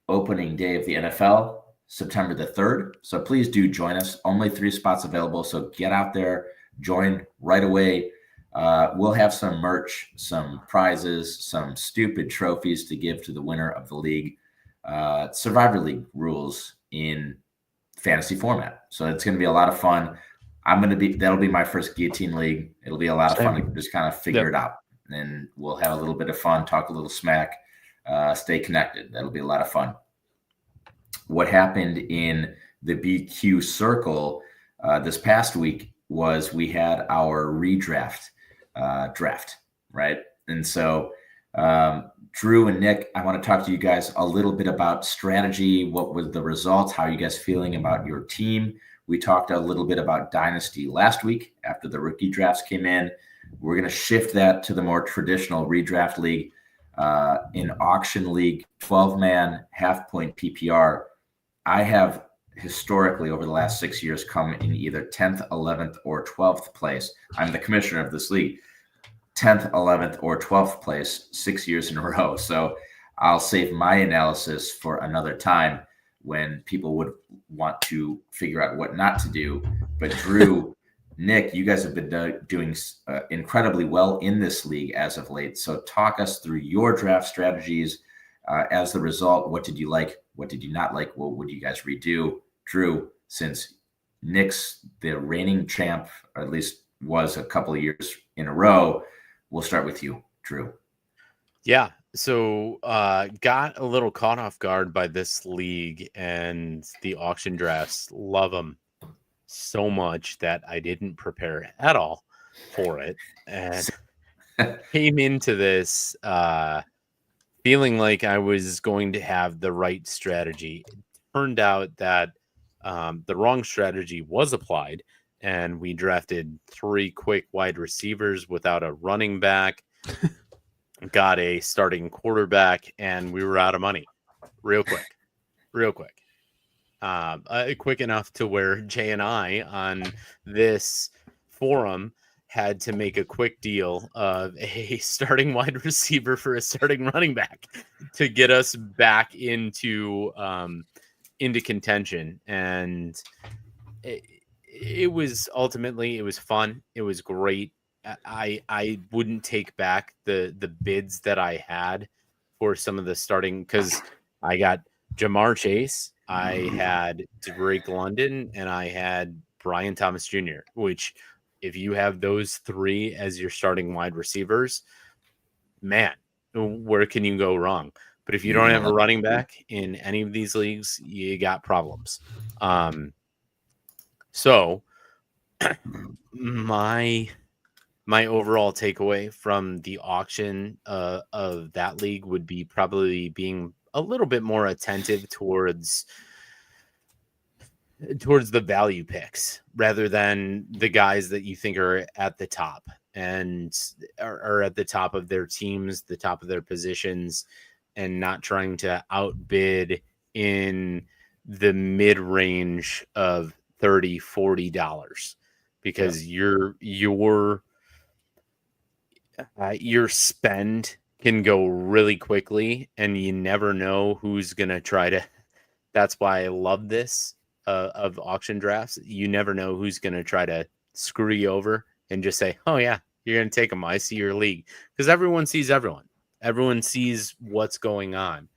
Speaker 8: opening day of the NFL, September the 3rd. So please do join us. Only 3 spots available. So get out there, join right away. We'll have some merch, some prizes, some stupid trophies to give to the winner of the league. Survivor League rules in fantasy format. So it's going to be a lot of fun. That'll be my first Guillotine League. It'll be a lot of fun to just kind of figure it out. And we'll have a little bit of fun, talk a little smack, stay connected. That'll be a lot of fun. What happened in the BQ circle this past week was we had our redraft draft, right? And so Drew and Nick, I want to talk to you guys a little bit about strategy. What was the results? How are you guys feeling about your team? We talked a little bit about Dynasty last week after the rookie drafts came in. We're going to shift that to the more traditional redraft league. In auction league, 12-man, half-point PPR. I have historically over the last 6 years come in either 10th, 11th, or 12th place. I'm the commissioner of this league. 10th, 11th, or 12th place 6 years in a row. So I'll save my analysis for another time when people would want to figure out what not to do. But Drew, Nick, you guys have been doing incredibly well in this league as of late. So talk us through your draft strategies. As the result, what did you like? What did you not like? What would you guys redo? Drew, since Nick's the reigning champ, or at least was a couple of years in a row, we'll start with you, Drew.
Speaker 7: Yeah. So got a little caught off guard by this league and the auction drafts. Love them so much that I didn't prepare at all for it. And came into this feeling like I was going to have the right strategy. It turned out that the wrong strategy was applied, and we drafted 3 quick wide receivers without a running back. got a starting quarterback, and we were out of money real quick. Quick enough to where Jay and I on this forum had to make a quick deal of a starting wide receiver for a starting running back to get us back into contention. And it was ultimately, it was fun. It was great. I wouldn't take back the bids that I had for some of the starting, because I got Jamar Chase, I had Drake London, and I had Brian Thomas Jr., which if you have those three as your starting wide receivers, man, where can you go wrong? But if you don't have a running back in any of these leagues, you got problems. So my overall takeaway from the auction of that league would be probably being a little bit more attentive towards the value picks rather than the guys that you think are at the top and are at the top of their teams, the top of their positions, and not trying to outbid in the mid-range of $30-$40, because your spend can go really quickly, and you never know who's going to try to. That's why I love this of auction drafts. You never know who's going to try to screw you over and just say, oh yeah, you're going to take them. I see your league, because everyone sees everyone. Everyone sees what's going on.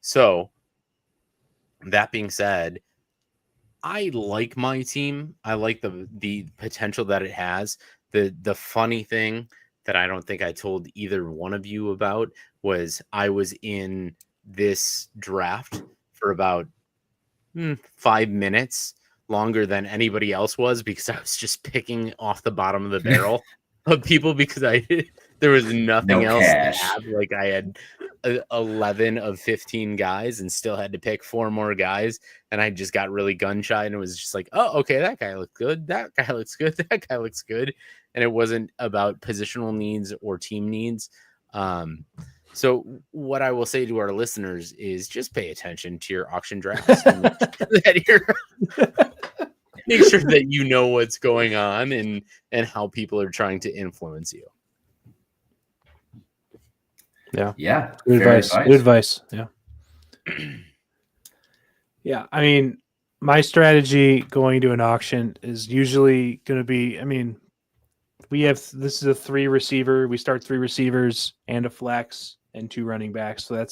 Speaker 7: So that being said, I like my team. I like the potential that it has. The funny thing that I don't think I told either one of you about was I was in this draft for about 5 minutes, longer than anybody else was, because I was just picking off the bottom of the barrel of people, because there was nothing else
Speaker 8: cash.
Speaker 7: to have. Like, I had 11 of 15 guys and still had to pick 4 more guys, and I just got really gun shy, and it was just like, oh, okay, that guy looks good, that guy looks good, that guy looks good. And it wasn't about positional needs or team needs. So what I will say to our listeners is just pay attention to your auction drafts and make sure that you know what's going on and how people are trying to influence you.
Speaker 8: Yeah.
Speaker 6: Good advice. Good advice. Yeah. Yeah. I mean, my strategy going to an auction is usually going to be, this is a 3 receiver. We start 3 receivers and a flex and 2 running backs. So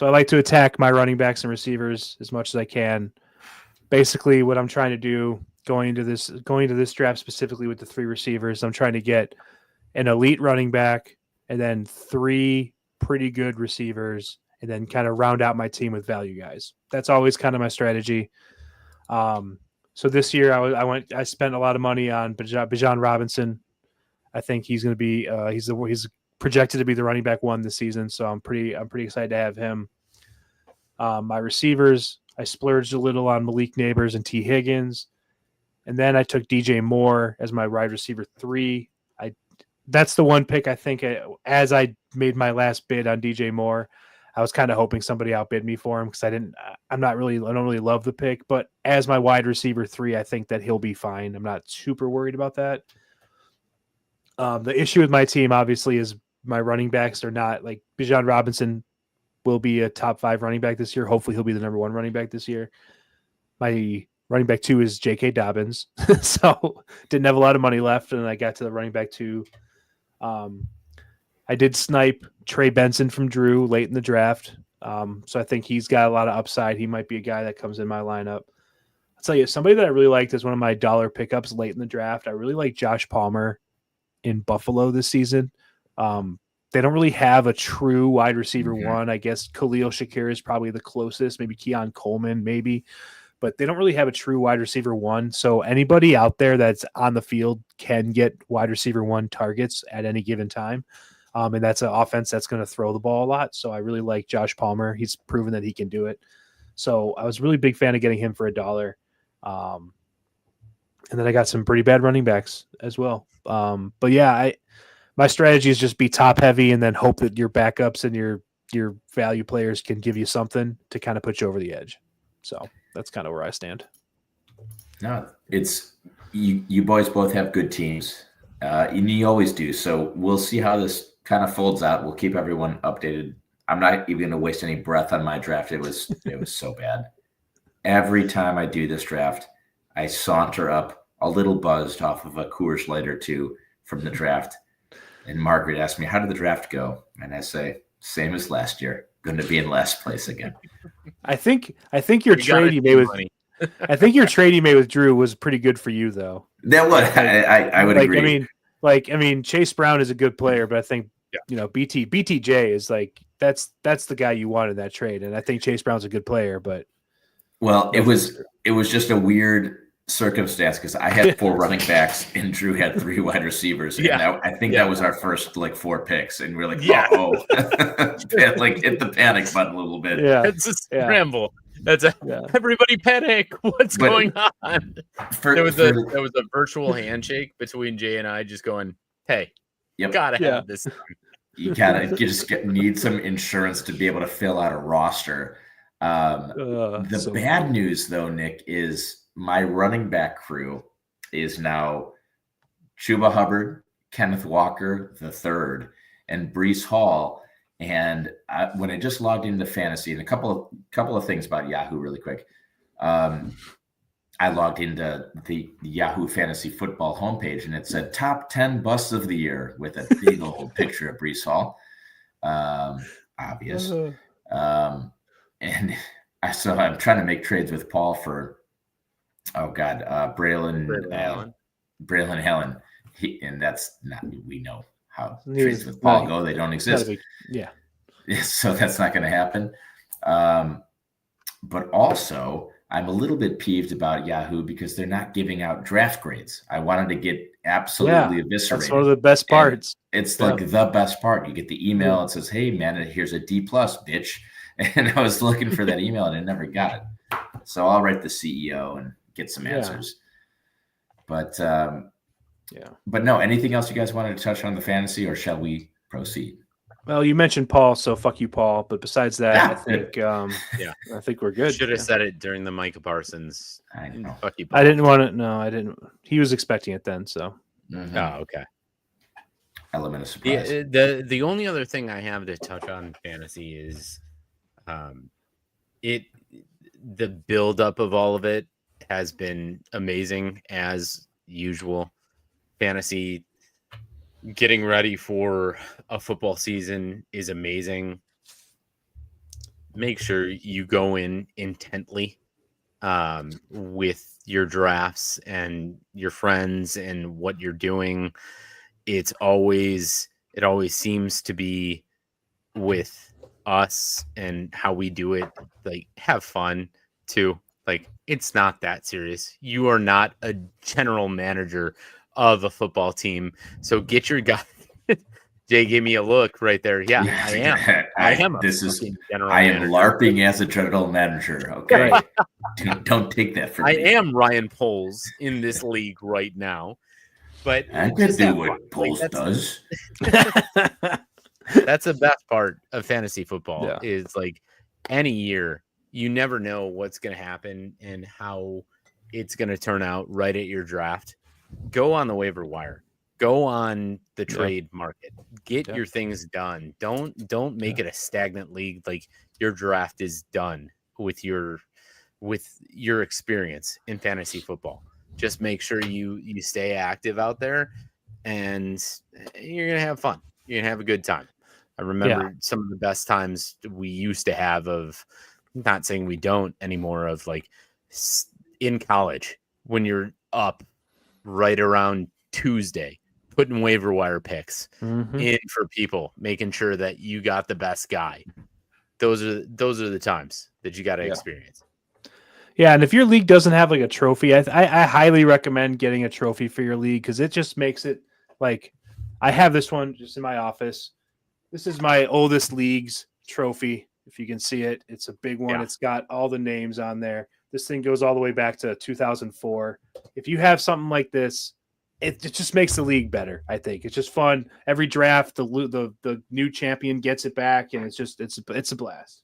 Speaker 6: I like to attack my running backs and receivers as much as I can. Basically, what I'm trying to do going into this draft specifically with the 3 receivers, I'm trying to get an elite running back and then 3 pretty good receivers, and then kind of round out my team with value guys. That's always kind of my strategy. So this year I spent a lot of money on Bijan Robinson. I think he's going to be he's projected to be the running back 1 this season. So I'm pretty excited to have him. My receivers, I splurged a little on Malik Neighbors and T. Higgins. And then I took DJ Moore as my wide receiver 3. That's the one pick I think, as I made my last bid on DJ Moore, I was kind of hoping somebody outbid me for him, because I don't really love the pick, but as my wide receiver 3, I think that he'll be fine. I'm not super worried about that. The issue with my team obviously is my running backs are not, like, Bijan Robinson will be a top 5 running back this year. Hopefully he'll be the number 1 running back this year. My running back 2 is J.K. Dobbins. So didn't have a lot of money left, and I got to the running back 2. I did snipe Trey Benson from Drew late in the draft. So I think he's got a lot of upside. He might be a guy that comes in my lineup. I'll tell you, somebody that I really liked as one of my dollar pickups late in the draft. I really like Josh Palmer in Buffalo this season. They don't really have a true wide receiver 1. I guess Khalil Shakir is probably the closest, maybe Keon Coleman, maybe, but they don't really have a true wide receiver 1. So anybody out there that's on the field can get wide receiver 1 targets at any given time. And that's an offense that's going to throw the ball a lot. So I really like Josh Palmer. He's proven that he can do it. So I was a really big fan of getting him for $1. And then I got some pretty bad running backs as well. But yeah, My strategy is just be top heavy and then hope that your backups and your value players can give you something to kind of put you over the edge. So that's kind of where I stand.
Speaker 8: No, it's you boys both have good teams, and you always do. So we'll see how this kind of folds out. We'll keep everyone updated. I'm not even going to waste any breath on my draft. It was so bad. Every time I do this draft, I saunter up a little buzzed off of a Coors Light or two from the draft. And Margaret asked me, how did the draft go? And I say, same as last year. Going to be in last place again.
Speaker 6: I think your trade you made with I think your trade you made with Drew was pretty good for you though.
Speaker 8: That was I would agree.
Speaker 6: I mean Chase Brown is a good player, but I think BTJ is like that's the guy you want in that trade. And I think Chase Brown's a good player, but
Speaker 8: it was just a weird circumstance because I had 4 running backs and Drew had 3 wide receivers. And I think that was our first 4 picks, and we're like, like hit the panic button a little bit.
Speaker 7: Yeah, it's a scramble. That's everybody panic. What's going on? There was a virtual handshake between Jay and I, just going, "Hey, gotta have this."
Speaker 8: You need some insurance to be able to fill out a roster. The bad news, though, Nick, is my running back crew is now Chuba Hubbard, Kenneth Walker III, and Breece Hall. And when I just logged into fantasy, and a couple of things about Yahoo really quick. I logged into the Yahoo Fantasy Football homepage, and it said top 10 busts of the year with a big old picture of Breece Hall. Obvious. And so I'm trying to make trades with Paul for, Braylon Allen. And that's not, we know how trades with Paul go. They don't exist. So that's not going to happen. But also, I'm a little bit peeved about Yahoo because they're not giving out draft grades. I wanted to get absolutely eviscerated.
Speaker 6: That's one of the best parts.
Speaker 8: And it's like the best part. You get the email. It says, "Hey, man, here's a D+, bitch." And I was looking for that email and I never got it. So I'll write the CEO and get some answers. But but no, anything else you guys wanted to touch on the fantasy, or shall we proceed?
Speaker 6: Well, you mentioned Paul, so fuck you, Paul. But besides that, I think I think we're good.
Speaker 7: Should have said it during the Micah Parsons.
Speaker 8: I know.
Speaker 7: Fuck you, Paul.
Speaker 6: I didn't want it. No, I didn't. He was expecting it then, so.
Speaker 8: Mm-hmm.
Speaker 7: Oh, okay.
Speaker 8: Element of surprise.
Speaker 7: The only other thing I have to touch on fantasy is the buildup of all of it has been amazing as usual. Fantasy getting ready for a football season is amazing. Make sure you go in intently with your drafts and your friends and what you're doing. It always seems to be with us and how we do it. Like, have fun too. Like, it's not that serious. You are not a general manager of a football team. So get your guy. Jay gave me a look right there. Yeah, I am. I am.
Speaker 8: I am LARPing as a general manager. Okay. Don't take that from me.
Speaker 7: I am Ryan Poles in this league right now. But
Speaker 8: I can do what Poles does.
Speaker 7: That's the best part of fantasy football is like any year, you never know what's going to happen and how it's going to turn out right at your draft. Go on the waiver wire. Go on the trade market. Get your things done. Don't make it a stagnant league. Like, your draft is done with your experience in fantasy football. Just make sure you stay active out there, and you're gonna have fun. You're gonna have a good time. I remember some of the best times we used to have of, not saying we don't anymore, of like in college when you're up right around Tuesday, putting waiver wire picks in for people, making sure that you got the best guy. Those are the times that you got to experience.
Speaker 6: Yeah, and if your league doesn't have like a trophy, I highly recommend getting a trophy for your league, because it just makes it like, I have this one just in my office. This is my oldest league's trophy. If you can see it, it's a big one. It's got all the names on there. This thing goes all the way back to 2004. If you have something like this, it just makes the league better. I think it's just fun. Every draft, the new champion gets it back, and it's a blast.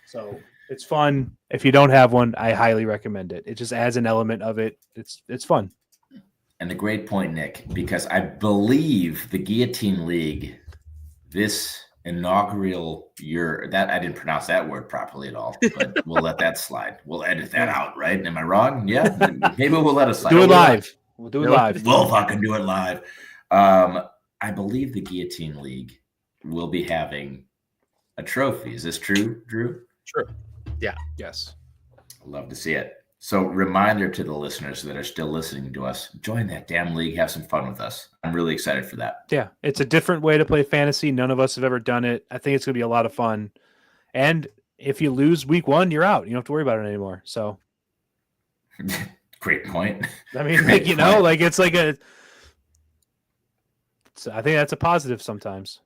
Speaker 6: So it's fun. If you don't have one, I highly recommend it. It just adds an element of it. It's fun.
Speaker 8: And a great point, Nick, because I believe the Guillotine League, this inaugural year, that I didn't pronounce that word properly at all, but we'll let that slide. We'll edit that out, right? Am I wrong? Yeah, maybe we'll let it slide.
Speaker 6: Do it live. We'll do it live.
Speaker 8: We'll fucking do it live. I believe the Guillotine League will be having a trophy. Is this true, Drew?
Speaker 7: True. Yeah.
Speaker 6: Yes.
Speaker 8: I'd love to see it. So reminder to the listeners that are still listening to us, join that damn league, have some fun with us. I'm really excited for that.
Speaker 6: Yeah, it's a different way to play fantasy. None of us have ever done it. I think it's going to be a lot of fun. And if you lose week 1, you're out. You don't have to worry about it anymore. So
Speaker 8: great point.
Speaker 6: I mean, like, it's like I think that's a positive sometimes.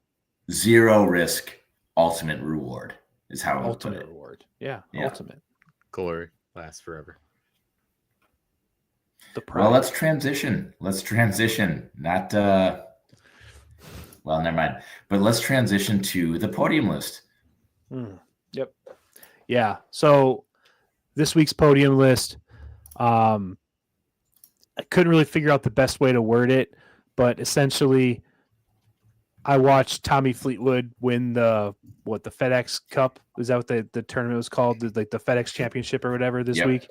Speaker 8: Zero risk, ultimate reward is how I would put it.
Speaker 6: Ultimate reward. Yeah, ultimate.
Speaker 7: Glory lasts forever.
Speaker 8: Well, let's transition. Not well, never mind. But let's transition to the podium list.
Speaker 6: Yep. Yeah. So this week's podium list, I couldn't really figure out the best way to word it, but essentially I watched Tommy Fleetwood win the FedEx Cup. Is that what the tournament was called? The FedEx Championship or whatever this week.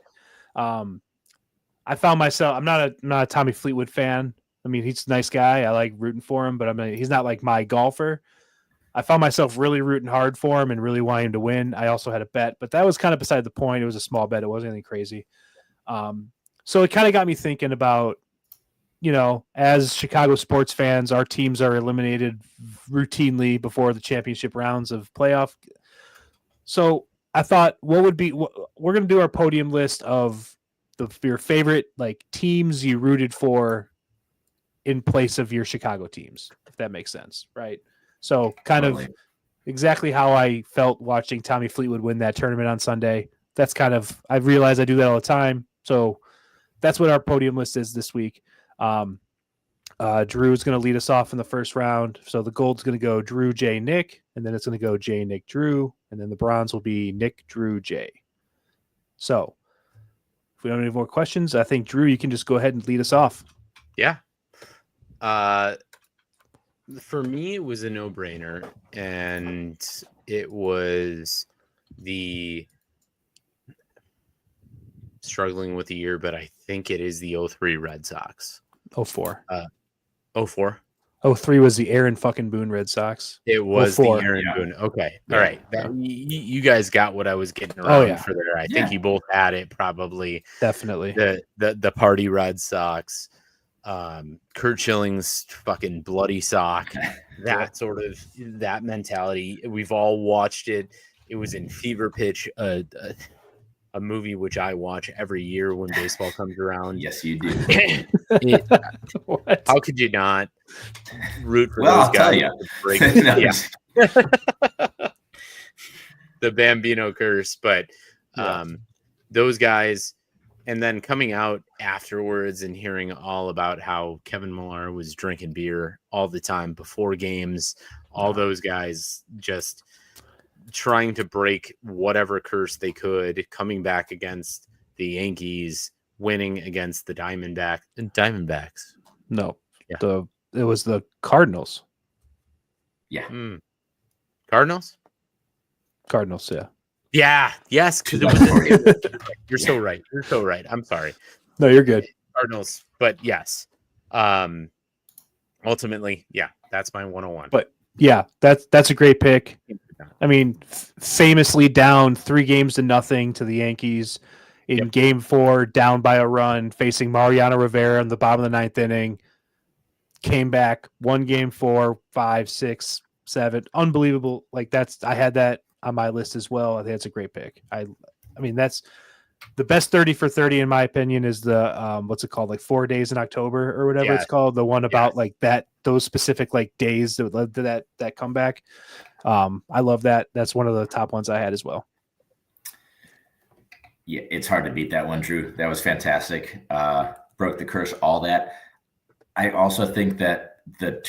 Speaker 6: I found myself, I'm not a Tommy Fleetwood fan. I mean, he's a nice guy. I like rooting for him, but he's not like my golfer. I found myself really rooting hard for him and really wanting him to win. I also had a bet, but that was kind of beside the point. It was a small bet. It wasn't anything crazy. So it kind of got me thinking about, as Chicago sports fans, our teams are eliminated routinely before the championship rounds of playoff. So I thought, we're going to do our podium list of your favorite teams you rooted for in place of your Chicago teams, if that makes sense, right? So of exactly how I felt watching Tommy Fleetwood win that tournament on Sunday. That's I realize I do that all the time. So that's what our podium list is this week. Drew is going to lead us off in the first round. So the gold's going to go Drew, Jay, Nick, and then it's going to go Jay, Nick, Drew, and then the bronze will be Nick, Drew, Jay. So if we don't have any more questions, I think, Drew, you can just go ahead and lead us off.
Speaker 7: Yeah. For me, it was a no-brainer, and it was the struggling with the year, but I think it is the 03 Red Sox.
Speaker 6: 04.
Speaker 7: 04?
Speaker 6: 03 was the Aaron fucking Boone Red Sox.
Speaker 7: It was
Speaker 6: 04.
Speaker 7: the Aaron Boone. Okay. All right. You guys got what I was getting around for there. I think you both had it probably.
Speaker 6: Definitely.
Speaker 7: The party Red Sox. Kurt Schilling's fucking bloody sock. That sort of that mentality. We've all watched it. It was in fever pitch. A movie which I watch every year when baseball comes around.
Speaker 8: Yes, you do.
Speaker 7: How could you not root for
Speaker 8: those
Speaker 7: I'll
Speaker 8: guys?
Speaker 7: Tell you. The Bambino curse, but those guys, and then coming out afterwards and hearing all about how Kevin Millar was drinking beer all the time before games, all those guys just trying to break whatever curse they could, coming back against the Yankees, winning against the Diamondbacks.
Speaker 6: No, it was the Cardinals.
Speaker 8: Yeah.
Speaker 7: Cardinals.
Speaker 6: Yeah.
Speaker 7: Yeah. Yes. Because it was. You're so right. You're so right. I'm sorry.
Speaker 6: No, you're good.
Speaker 7: Cardinals, but yes. Ultimately, yeah, that's my 101.
Speaker 6: But yeah, that's a great pick. I mean, famously down 3-0 to the Yankees in Game 4, down by a run, facing Mariano Rivera in the bottom of the 9th inning. Came back, won Game 4, 5, 6, 7. Unbelievable. I had that on my list as well. I think that's a great pick. I mean, that's the best 30 for 30 in my opinion is the what's it called, 4 days in October or whatever it's called, the one about those specific days that led to that comeback. I love that. That's one of the top ones I had as well.
Speaker 8: Yeah, it's hard to beat that one, Drew. That was fantastic. Broke the curse, all that. I also think that the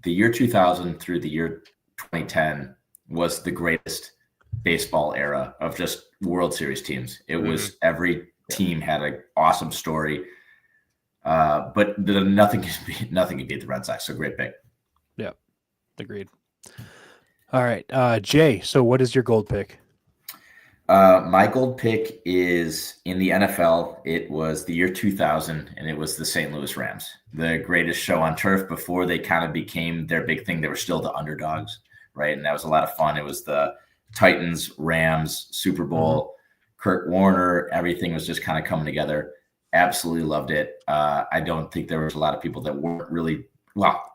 Speaker 8: year 2000 through the year 2010 was the greatest baseball era of just World Series teams. It was every team had an awesome story, but nothing can beat the Red Sox. So great pick.
Speaker 6: Yeah, agreed. All right, Jay. So what is your gold pick?
Speaker 8: My gold pick is in the NFL. It was the year 2000, and it was the St. Louis Rams, the greatest show on turf before they kind of became their big thing. They were still the underdogs, right? And that was a lot of fun. It was the Titans, Rams, Super Bowl, Kurt Warner. Everything was just kind of coming together. Absolutely loved it. I don't think there was a lot of people that weren't really well.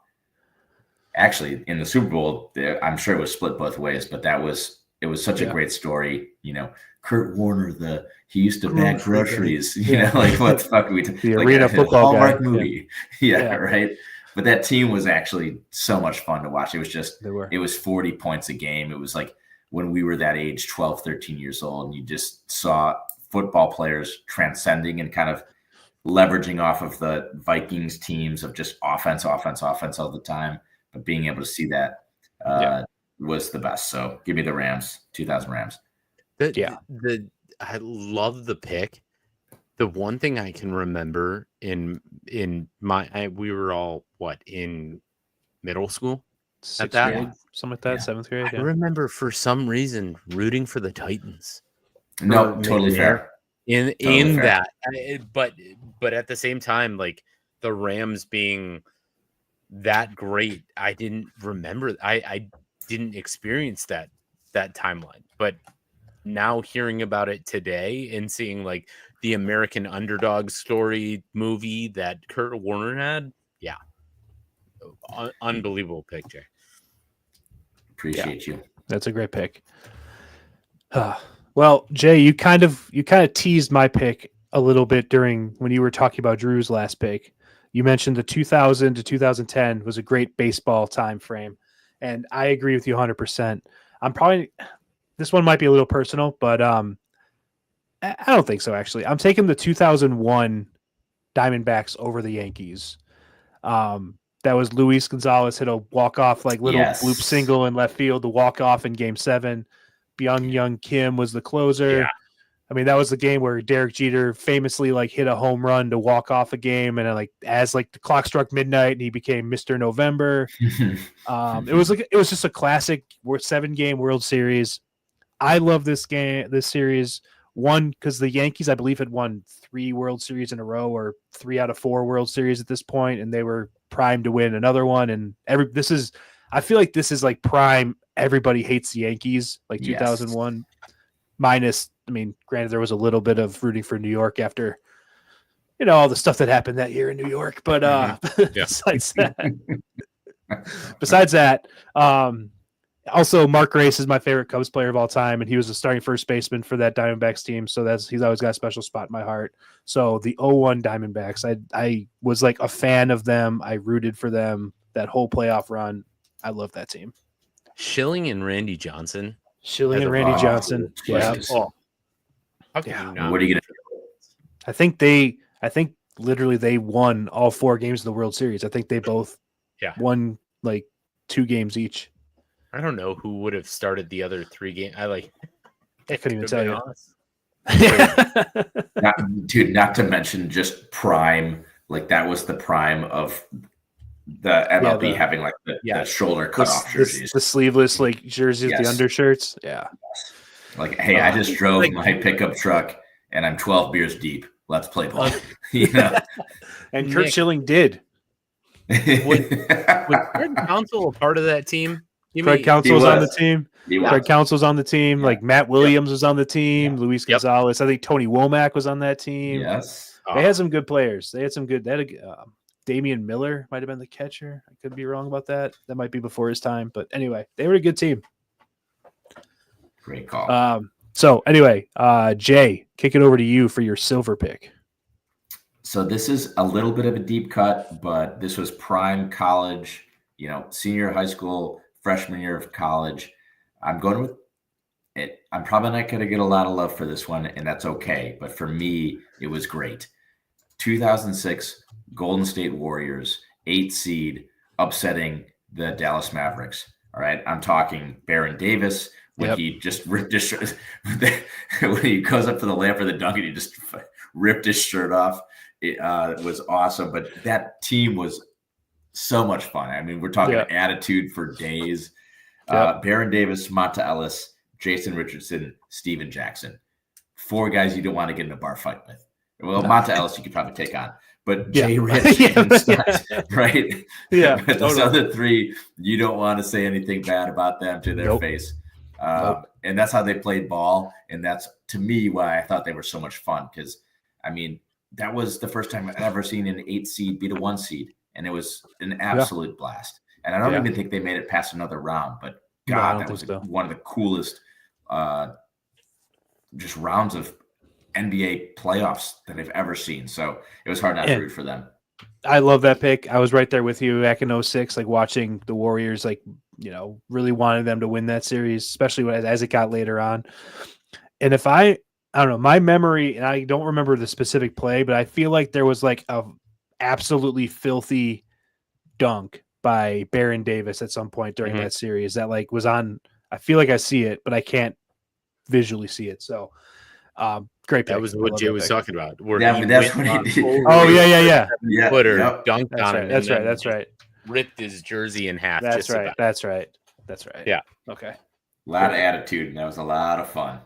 Speaker 8: Actually, in the Super Bowl, I'm sure it was split both ways, but it was such a great story. Kurt Warner, he used to bag groceries, like what the fuck are we talking?
Speaker 6: The
Speaker 8: like
Speaker 6: arena football
Speaker 8: Hallmark
Speaker 6: guy.
Speaker 8: movie. Yeah, right. But that team was actually so much fun to watch. It was just, it was 40 points a game. It was like when we were that age, 12, 13 years old, and you just saw football players transcending and kind of leveraging off of the Vikings teams of just offense all the time. But being able to see that was the best. So give me the Rams, 2000 Rams.
Speaker 7: I love the pick. The one thing I can remember in we were all in middle school
Speaker 6: Sixth
Speaker 7: at that
Speaker 6: grade, something like that. 7th grade.
Speaker 7: I remember for some reason rooting for the Titans.
Speaker 8: No, totally fair.
Speaker 7: In that, but at the same time, like the Rams being that great, I didn't remember. I didn't experience that timeline, but now hearing about it today and seeing like the American Underdog story movie that Kurt Warner had, unbelievable pick, Jay.
Speaker 8: Appreciate you.
Speaker 6: That's a great pick. Well, Jay, you kind of teased my pick a little bit when you were talking about Drew's last pick. You mentioned the 2000 to 2010 was a great baseball time frame, and I agree with you 100%. This one might be a little personal, but I don't think so, actually. I'm taking the 2001 Diamondbacks over the Yankees. That was Luis Gonzalez hit a walk-off bloop single in left field, the walk-off in Game 7. Byung-Hyun Kim was the closer. Yeah. I mean, that was the game where Derek Jeter famously hit a home run to walk off a game, and as the clock struck midnight, and he became Mr. November. It was just a classic 7-game World Series. I love this series. One, because the Yankees, I believe, had won 3 World Series in a row, or 3 out of 4 World Series at this point, and they were primed to win another one. And I feel like this is prime. Everybody hates the Yankees, 2001. Minus, granted, there was a little bit of rooting for New York after, all the stuff that happened that year in New York. But besides that, also Mark Grace is my favorite Cubs player of all time, and he was a starting first baseman for that Diamondbacks team. So he's always got a special spot in my heart. So the 01 Diamondbacks, I was a fan of them. I rooted for them that whole playoff run. I love that team.
Speaker 7: Schilling and Randy Johnson.
Speaker 6: Yeah.
Speaker 7: Oh. How can you not?
Speaker 8: What are you gonna do?
Speaker 6: I think literally they won all 4 games of the World Series. I think they both won 2 games each.
Speaker 7: I don't know who would have started the other 3 games. I
Speaker 6: couldn't even tell you.
Speaker 8: Not to mention just prime. That was the prime of the MLB having the shoulder cut off jerseys,
Speaker 6: the sleeveless jerseys, the undershirts. Yeah.
Speaker 8: Hey, I just drove my pickup truck and I'm 12 beers deep. Let's play ball.
Speaker 6: And Kurt Schilling did.
Speaker 7: Was Craig Counsell a part of that team?
Speaker 6: Craig Counsell was on the team. Craig Counsell was on the team. Matt Williams was on the team. Luis Gonzalez. I think Tony Womack was on that team.
Speaker 8: Yes.
Speaker 6: They had some good players. They had Damian Miller might have been the catcher. I could be wrong about that. That might be before his time. But anyway, they were a good team.
Speaker 8: Great call.
Speaker 6: So anyway, Jay, kick it over to you for your silver pick.
Speaker 8: So this is a little bit of a deep cut, but this was prime college, senior high school, freshman year of college. I'm going with it. I'm probably not going to get a lot of love for this one, and that's okay. But for me, it was great. 2006 Golden State Warriors, 8 seed, upsetting the Dallas Mavericks. All right, I'm talking Baron Davis when he just ripped his shirt. When he goes up for the layup for the dunk and he just ripped his shirt off. It was awesome. But that team was so much fun. I mean, we're talking attitude for days. Baron Davis, Monta Ellis, Jason Richardson, Steven Jackson. 4 guys you don't want to get in a bar fight with. Well, Monta Ellis you could probably take on. But Jay Rich and Studs, right?
Speaker 6: Yeah.
Speaker 8: But those other 3, you don't want to say anything bad about them to their face. And that's how they played ball. And that's, to me, why I thought they were so much fun. Because, I mean, that was the first time I've ever seen an 8 seed beat a 1 seed. And it was an absolute blast. And I don't even think they made it past another round. But, God, that was one of the coolest just rounds of NBA playoffs that I've ever seen. So it was hard not to root for them.
Speaker 6: I love that pick. I was right there with you back in 06, like watching the Warriors, like, you know, really wanted them to win that series, especially as it got later on. And if I don't know, my memory, and I don't remember the specific play, but I feel like there was like a absolutely filthy dunk by Baron Davis at some point during that series that like was on. I feel like I see it, but I can't visually see it. So great pick.
Speaker 7: That was what Jay was talking about.
Speaker 8: That's what he did.
Speaker 6: Oh yeah.
Speaker 7: Twitter dunked on him.
Speaker 6: That's right.
Speaker 7: Ripped his jersey in half.
Speaker 6: That's right.
Speaker 7: Yeah.
Speaker 6: Okay.
Speaker 8: A lot of attitude, and that was a lot of fun.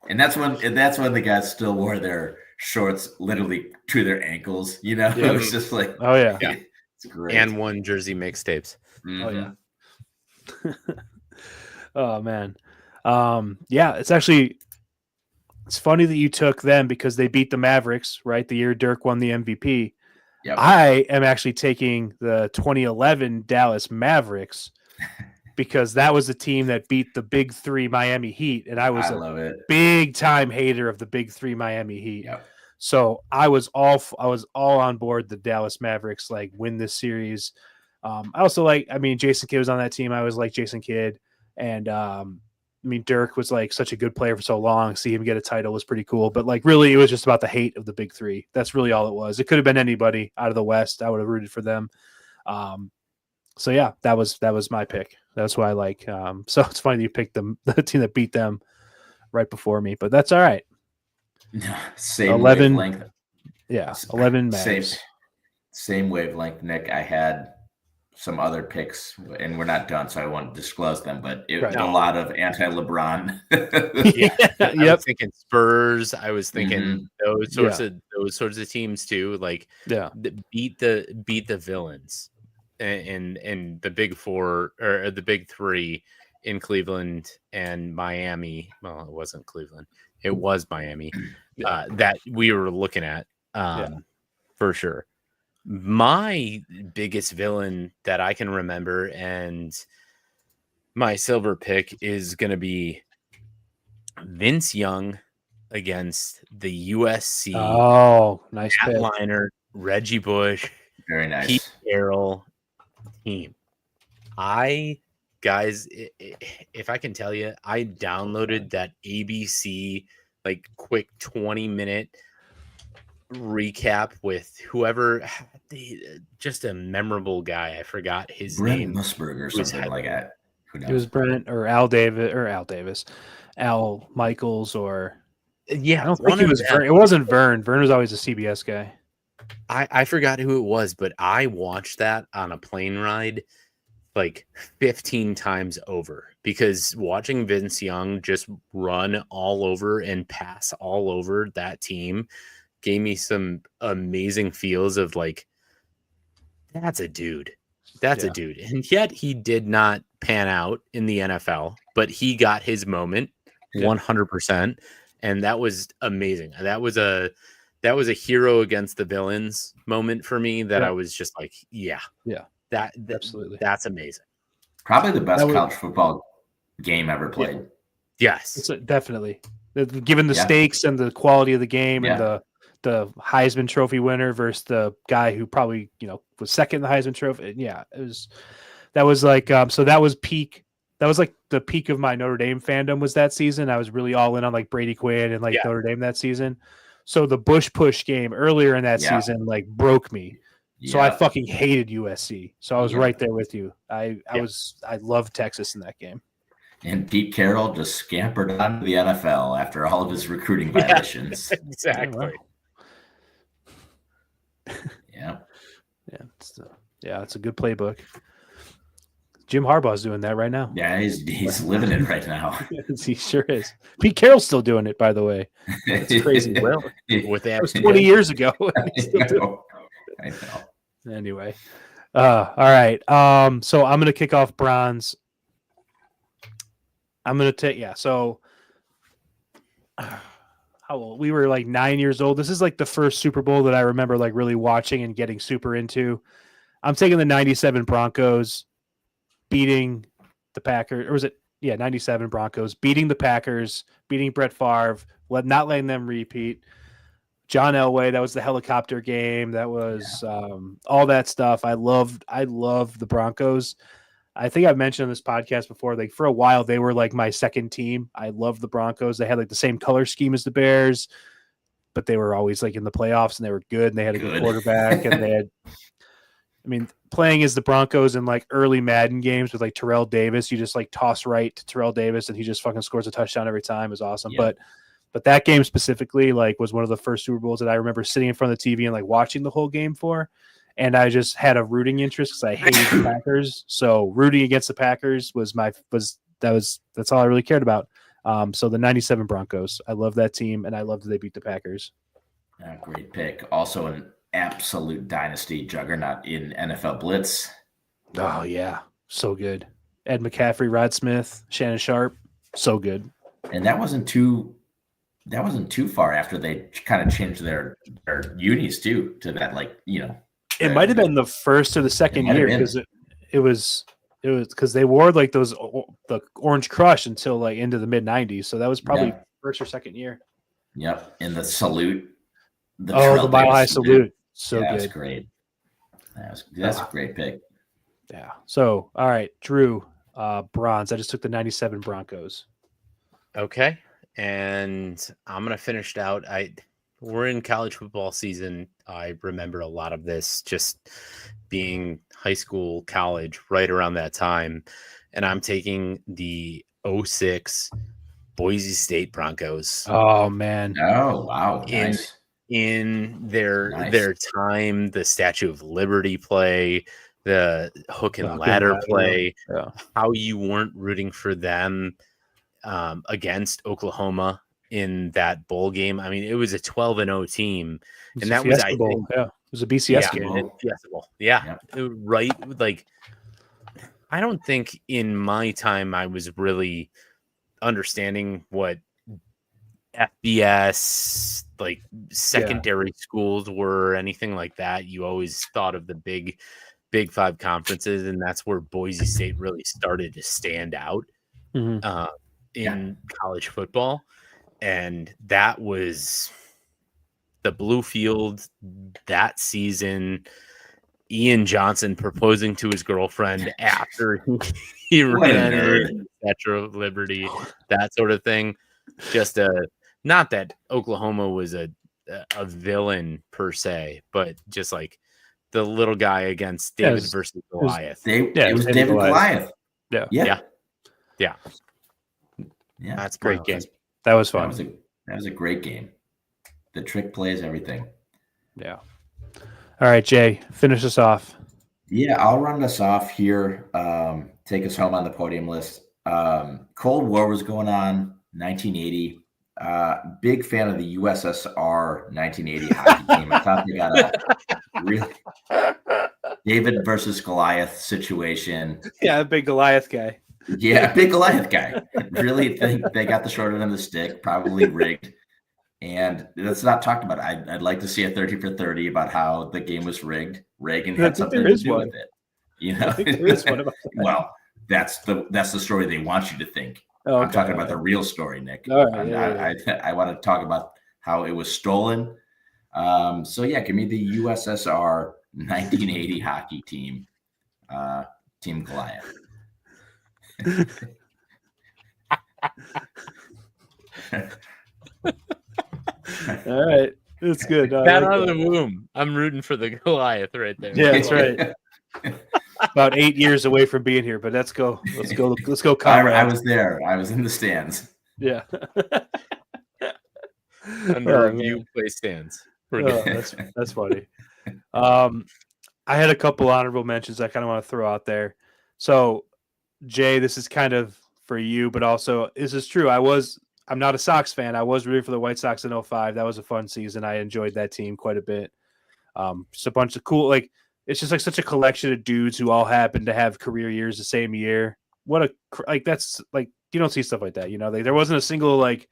Speaker 8: and that's when the guys still wore their shorts literally to their ankles. You know, it was just like,
Speaker 6: oh yeah,
Speaker 8: it's great.
Speaker 7: And 1 jersey mixtapes.
Speaker 6: Oh yeah. Oh man. It's funny that you took them because they beat the Mavericks, right? The year Dirk won the MVP.
Speaker 8: Yep.
Speaker 6: I am actually taking the 2011 Dallas Mavericks because that was the team that beat the Big 3 Miami Heat, and I was a big time hater of the Big 3 Miami Heat.
Speaker 8: Yep.
Speaker 6: So I was all on board the Dallas Mavericks, like win this series. I also Jason Kidd was on that team. I always liked Jason Kidd, and Dirk was like such a good player for so long. See him get a title was pretty cool. But like really, it was just about the hate of the Big 3. That's really all it was. It could have been anybody out of the West. I would have rooted for them. So yeah, that was my pick. That's why I like. So it's funny that you picked the team that beat them right before me, but that's all right.
Speaker 8: Same
Speaker 6: 11
Speaker 8: wavelength.
Speaker 6: Yeah, 11 Mavs.
Speaker 8: Same wavelength, Nick. I had some other picks, and we're not done, so I won't disclose them. But a lot of anti-LeBron.
Speaker 7: I was thinking Spurs. I was thinking those sorts of teams too. Like beat the villains and the Big 4 or the Big 3 in Cleveland and Miami. Well, it wasn't Cleveland. It was Miami that we were looking at for sure. My biggest villain that I can remember and my silver pick is going to be Vince Young against the USC.
Speaker 6: Oh, nice pick.
Speaker 7: Liner, Reggie Bush.
Speaker 8: Very nice.
Speaker 7: Pete Carroll team. Guys, if I can tell you, I downloaded that ABC like quick 20-minute recap with whoever, just a memorable guy. I forgot his name.
Speaker 8: Musburger or something like that. Who knows?
Speaker 6: It was Brent or Al Davis, Al Michaels, or I don't think it was Vern. It wasn't Vern. Vern was always a CBS guy.
Speaker 7: I forgot who it was, but I watched that on a plane ride like 15 times over because watching Vince Young just run all over and pass all over that team gave me some amazing feels of like, that's a dude. That's a dude. And yet he did not pan out in the NFL, but he got his moment 100%. And that was amazing. That was a hero against the villains moment for me that I was just like, that absolutely. That's amazing.
Speaker 8: Probably the best college football game ever played.
Speaker 7: Yes.
Speaker 6: It's definitely. Given the stakes and the quality of the game and the Heisman Trophy winner versus the guy who probably, was second in the Heisman Trophy. Yeah, that was like so that was peak. That was like the peak of my Notre Dame fandom was that season. I was really all in on like Brady Quinn and like Notre Dame that season. So the Bush push game earlier in that
Speaker 8: Yeah.
Speaker 6: season like broke me. So I
Speaker 8: Yeah.
Speaker 6: fucking hated USC. So I was
Speaker 8: Yeah.
Speaker 6: right there with you. I loved Texas in that game.
Speaker 8: And Pete Carroll just scampered onto the NFL after all of his recruiting violations.
Speaker 7: Exactly.
Speaker 8: Yeah.
Speaker 6: It's a good playbook. Jim Harbaugh's doing that right now.
Speaker 8: Yeah, he's living it right now.
Speaker 6: He sure is. Pete Carroll's still doing it, by the way. It's crazy.
Speaker 7: Well, with
Speaker 6: That was
Speaker 7: that
Speaker 6: 20 years ago.
Speaker 8: I know.
Speaker 6: Anyway. All right. So I'm gonna kick off bronze. I'm gonna take so how old? We were like 9 years old. This is like the first Super Bowl that I remember like really watching and getting super into. I'm taking the 97 Broncos beating the Packers, or was it 97 Broncos beating the Packers, beating Brett Favre, not letting them repeat. John Elway, that was the helicopter game. That was all that stuff. I loved the Broncos. I think I've mentioned on this podcast before, like for a while, they were like my second team. I loved the Broncos. They had like the same color scheme as the Bears, but they were always like in the playoffs and they were good and they had a good quarterback and they had, playing as the Broncos in like early Madden games with like Terrell Davis, you just like toss right to Terrell Davis and he just fucking scores a touchdown every time. Is awesome.
Speaker 8: Yeah.
Speaker 6: But that game specifically like was one of the first Super Bowls that I remember sitting in front of the TV and like watching the whole game for. And I just had a rooting interest because I hated the Packers. So rooting against the Packers that's all I really cared about. So the 97 Broncos, I love that team and I love that they beat the Packers.
Speaker 8: Great pick. Also an absolute dynasty juggernaut in NFL Blitz.
Speaker 6: Oh yeah, so good. Ed McCaffrey, Rod Smith, Shannon Sharp, so good.
Speaker 8: And that wasn't too far after they kind of changed their unis too to that, like,
Speaker 6: It might have been the first or the second year because it was because they wore like the Orange Crush until like into the mid 90s. So that was probably first or second year.
Speaker 8: Yep. And the salute.
Speaker 6: The Mile High salute. So good.
Speaker 8: That's great. That's a great pick.
Speaker 6: Yeah. So, all right, Drew, bronze. I just took the 97 Broncos.
Speaker 7: Okay. And I'm going to finish it out. We're in college football season. I remember a lot of this just being high school, college, right around that time. And I'm taking the 06 Boise State Broncos.
Speaker 6: Oh, man.
Speaker 8: Oh, wow. Nice.
Speaker 7: In their time, the Statue of Liberty play, the hook and ladder play, how you weren't rooting for them against Oklahoma in that bowl game. I mean, it was a 12-0 team, and that was, I think,
Speaker 6: it was a BCS game.
Speaker 7: Yeah, right. Like, I don't think in my time I was really understanding what FBS, like secondary schools were, or anything like that. You always thought of the big five conferences, and that's where Boise State really started to stand out in college football. And that was the blue field that season. Ian Johnson proposing to his girlfriend after he ran the Statue of Liberty, that sort of thing. Just not that Oklahoma was a villain per se, but just like the little guy against David versus Goliath.
Speaker 8: It was David Goliath.
Speaker 7: Yeah. That's a great game.
Speaker 6: That was fun.
Speaker 8: That was a great game. The trick plays, everything.
Speaker 6: Yeah. All right, Jay, finish us off.
Speaker 8: Yeah, I'll run us off here. Take us home on the podium list. Cold War was going on, 1980. Big fan of the USSR 1980 hockey team. I thought they got a really David versus Goliath situation.
Speaker 6: Yeah, big Goliath guy.
Speaker 8: Yeah, big Goliath guy. Really think they got the short end of the stick, probably rigged. And that's not talked about. I'd like to see a 30 for 30 about how the game was rigged. Reagan had something to do with it. Well, that's the story they want you to think. Okay. I'm talking about the real story, Nick. I want to talk about how it was stolen. So yeah, give me the USSR 1980 hockey team, Team Goliath.
Speaker 6: All right. It's good. I
Speaker 7: Bat
Speaker 6: like
Speaker 7: out of
Speaker 6: that.
Speaker 7: the womb. I'm rooting for the Goliath right there.
Speaker 6: Yeah, that's right. About 8 years away from being here, but let's go. Let's go. Let's go,
Speaker 8: I
Speaker 6: comrades.
Speaker 8: was there. I was in the stands.
Speaker 6: Yeah.
Speaker 7: Under
Speaker 6: Oh,
Speaker 7: review
Speaker 6: man.
Speaker 7: play stands. We're
Speaker 6: Oh,
Speaker 7: good.
Speaker 6: that's funny. I had a couple honorable mentions I kind of want to throw out there. So, Jay, this is kind of for you, but also this is true. I'm not a Sox fan. I was rooting for the White Sox in 05. That was a fun season. I enjoyed that team quite a bit. Just a bunch of cool, like, it's just like such a collection of dudes who all happen to have career years the same year. That's like, you don't see stuff like that. There wasn't a single like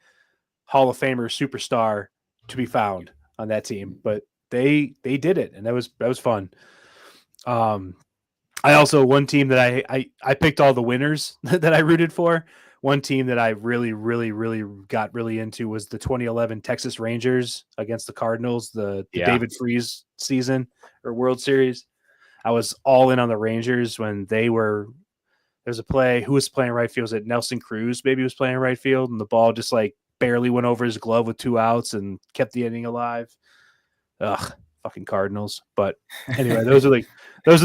Speaker 6: Hall of Famer superstar to be found on that team, but they did it, and that was fun. I also, one team that I picked all the winners that I rooted for. One team that I really, really, really got really into was the 2011 Texas Rangers against the Cardinals, the David Freese season or World Series. I was all in on the Rangers when there's a play. Who was playing right field? Was it Nelson Cruz? Maybe was playing right field, and the ball just like barely went over his glove with 2 outs and kept the inning alive. Ugh, fucking Cardinals. But anyway, those are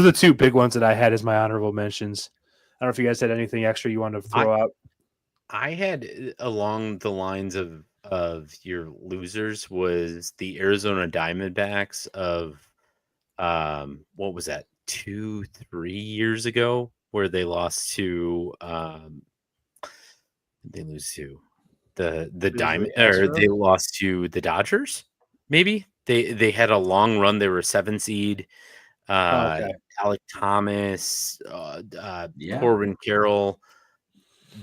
Speaker 6: the 2 big ones that I had as my honorable mentions. I don't know if you guys had anything extra you wanted to throw out.
Speaker 7: I had along the lines of your losers was the Arizona Diamondbacks of what was that, 2-3 years ago, where they lost to they lose to the Diamond, or they lost to the Dodgers. Maybe they had a long run. They were a 7 seed. Alec Thomas, Corbin Carroll,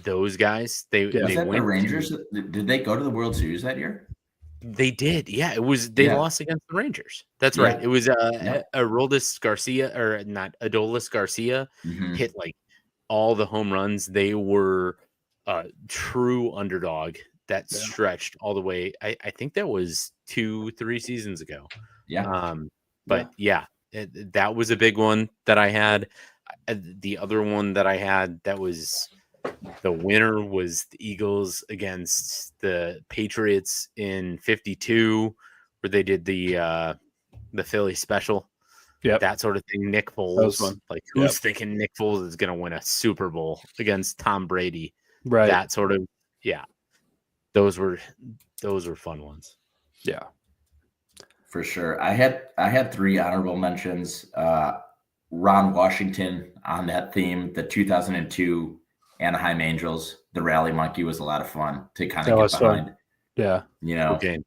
Speaker 7: those guys. They
Speaker 8: Was that
Speaker 7: went
Speaker 8: the Rangers? Did they go to the World Series that year?
Speaker 7: They did. Yeah, it was. They lost against the Rangers. That's right. It was Aroldis Garcia, or not Adolis Garcia, hit like all the home runs. They were a true underdog that stretched all the way. I think that was 2-3 seasons ago.
Speaker 8: Yeah.
Speaker 7: But that was a big one that I had. The other one that I had that was the winner was the Eagles against the Patriots in 52, where they did the Philly special. Yeah, that sort of thing. Nick Foles, like, who's thinking Nick Foles is going to win a Super Bowl against Tom Brady?
Speaker 6: Right.
Speaker 7: That sort of, those were fun ones.
Speaker 6: Yeah,
Speaker 8: for sure. I had 3 honorable mentions. Ron Washington on that theme, the 2002 Anaheim Angels, the Rally Monkey was a lot of fun to kind of get behind.
Speaker 6: Fun. Yeah.
Speaker 8: The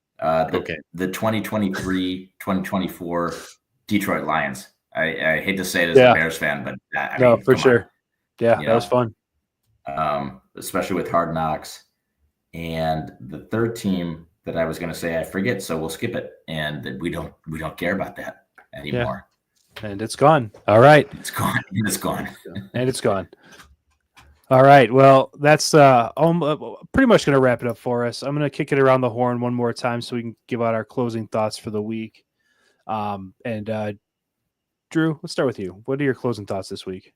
Speaker 8: 2023-2024 Detroit Lions. I hate to say it as a Bears fan, but I mean,
Speaker 6: for sure. Yeah, that was fun.
Speaker 8: Especially with Hard Knocks. And the third team that I was going to say, I forget, so we'll skip it. And we don't care about that anymore.
Speaker 6: Yeah. And it's gone. All right.
Speaker 8: It's gone. It's gone.
Speaker 6: And it's gone. All right. Well, that's pretty much going to wrap it up for us. I'm going to kick it around the horn one more time so we can give out our closing thoughts for the week. Drew, let's start with you. What are your closing thoughts this week?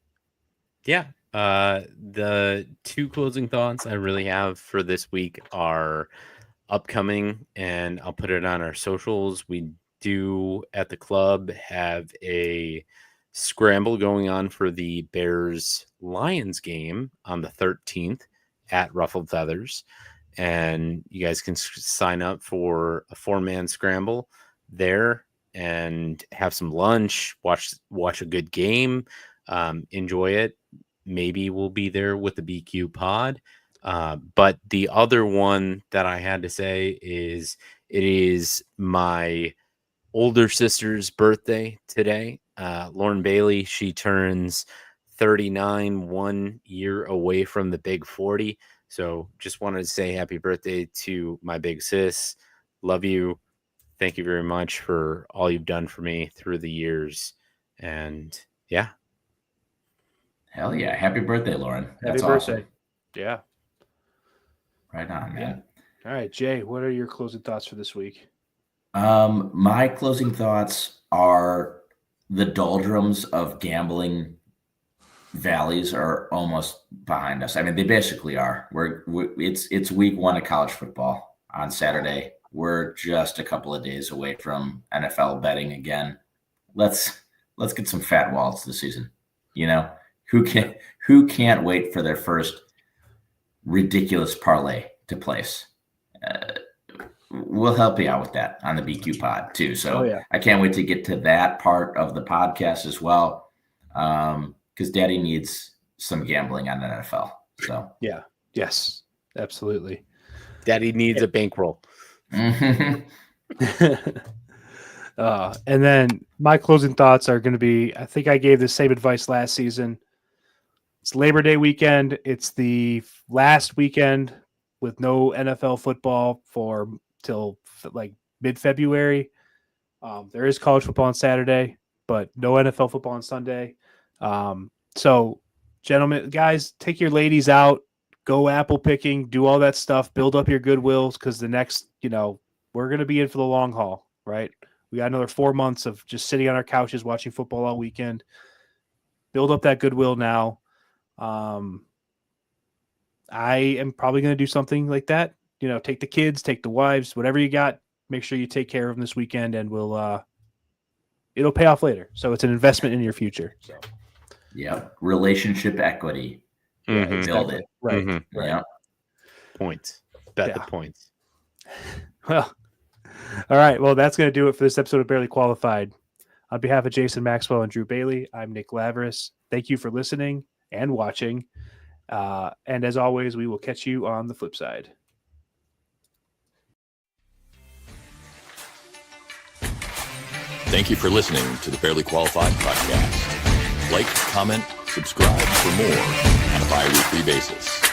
Speaker 7: Yeah. The 2 closing thoughts I really have for this week are upcoming, and I'll put it on our socials. We do at the club have a scramble going on for the Bears Lions game on the 13th at Ruffled Feathers, and you guys can sign up for a 4-man scramble there and have some lunch, watch a good game, enjoy it. Maybe we'll be there with the BQ pod. But the other one that I had to say is it is my older sister's birthday today. Lauren Bailey, she turns 39, 1 year away from the big 40. So just wanted to say happy birthday to my big sis. Love you. Thank you very much for all you've done for me through the years. And yeah.
Speaker 8: Hell yeah. Happy birthday, Lauren. That's
Speaker 6: happy birthday.
Speaker 8: Awesome.
Speaker 6: Yeah.
Speaker 8: Right on, man.
Speaker 6: All right, Jay, what are your closing thoughts for this week?
Speaker 8: My closing thoughts are the doldrums of gambling valleys are almost behind us. I mean, they basically are. It's week 1 of college football on Saturday. we're just a couple of days away from NFL betting again. Let's get some fat wallets this season. Who can't wait for their first ridiculous parlay to place? We'll help you out with that on the BQ pod too. So I can't wait to get to that part of the podcast as well. Because Daddy needs some gambling on the NFL. So
Speaker 6: yes, absolutely.
Speaker 7: Daddy needs a bankroll.
Speaker 8: Mm-hmm.
Speaker 6: And then my closing thoughts are going to be, I think I gave the same advice last season. It's Labor Day weekend. It's the last weekend with no NFL football till like mid-February. There is college football on Saturday, but no NFL football on Sunday. So gentlemen, guys, take your ladies out, go apple picking, do all that stuff, build up your goodwills. Cause the next, we're going to be in for the long haul, right? We got another 4 months of just sitting on our couches, watching football all weekend. Build up that goodwill now. I am probably going to do something like that. Take the kids, take the wives, whatever you got. Make sure you take care of them this weekend, and it'll pay off later. So it's an investment in your future. So,
Speaker 8: relationship equity.
Speaker 7: Mm-hmm.
Speaker 8: Build it.
Speaker 6: Right.
Speaker 8: Mm-hmm. Yeah.
Speaker 7: Points. Bet the points.
Speaker 6: Well, all right. Well, that's going to do it for this episode of Barely Qualified. On behalf of Jason Maxwell and Drew Bailey, I'm Nick Lavris. Thank you for listening and watching. And as always, we will catch you on the flip side.
Speaker 5: Thank you for listening to the Barely Qualified podcast. Like, comment, subscribe for more on a bi-weekly basis.